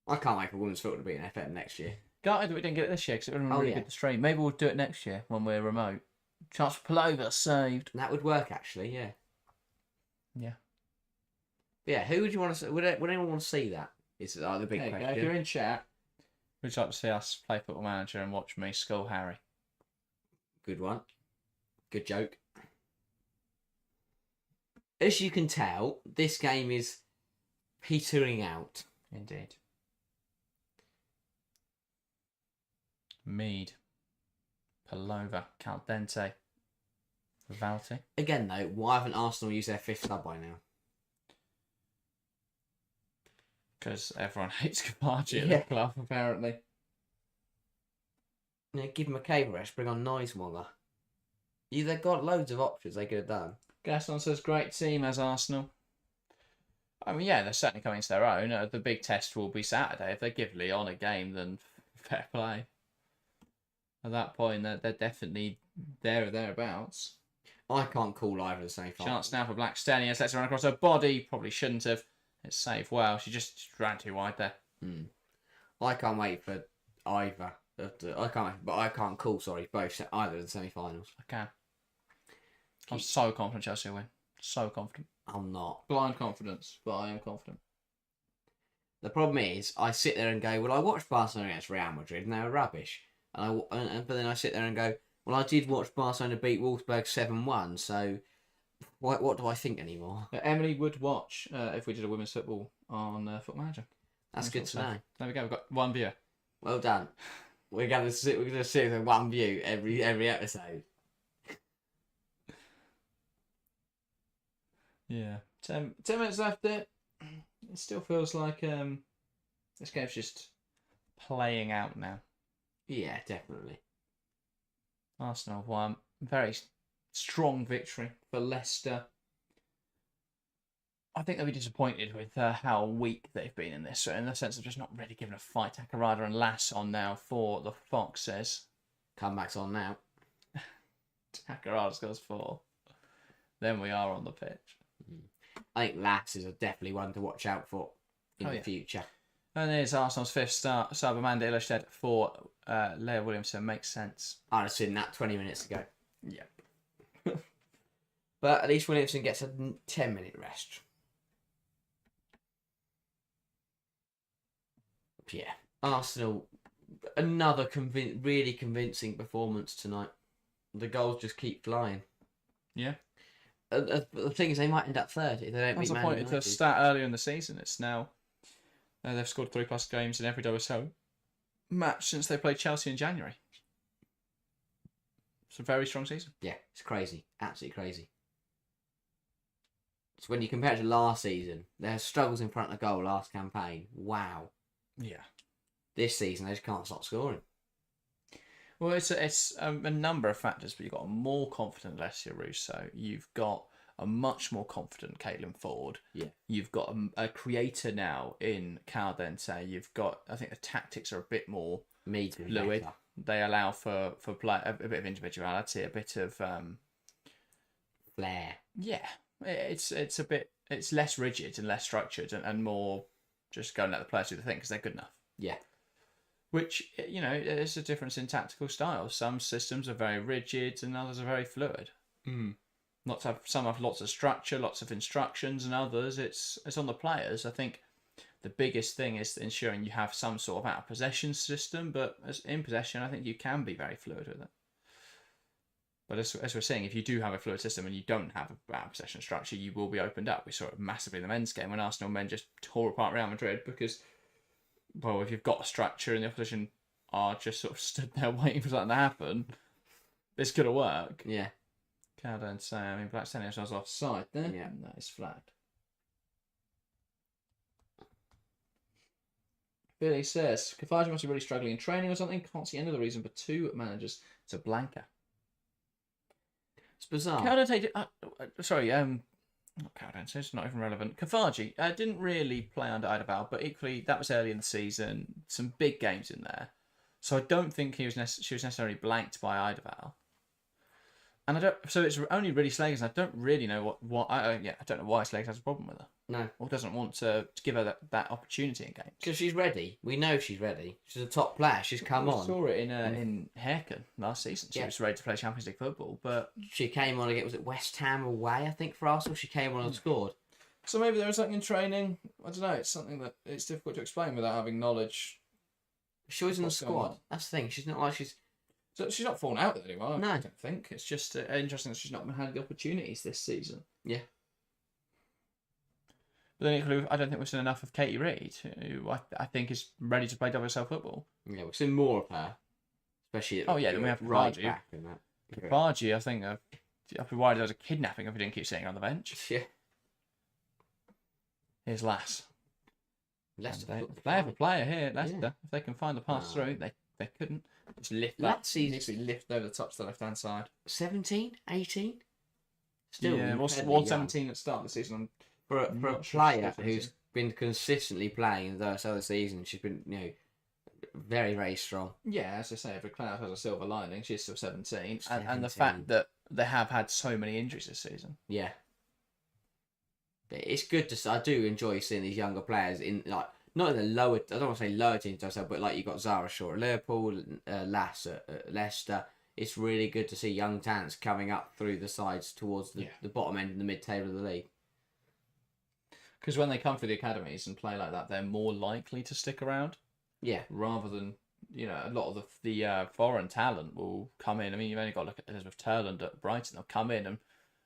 I can't wait for women's football to be an FM next year.
Gutted that we didn't get it this year, because it would have been really good to stream. Maybe we'll do it next year when we're remote. Chance for Palova saved.
That would work, actually, yeah.
Yeah.
But yeah, who would you want to see? Would anyone want to see that? Is the big question.
If you're in chat, would you like to see us play Football Manager and watch me skull Harry?
Good one. Good joke. As you can tell, this game is petering out.
Indeed. Mead. Palova. Caldente. Valti.
Again, though, why haven't Arsenal used their fifth sub by now?
Because everyone hates Kapachi at the club, apparently.
Yeah, give him a cable rest, bring on Neiswanger. They've got loads of options they could have done.
Gaston says, great team as Arsenal. I mean, yeah, they're certainly coming to their own. The big test will be Saturday. If they give Lyon a game, then fair play. At that point, they're definitely there or thereabouts.
I can't call either the same final.
Chance now for Blackstenius. Let's run across her body. Probably shouldn't have. It's safe. Wow, she just ran too wide there.
I can't wait for either. I can't call, both, either of the semi-finals.
I can. I'm so confident Chelsea will win. So confident.
I'm not.
Blind confidence, but I am confident.
The problem is, I sit there and go, well, I watched Barcelona against Real Madrid and they were rubbish. But then I sit there and go, well, I did watch Barcelona beat Wolfsburg 7-1, so what do I think anymore?
Emily would watch if we did a women's football on Football Manager.
That's good to know.
There we go. We've got one viewer.
Well done. We're going to sit with one view every episode.
Yeah. 10 minutes left. It still feels like this game's just playing out now.
Yeah, definitely.
Arsenal won. Very strong victory for Leicester. I think they'll be disappointed with how weak they've been in this, in the sense of just not really giving a fight. Takarada and Lass on now for the Foxes.
Comeback's on now.
Takarada scores 4. Then we are on the pitch.
I think Lass is definitely one to watch out for in the future.
And there's Arsenal's 5th start. Amanda Illerstedt for Leah Williamson. Makes sense.
I'd have seen that 20 minutes ago.
Yeah.
But at least Williamson gets a 10-minute rest. Yeah. Arsenal, another really convincing performance tonight. The goals just keep flying.
Yeah.
The thing is, they might end up third if they don't beat Man United.
The stat earlier in the season. It's now they've scored 3+ games in every WSL match since they played Chelsea in January. It's a very strong season.
Yeah, it's crazy, absolutely crazy. So when you compare it to last season, their struggles in front of the goal last campaign. Wow.
Yeah.
This season, they just can't stop scoring.
Well, it's a number of factors, but you've got a more confident Alessia Russo. You've got a much more confident Caitlin Ford.
Yeah.
You've got a creator now in Caldente. You've got, I think the tactics are a bit more fluid.
Better.
They allow for play, a bit of individuality, a bit of
flair.
Yeah, it's less rigid and less structured and more just go and let the players do the thing because they're good enough.
Yeah.
Which, there's a difference in tactical styles. Some systems are very rigid and others are very fluid. Some have lots of structure, lots of instructions, and others it's on the players. I think the biggest thing is ensuring you have some sort of out of possession system, but in possession, I think you can be very fluid with it. But as we're saying, if you do have a fluid system and you don't have a out of possession structure, you will be opened up. We saw it massively in the men's game when Arsenal men just tore apart Real Madrid because, well, if you've got a structure and the opposition are just sort of stood there waiting for something to happen, it's going to work.
Yeah.
Can't don't say. I mean, Black Stenius was offside there.
Yeah.
And that is flagged. Billy says, Kafaji must be really struggling in training or something. Can't see any other reason for 2 managers to Blanca.
It's bizarre.
Caldente, not Caldente, it's not even relevant. Kafaji didn't really play under Idaval, but equally that was early in the season. Some big games in there, so I don't think she was necessarily blanked by Idaval. And so it's only really Slaggers. I don't really know I don't know why Slaggers has a problem with her.
No.
Or doesn't want to give her that opportunity in games.
Because she's ready. We know she's ready. She's a top player. She's come on.
We saw it in Herken last season. She was ready to play Champions League football, but
she came on again. Was it West Ham away? I think for Arsenal, she came on and scored.
So maybe there was something in training. I don't know. It's something that it's difficult to explain without having knowledge.
She was in the squad. That's the thing. She's not like she's.
So she's not fallen out with anyone.
No.
I don't think. It's just interesting that she's not had the opportunities this season.
Yeah.
But then equally, I don't think we've seen enough of Katie Reid, who I think is ready to play WSL football.
Yeah, we've seen more of her. Especially at
then we have
right
Kafaji.
back in that.
Kafaji, I think, I'd be worried there was a kidnapping if we didn't keep sitting on the bench.
Yeah.
Here's Lass.
Leicester.
They have a player here, Leicester. Yeah. If they can find the pass through, they couldn't. Just lift that. Needs to be lifted over the top to the left-hand side.
17? 18? Still,
yeah, was 17 at the start of the season.
For a player who's been consistently playing the other season, she's been, very, very strong.
Yeah, as I say, every cloud has a silver lining. She's still 17. And the fact that they have had so many injuries this season.
Yeah. But it's good to see. I do enjoy seeing these younger players in, not in the lower, I don't want to say lower teams, but you've got Zara Shaw at Liverpool, Lass at Leicester. It's really good to see young talents coming up through the sides towards the bottom end and the mid-table of the league.
Because when they come through the academies and play like that, they're more likely to stick around.
Yeah.
Rather than, a lot of the foreign talent will come in. I mean, you've only got to look at Elizabeth Turland at Brighton. They'll come in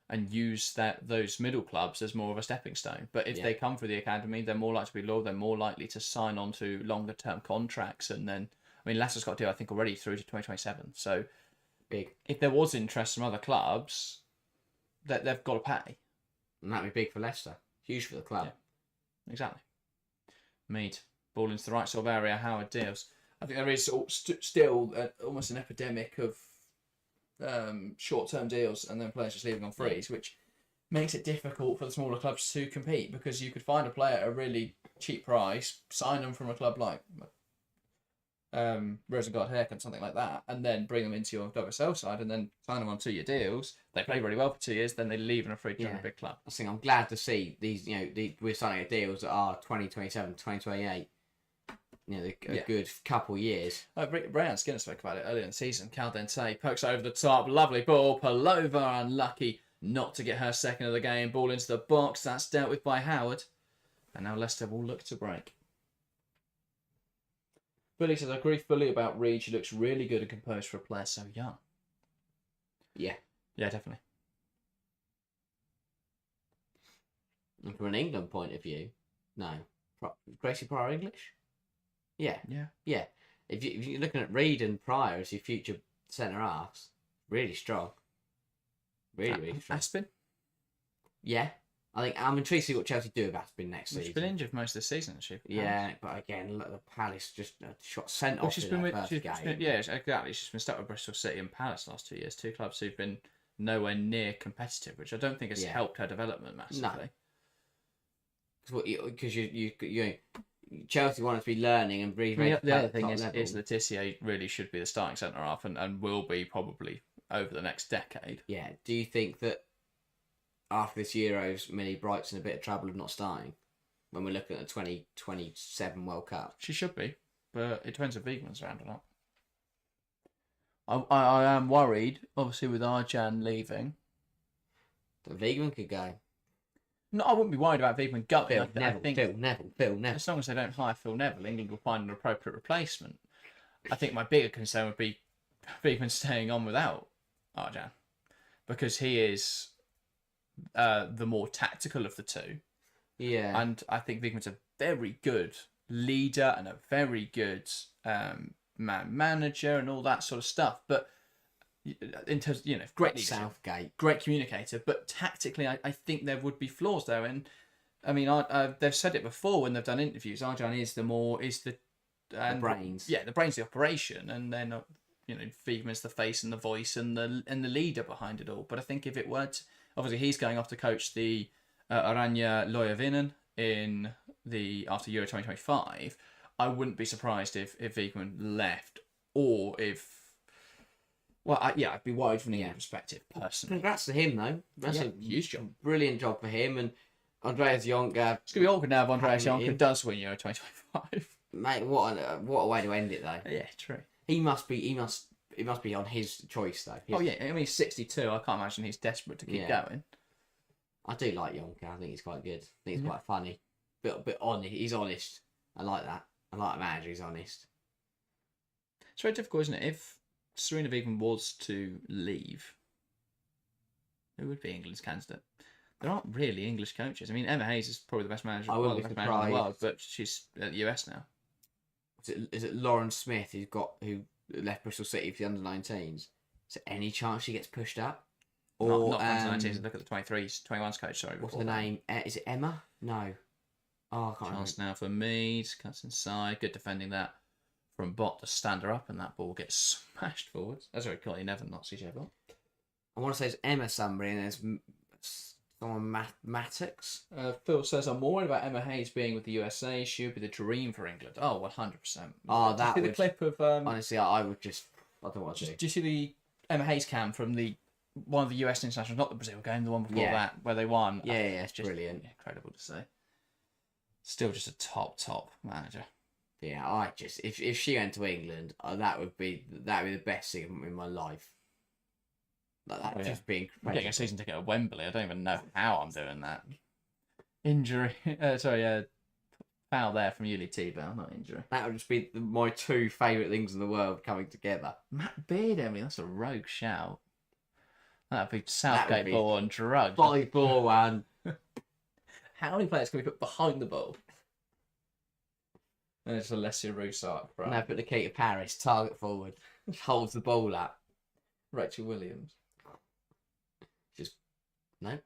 and use those middle clubs as more of a stepping stone. But if they come through the academy, they're more likely to be loyal. They're more likely to sign on to longer term contracts. And then, Leicester's got a deal, I think, already through to 2027. So
big.
If there was interest from other clubs, that they've got to pay.
And that'd be big for Leicester. Huge for the club.
Yeah, exactly. Mead. Ball into the right sort of area. Howard deals. I think there is still almost an epidemic of short-term deals and then players just leaving on frees, which makes it difficult for the smaller clubs to compete, because you could find a player at a really cheap price, sign them from a club like Rosengard Haircut, something like that, and then bring them into your WSL side and then sign them on 2-year deals. They play really well for 2 years, then they leave in a free to join a big club.
I think I'm glad to see these, we're signing at deals that are 2027, 2028. A good couple years.
Brian Skinner spoke about it earlier in the season. Cal Dente pokes over the top, lovely ball. Palova unlucky not to get her second of the game. Ball into the box, that's dealt with by Howard. And now Leicester will look to break. Billy says, I agree fully about Reed. She looks really good and composed for a player so young.
Yeah.
Yeah, definitely.
And from an England point of view, no. Gracie Pryor English? Yeah.
Yeah.
Yeah. If you're looking at Reed and Pryor as your future centre halves, really strong. Really strong.
Aspin?
Yeah. I'm intrigued to see what Chelsea do with Aspin next season.
She's been injured for most of the season, hasn't she?
Yeah, but again, look, the Palace just shot sent off in their first game.
Yeah, exactly. She's been stuck with Bristol City and Palace the last 2 years. Two clubs who've been nowhere near competitive, which I don't think has helped her development massively.
No. Because Chelsea want to be learning and breathing.
The other thing is Laetitia really should be the starting centre half and will be probably over the next decade.
Yeah. Do you think that after this Euros, Millie Bright's in a bit of trouble of not starting when we're looking at the 2027 World Cup?
She should be, but it depends if Wiegman's around or not. I am worried, obviously, with Arjan leaving.
That Wiegman could go.
No, I wouldn't be worried about Wiegman going.
Phil Neville.
As long as they don't hire Phil Neville, England will find an appropriate replacement. I think my bigger concern would be Wiegman staying on without Arjan, because he is the more tactical of the two.
Yeah.
And I think Wiegman's a very good leader and a very good man manager and all that sort of stuff. But in terms, great leader,
Southgate,
great communicator. But tactically, I think there would be flaws there. And I mean, they've said it before when they've done interviews. Arjan is the brains. Yeah, the brains of the operation, and then Wiegman's the face and the voice and the leader behind it all. But I think if it were obviously he's going off to coach the Aranya Loyavinen after Euro 2025. I wouldn't be surprised if Wiegman left, or if I'd be worried from the perspective personally.
Congrats to him though. That's a
huge job,
brilliant job for him. And Andreas Jonker.
It's gonna be awkward now if Andreas Jonker does win Euro 2025.
Mate, what a way to end it though.
Yeah, true.
He must be on his choice though.
He's 62. I can't imagine he's desperate to keep going.
I do like Jonker. I think he's quite good. I think he's quite funny. Bit honest. He's honest. I like that. I like a manager who's honest.
It's very difficult, isn't it? If Serena Wiegman was to leave, who would be England's candidate? There aren't really English coaches. I mean, Emma Hayes is probably the best manager in the world, but she's at the US now.
Is it Lauren Smith who left Bristol City for the under-19s? Is there any chance she gets pushed up?
Or not under-19s. Look at the 23s, 21s coach. Sorry,
what's the name? Is it Emma? No. Oh, I can't
Chance now for Mead. Cuts inside. Good defending that from Bot to stand her up, and that ball gets smashed forwards. That's very Colin Nevin, not CJ Bot.
I want to say it's Emma somebody, and there's someone Mattox.
Phil says, I'm more worried about Emma Hayes being with the USA. She would be the dream for England. Oh, 100%.
Oh, that would...
the clip of...
honestly, I would just... I don't want to do.
Do you see the Emma Hayes cam from one of the US internationals, not the Brazil game, the one before that, where they won?
Yeah, it's just brilliant.
Incredible to see. Still just a top manager.
Yeah, if she went to England, that would be the best thing in my life. That just be incredible.
I'm getting a season ticket at Wembley. I don't even know how I'm doing that. Injury. Foul there from Yuli T-Bell, not injury.
That would just be my two favourite things in the world coming together.
Matt Beard, Emily, that's a rogue shout. That'd be Southgate ball on drugs.
5-4-1.
How many players can we put behind the ball? And it's Alessia Roussac. Right?
No, put Nikita Paris, target forward. Holds the ball up.
Rachel Williams.
No.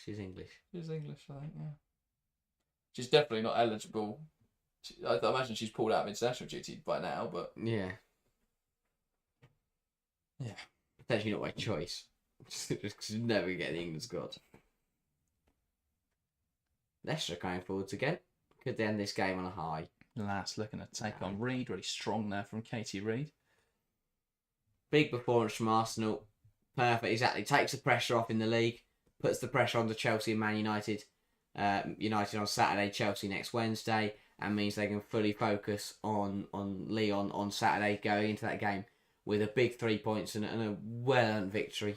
She's English.
She's English, I think, yeah. She's definitely not eligible. I imagine she's pulled out of international duty by now, but...
Yeah.
Yeah.
Potentially not by choice. Just because she's never get the England squad. Leicester going forwards again. Could they end this game on a high?
Last looking to take on Reed. Really strong there from Katie Reed.
Big performance from Arsenal. Perfect, exactly. Takes the pressure off in the league. Puts the pressure onto Chelsea and Man United. United on Saturday, Chelsea next Wednesday. And means they can fully focus on Lyon on Saturday, going into that game with a big 3 points and a well-earned victory.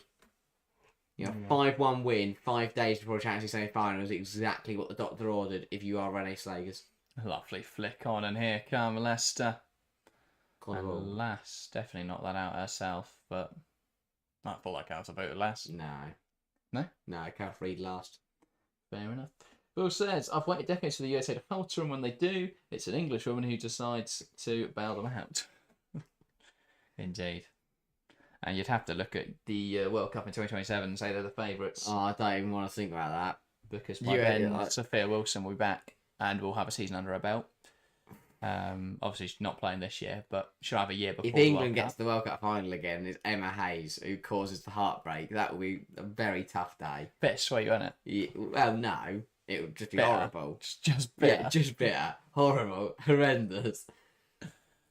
5-1 win 5 days before a Champions League semi-final is exactly what the doctor ordered if you are Rene Slagers.
Lovely flick on, and here come Leicester.
And
Lass definitely knocked that out herself, but I thought that counts about Lass.
No, I can't read last.
Fair enough. Bill says, I've waited decades for the USA to falter, and when they do, it's an English woman who decides to bail them out. Indeed. And you'd have to look at the World Cup in 2027 and say they're the favourites.
Oh, I don't even want to think about that.
Because by then, Sophia Wilson will be back and we'll have a season under her belt. Obviously, she's not playing this year, but she'll have a year before.
If England gets the World Cup final again, it's Emma Hayes who causes the heartbreak. That will be a very tough day.
Bit sweet, won't it?
Yeah, well, no. It would just be horrible.
Just bitter.
Yeah, just bitter. Horrible. Horrendous.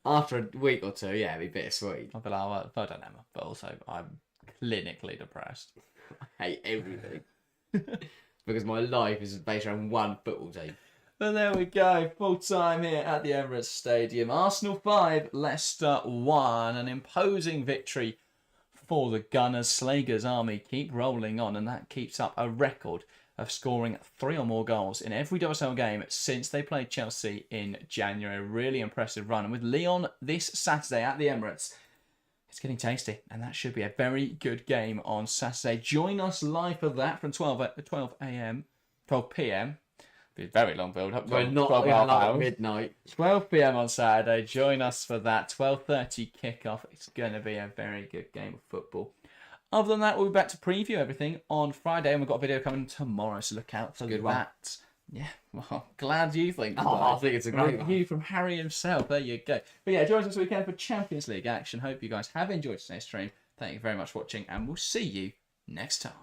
After a week or two, yeah, it'd be bittersweet.
I'll be like, well, I don't know, but also I'm clinically depressed.
I hate everything. Because my life is based around one football team.
And there we go, full time here at the Emirates Stadium. Arsenal 5, Leicester 1. An imposing victory for the Gunners. Slager's army keep rolling on, and that keeps up a record of scoring 3 or more goals in every WSL game since they played Chelsea in January. Really impressive run. And with Lyon this Saturday at the Emirates, it's getting tasty. And that should be a very good game on Saturday. Join us live for that from 12 p.m. Be a very long build up.
We're not at midnight.
12 p.m. on Saturday. Join us for that 12:30 kickoff. It's going to be a very good game of football. Other than that, we'll be back to preview everything on Friday, and we've got a video coming tomorrow, so look out for that.
One.
Yeah, well, glad you think that.
I think it's a great
review from Harry himself. There you go. But yeah, join us this weekend for Champions League action. Hope you guys have enjoyed today's stream. Thank you very much for watching, and we'll see you next time.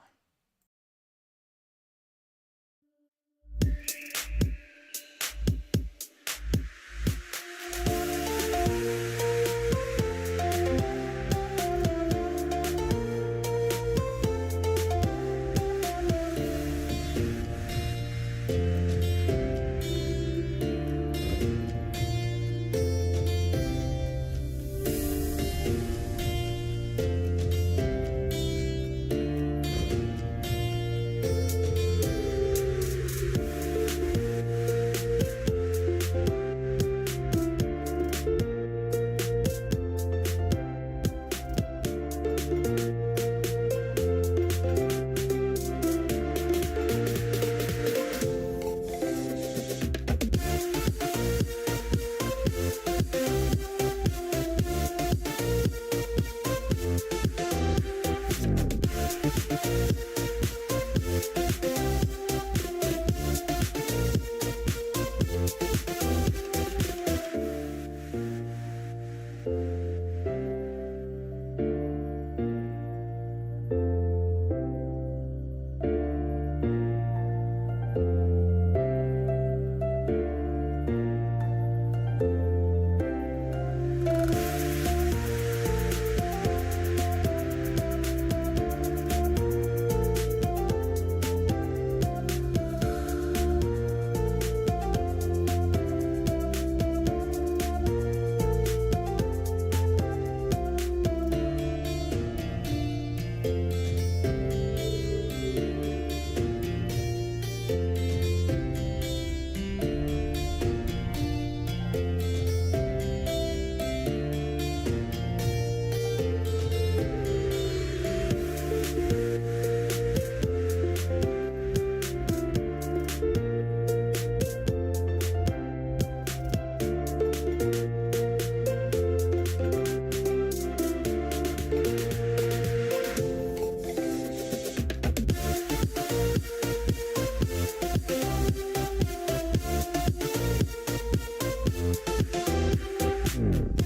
Bye.